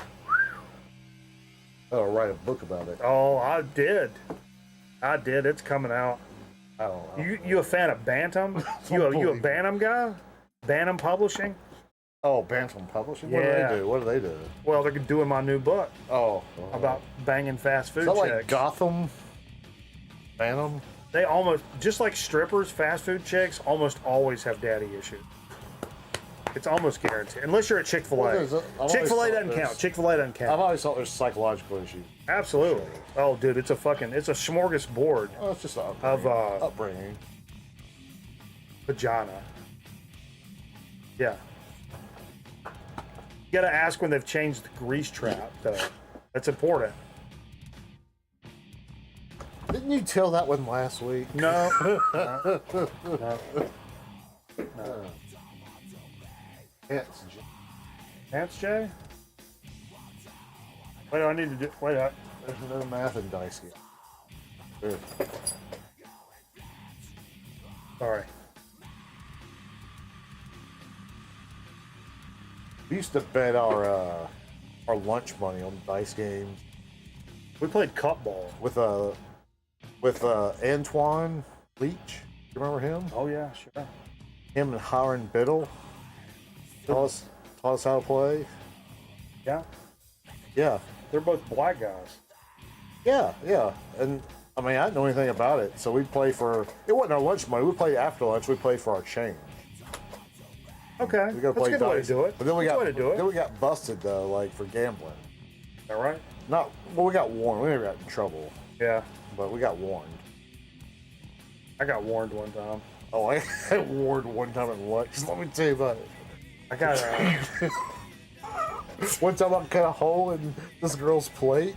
I'll write a book about it. oh, I did. It's coming out. I don't know. You a fan of Bantam? You a Bantam guy? Bantam Publishing? Oh, Bantam Publishing. Yeah. What do they do? Well, they're doing my new book Oh, about banging fast food is that chicks. like Gotham? Bantam? They almost, just like strippers, fast food chicks almost always have daddy issues. It's almost guaranteed, unless you're at Chick-fil-A. Well, I've always Chick-fil-A thought doesn't there's- count. Chick-fil-A doesn't I've count. always thought there's psychological issues. Absolutely. Oh, dude, it's a smorgasbord Oh, it's just an of upbringing. vagina. Yeah. You gotta ask when they've changed the grease trap, though. That's important. Didn't you tell that one last week? No. Yes. Pants, Jay? Wait, I need to do. Wait, There's no math and dice here. There. sorry. We used to bet our lunch money on dice games We played cup ball. with Antoine Leach. You remember him? Oh yeah, sure. Him and Hiram Biddle taught us how to play. Yeah, Yeah, they're both black guys. yeah. And I mean, I didn't know anything about it, so we'd play for. It wasn't our lunch money. We played after lunch. We played for our change. Okay, We gotta that's play a good way to dice. do it. But then we That's got a way to do it. then we got busted though, like for gambling. All right. Not well, we got warned. We never got in trouble, Yeah, but we got warned. I got warned one time. Oh, I got warned one time at lunch. Let me tell you about it. I got. One time I cut a hole in this girl's plate.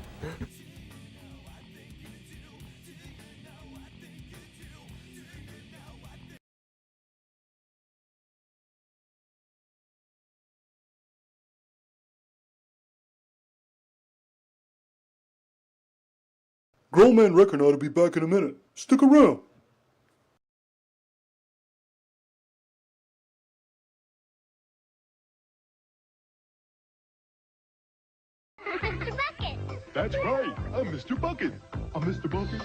Grown Man Reckon ought to be back in a minute. Stick around. Mr. Bucket. That's right. I'm Mr. Bucket. I'm Mr. Bucket.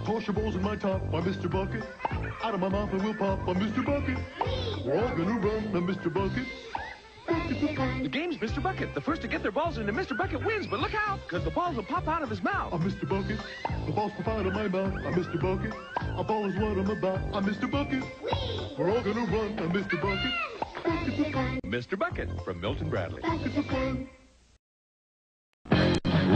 Toss your balls in my top. I'm Mr. Bucket. Out of my mouth I will pop. I'm Mr. Bucket. We're all gonna run. I'm Mr. Bucket. The game's Mr. Bucket. The first to get their balls into Mr. Bucket wins, but look out, because the balls will pop out of his mouth. I'm Mr. Bucket. The balls pop out of my mouth. I'm Mr. Bucket. A ball is what I'm about. I'm Mr. Bucket. We're all gonna run. I'm Mr. Bucket. Buckets of fun. Mr. Bucket from Milton Bradley. Buckets of fun.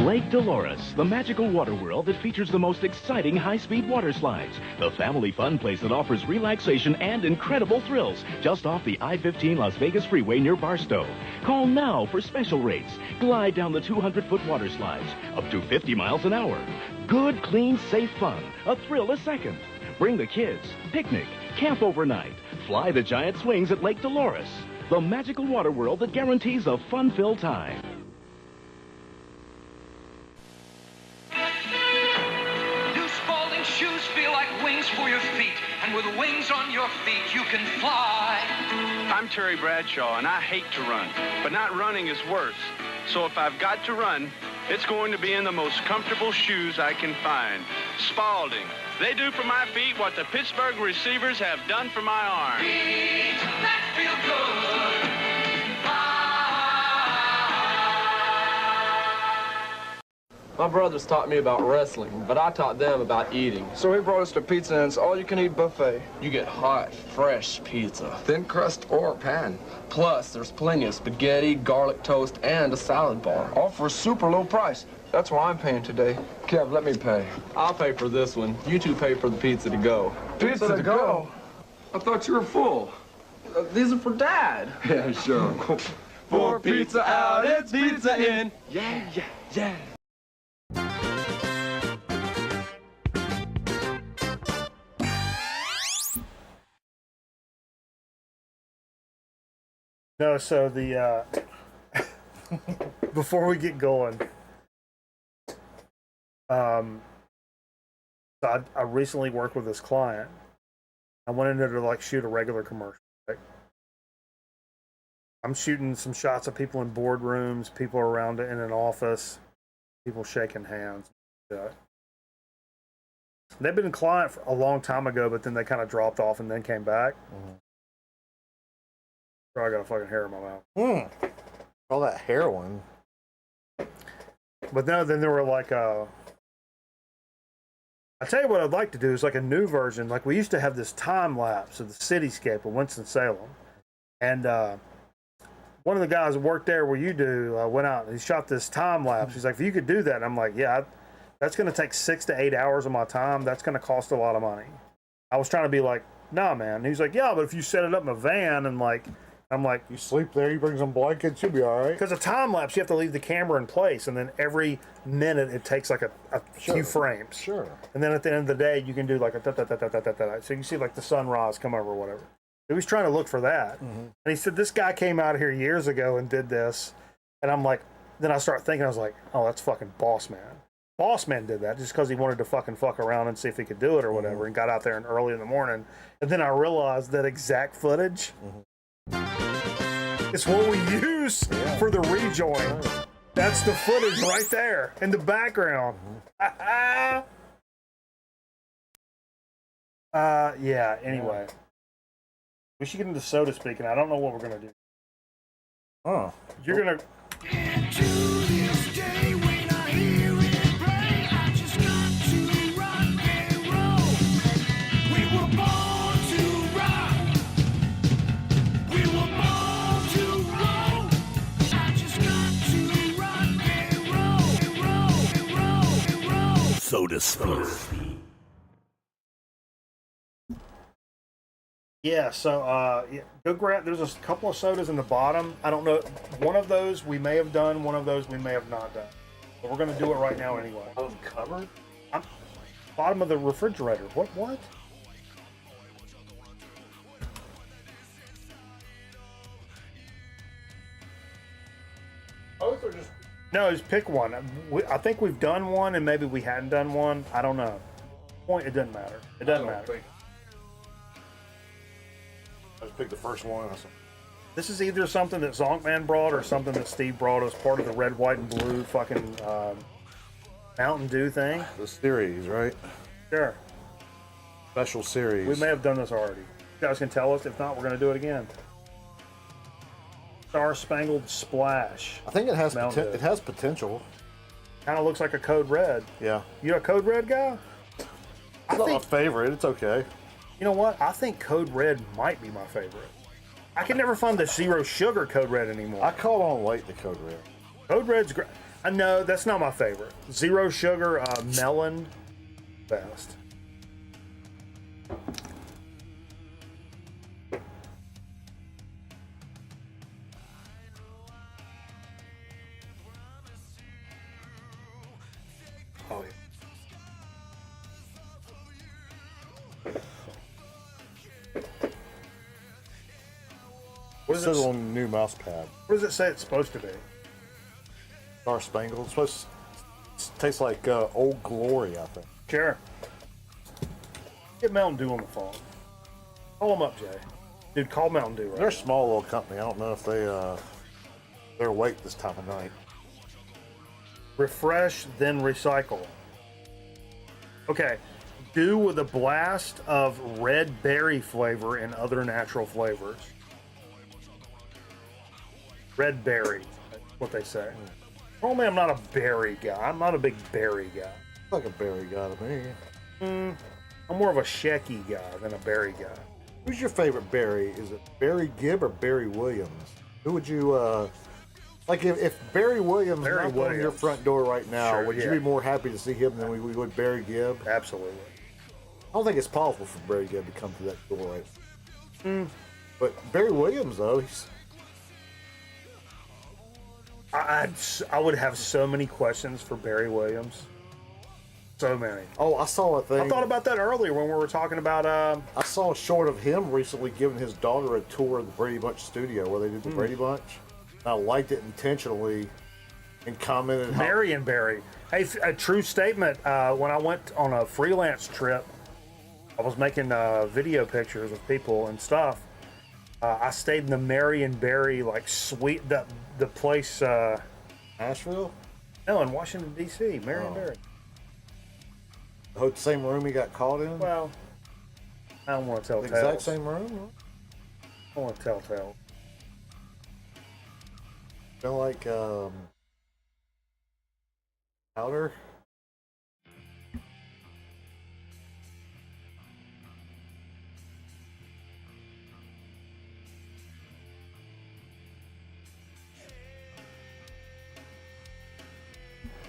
Lake Dolores, the magical water world that features the most exciting high-speed water slides. The family fun place that offers relaxation and incredible thrills just off the I-15 Las Vegas freeway near Barstow. Call now for special rates. Glide down the 200-foot water slides, up to 50 miles an hour. Good, clean, safe fun. A thrill a second. Bring the kids, picnic, camp overnight. Fly the giant swings at Lake Dolores. The magical water world that guarantees a fun-filled time. Shoes feel like wings for your feet, and with wings on your feet you can fly. I'm Terry Bradshaw, and I hate to run, but not running is worse. So if I've got to run, it's going to be in the most comfortable shoes I can find. Spalding. They do for my feet what the Pittsburgh receivers have done for my arms. Feet that feel good. My brothers taught me about wrestling, but I taught them about eating. So he brought us to Pizza, and it's all-you-can-eat buffet. You get hot, fresh pizza, thin crust or pan. Plus, there's plenty of spaghetti, garlic toast, and a salad bar, all for a super low price. That's why I'm paying today. Kev, let me pay. I'll pay for this one. You two pay for the pizza to go. Pizza to go? I thought you were full. These are for Dad. Yeah, sure. For pizza out, it's pizza in. Yeah, yeah, yeah. No, so the before we get going, so I recently worked with this client. I went in there to like shoot a regular commercial. Right? I'm shooting some shots of people in boardrooms, people around in an office, people shaking hands. They've been a client for a long time ago, but then they kind of dropped off and then came back. I got a fucking hair in my mouth. All that heroin. But no, then there were like I tell you what I'd like to do is like a new version. Like we used to have this time lapse of the cityscape of Winston-Salem. And one of the guys that worked there where you do went out and he shot this time lapse. He's like, if you could do that, and I'm like, yeah, that's going to take 6 to 8 hours of my time. That's going to cost a lot of money. I was trying to be like, nah, man. And he's like, yeah, but if you set it up in a van and like, I'm like, you sleep there, you bring some blankets, you'll be all right. Because a time lapse, you have to leave the camera in place, and then every minute it takes like a few frames. Sure. And then at the end of the day, you can do like a da-da-da-da-da-da-da. So you can see like the sunrise come over or whatever. He was trying to look for that. And he said, this guy came out here years ago and did this. And I'm like, then I start thinking, I was like, oh, that's fucking Boss Man. Boss Man did that just because he wanted to fuck around and see if he could do it or whatever, and got out there early in the morning. And then I realized that exact footage. It's what we use for the rejoin. That's the footage right there in the background. Yeah, anyway. We should get into soda speaking. I don't know what we're going to do. Oh. You're going to... Soda speed. Yeah, so go grab. There's a couple of sodas in the bottom. I don't know. One of those we may have done. One of those we may have not done. But we're going to do it right now anyway. Covered? Bottom of the refrigerator. What? Both are just... No, just pick one. I think we've done one, and maybe we hadn't done one. I don't know. Point. It doesn't matter. It doesn't matter. I just picked the first one. This is either something that Zonkman brought or something that Steve brought as part of the red, white, and blue fucking Mountain Dew thing. The series, right? Sure. Special series. We may have done this already. You guys can tell us. If not, we're going to do it again. Star Spangled Splash. I think it has it has potential. Kind of looks like a Code Red. Yeah. You a Code Red guy? It's not my favorite. It's okay. You know what? I think Code Red might be my favorite. I can never find the Zero Sugar Code Red anymore. I caught on late to Code Red. Code Red's great. No, that's not my favorite. Zero Sugar Melon, best. Oh, yeah. What is it on the new mouse pad? What does it say it's supposed to be? Star Spangled. It's supposed to taste like Old Glory, I think. Sure. Get Mountain Dew on the phone. Call him up, Jay. Dude, call Mountain Dew. Right? They're a small little company. I don't know if they're awake this time of night. Refresh, then recycle. Okay. Dew with a blast of red berry flavor and other natural flavors. Red berry, that's what they say. Normally, I'm not a berry guy. I'm not a big berry guy. Like a berry guy to me. I'm more of a Shecky guy than a berry guy. Who's your favorite Barry? Is it Barry Gibb or Barry Williams? Who would you, like if Barry Williams knocked on your front door right now, Sure, would you yeah. be more happy to see him than we would Barry Gibb? Absolutely. I don't think it's possible for Barry Gibb to come through that door right. But Barry Williams, though, he's... I would have so many questions for Barry Williams. So many. Oh, I saw a thing. I thought about that earlier when we were talking about. I saw a short of him recently giving his daughter a tour of the Brady Bunch studio where they did the Brady Bunch. I liked it intentionally and commented how... Marion Barry. Hey, a true statement. When I went on a freelance trip, I was making video pictures of people and stuff. I stayed in the Marion Barry, like, suite, the place... Nashville? No, in Washington, D.C., Marion Barry. The same room he got caught in? Well, I don't want to tell the tales. exact same room? I don't want to tell tales. Feel like, powder?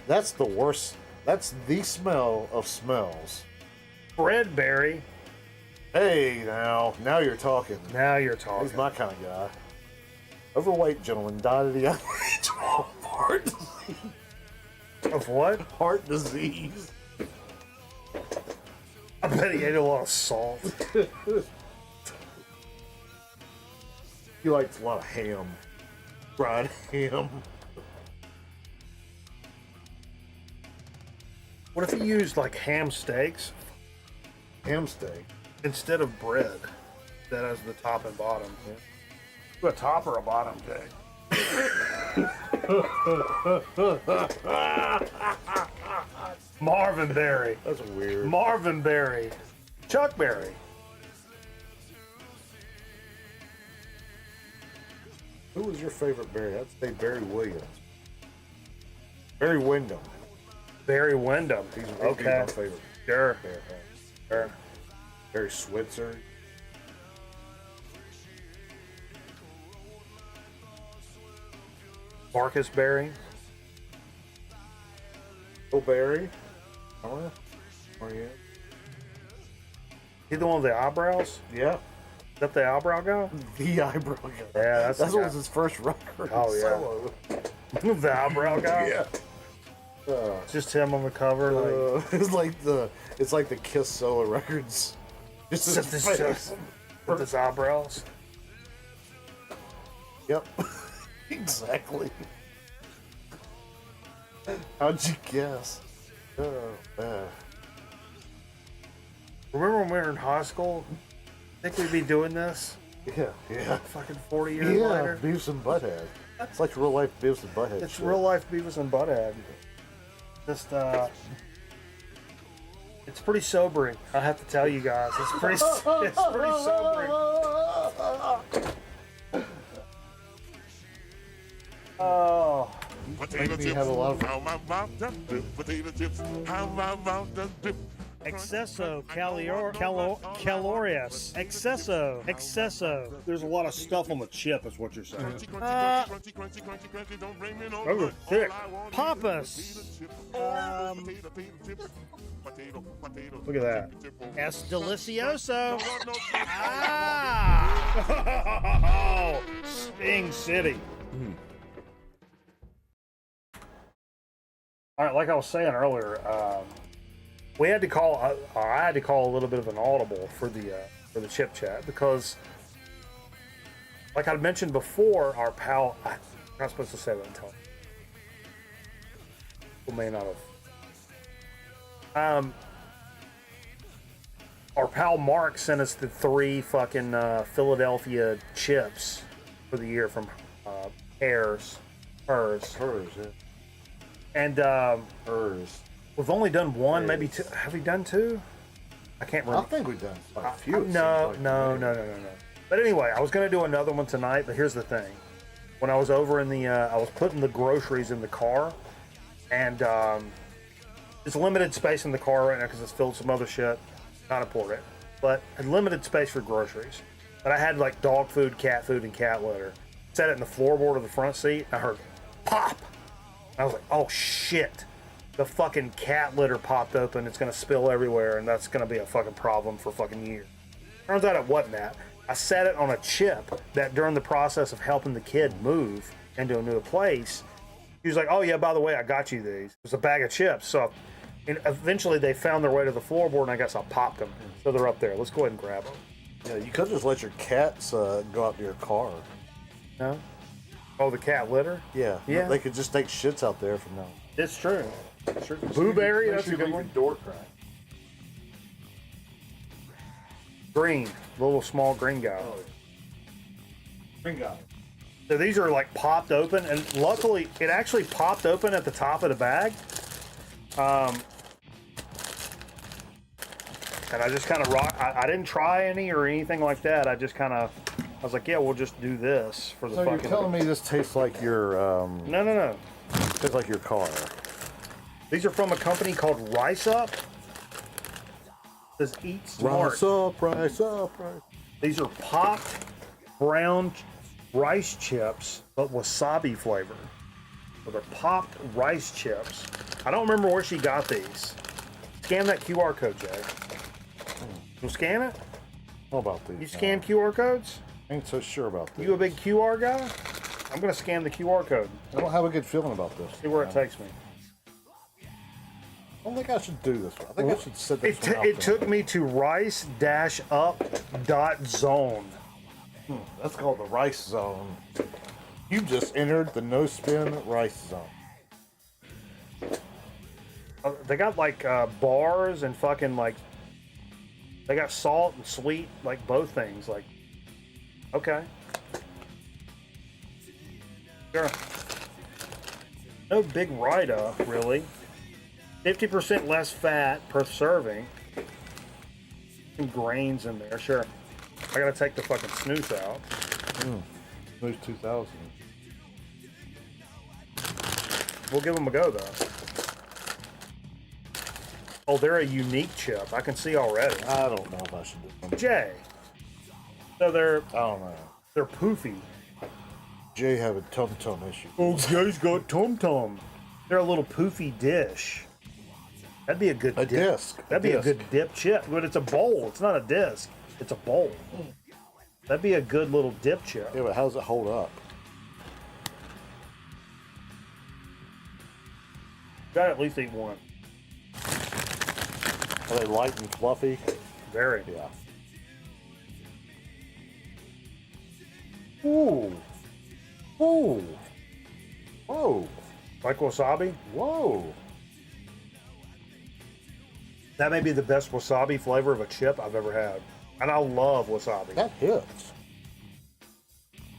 That's the worst. That's the smell of smells. Fred Barry. Hey, now you're talking. Now you're talking. He's my kind of guy. Overweight gentleman died at the young age of heart disease. Of what? Heart disease. I bet he ate a lot of salt. He likes a lot of ham. Fried ham. What if he used like ham steaks Ham steak. instead of bread? That as the top and bottom. Yeah. A top or a bottom cake? Marvin Berry. That's weird. Marvin Berry. Chuck Berry. Who was your favorite Barry? I'd say Barry Williams. Barry Windham. Barry Windham. He's Okay. my favorite. Sure. Barry. Sure. Barry Switzer. Marcus Berry. Bill Barry. Oh, yeah. He the one with the eyebrows? Yeah. Is that the eyebrow guy? The eyebrow guy. Yeah, that's the That guy. was his first record. Oh, yeah. Solo. The eyebrow guy? Yeah. It's just him on the cover. Like, It's like the Kiss solo records. Just his Except this face. just with his eyebrows. Yep. Exactly. How'd you guess? Oh, man. Remember when we were in high school? Think we'd be doing this? Yeah. Fucking 40 years Yeah, later? Beavis and Butthead. It's like real life Beavis and Butthead. It's shit. real life Beavis and Butthead. Just, it's pretty sobering. I have to tell you guys. It's pretty sobering. Oh. Potato me have a lot of- How my mom does do potato chips. How my mom does do. Excesso calorious. Excesso. There's a lot of stuff on the chip, is what you're saying. Crunchy, don't bring me no Those are thick. Pampas. Look at that. Es delicioso. Ah! Sting City. All right, like I was saying earlier, we had to call. I had to call a little bit of an audible for the chip chat because, like I mentioned before, our pal. I'm not supposed to say that until people may not have. our pal Mark sent us the 3 fucking Philadelphia chips for the year from hers. Yeah. And Hers. we've only done 1, maybe 2. Have we done 2? I can't remember. I think we've done quite a few. No. But anyway, I was gonna do another one tonight, but here's the thing. When I was over in the, I was putting the groceries in the car, and it's limited space in the car right now because it's filled with some other shit. Not important, but a limited space for groceries. But I had like dog food, and cat litter. Set it in the floorboard of the front seat. I heard pop. I was like, oh shit. The fucking cat litter popped open. It's gonna spill everywhere, and that's gonna be a fucking problem for fucking years. Turns out it wasn't that. I set it on a chip that during the process of helping the kid move into a new place, he was like, oh yeah, by the way, I got you these. It was a bag of chips. So and eventually they found their way to the floorboard, and I guess I popped them. So they're up there. Let's go ahead and grab them. Yeah, you could just let your cats go out to your car. No? Oh, the cat litter? Yeah. Yeah. They could just take shits out there from now. It's true. Blueberry, that's a good one. Door crack. Green, little small green guy. Green guy. So these are like popped open, and luckily it actually popped open at the top of the bag. And I just kind of I didn't try any or anything like that. I just kind of, I was like, yeah, we'll just do this for the So fucking. you're telling me this tastes like your No. tastes like your car. These are from a company called Rice Up. It says Eat Smart. Rice up. These are popped brown rice chips, but wasabi flavor. So they're popped rice chips. I don't remember where she got these. Scan that QR code, Jay. You'll scan it? How about these? You scan QR codes? Ain't so sure about this. You a big QR guy? I'm gonna scan the QR code. I don't have a good feeling about this. See where it takes me. I don't think I should do this one. I think I should sit this one out It there. took me to rice-up.zone. That's called the rice zone. You just entered the no spin rice zone. They got like bars and fucking like, they got salt and sweet, like both things. Like, okay. Sure. No big write-up, really. 50% less fat per serving. Some grains in there, sure. I gotta take the fucking snooze out. Those 2000. We'll give them a go, though. Oh, they're a unique chip. I can see already. I don't know if I should do them. Jay. So they're, I don't know. they're poofy. Jay have a tum-tum issue. Oh, Jay's got tum-tum. They're a little poofy dish. That'd be a good dip. Disc. That'd be a good dip chip. But it's a bowl. It's not a disc. It's a bowl. That'd be a good little dip chip. Yeah, but how does it hold up? Gotta at least eat one. Are they light and fluffy? Very. Yeah. Ooh. Ooh. Whoa. Like wasabi? Whoa. That may be the best wasabi flavor of a chip I've ever had. And I love wasabi. That hits.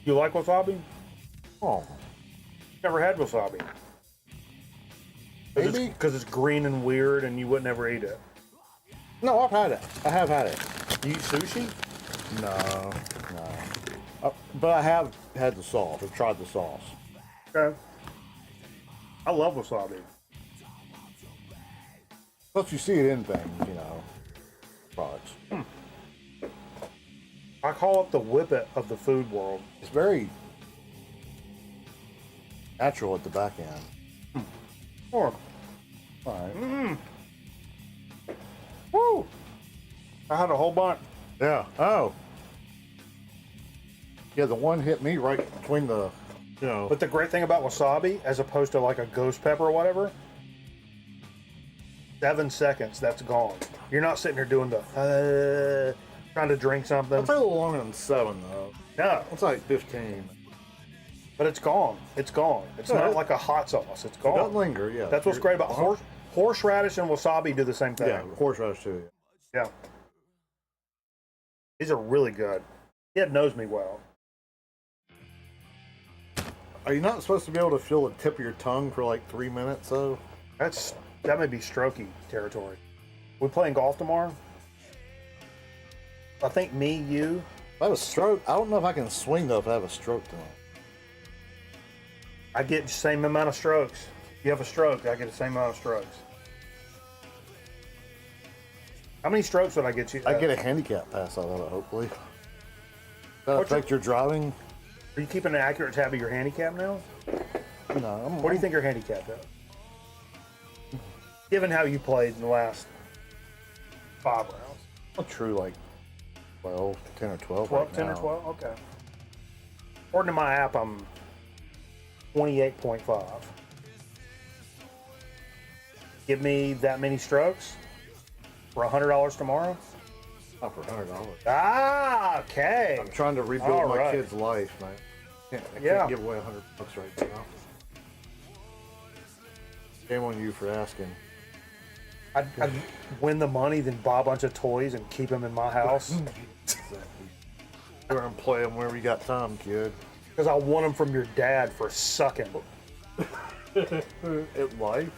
You like wasabi? Oh. Never had wasabi. Maybe. Because it's green and weird and you would never eat it. No, I've had it. I have had it. You eat sushi? No. But I have had the sauce. I've tried the sauce. Okay. I love wasabi. Plus, you see it in things, you know, products. I call it the whippet of the food world. It's very natural at the back end. Sure. All right. Woo! I had a whole bunch. Yeah. Oh. Yeah, the one hit me right between the, you know. But the great thing about wasabi, as opposed to like a ghost pepper or whatever, 7 seconds, that's gone. You're not sitting here doing the, trying to drink something. I'll take a little longer than 7, though. No. It's like 15. But it's gone. It's gone. It's not like a hot sauce. It's gone. It doesn't linger, yeah. That's what's great about horseradish and wasabi do the same thing. Yeah, horseradish too. Yeah. These are really good. It knows me well. Are you not supposed to be able to feel the tip of your tongue for like 3 minutes though? That may be strokey territory. We playing golf tomorrow? I think me, you. If I have a stroke, I don't know if I can swing though if I have a stroke tonight. I get the same amount of strokes. If you have a stroke, I get the same amount of strokes. How many strokes would I get you? I get a handicap pass out of it, hopefully. Does that affect your driving? Are you keeping an accurate tab of your handicap now? No. What do you think your handicap is? Given how you played in the last 5 rounds. Not true, like 12, 10 or 12. 12, right 10 now. or 12? Okay. According to my app, I'm 28.5. Give me that many strokes for $100 tomorrow? Not for $100. Ah, okay. I'm trying to rebuild All my right. kid's life, man. I can't give away $100 right now. Shame on you for asking. I'd win the money, then buy a bunch of toys and keep them in my house. Go and play them wherever you got time, kid. Because I want them from your dad for sucking. At life?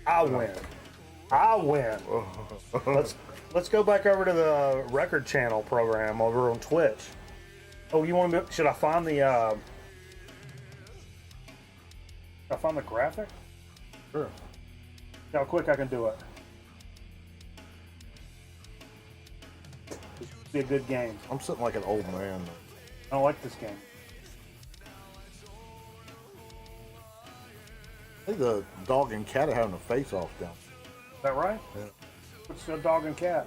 I win. I win. Let's go back over to the record channel program over on Twitch. Oh, you want me? Should I find the? Should I find the graphic? Sure. See how quick I can do it. This should be a good game. I'm sitting like an old man. I don't like this game. I think the dog and cat are having a face-off down. Is that right? Yeah. What's the dog and cat?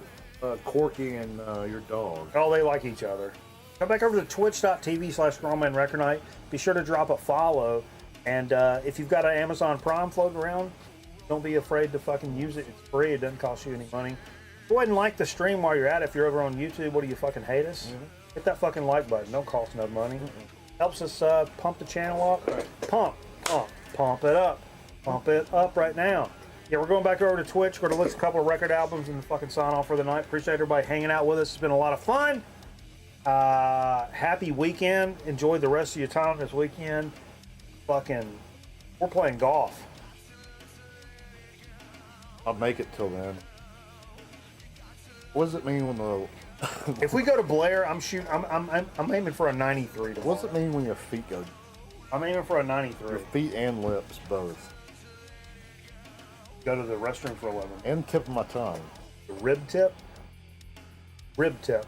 Corky and your dog. Oh, they like each other. Come back over to twitch.tv/StrongmanRecordNight. Be sure to drop a follow. And if you've got an Amazon Prime floating around, don't be afraid to fucking use it. It's free. It doesn't cost you any money. Go ahead and like the stream while you're at it. If you're over on YouTube, what do you fucking hate us? Mm-hmm. Hit that fucking like button. Don't cost no money. Helps us pump the channel up. Pump it up. Pump it up right now. Yeah, we're going back over to Twitch. We're going to list a couple of record albums and fucking sign off for the night. Appreciate everybody hanging out with us. It's been a lot of fun. Happy weekend. Enjoy the rest of your time this weekend. Fucking, we're playing golf. I'll make it till then. What does it mean when the... If we go to Blair, I'm aiming for a 93 tomorrow. What's it mean when your feet go... I'm aiming for a 93. Your feet and lips, both. Go to the restroom for 11. And tip of my tongue. The rib tip? Rib tip.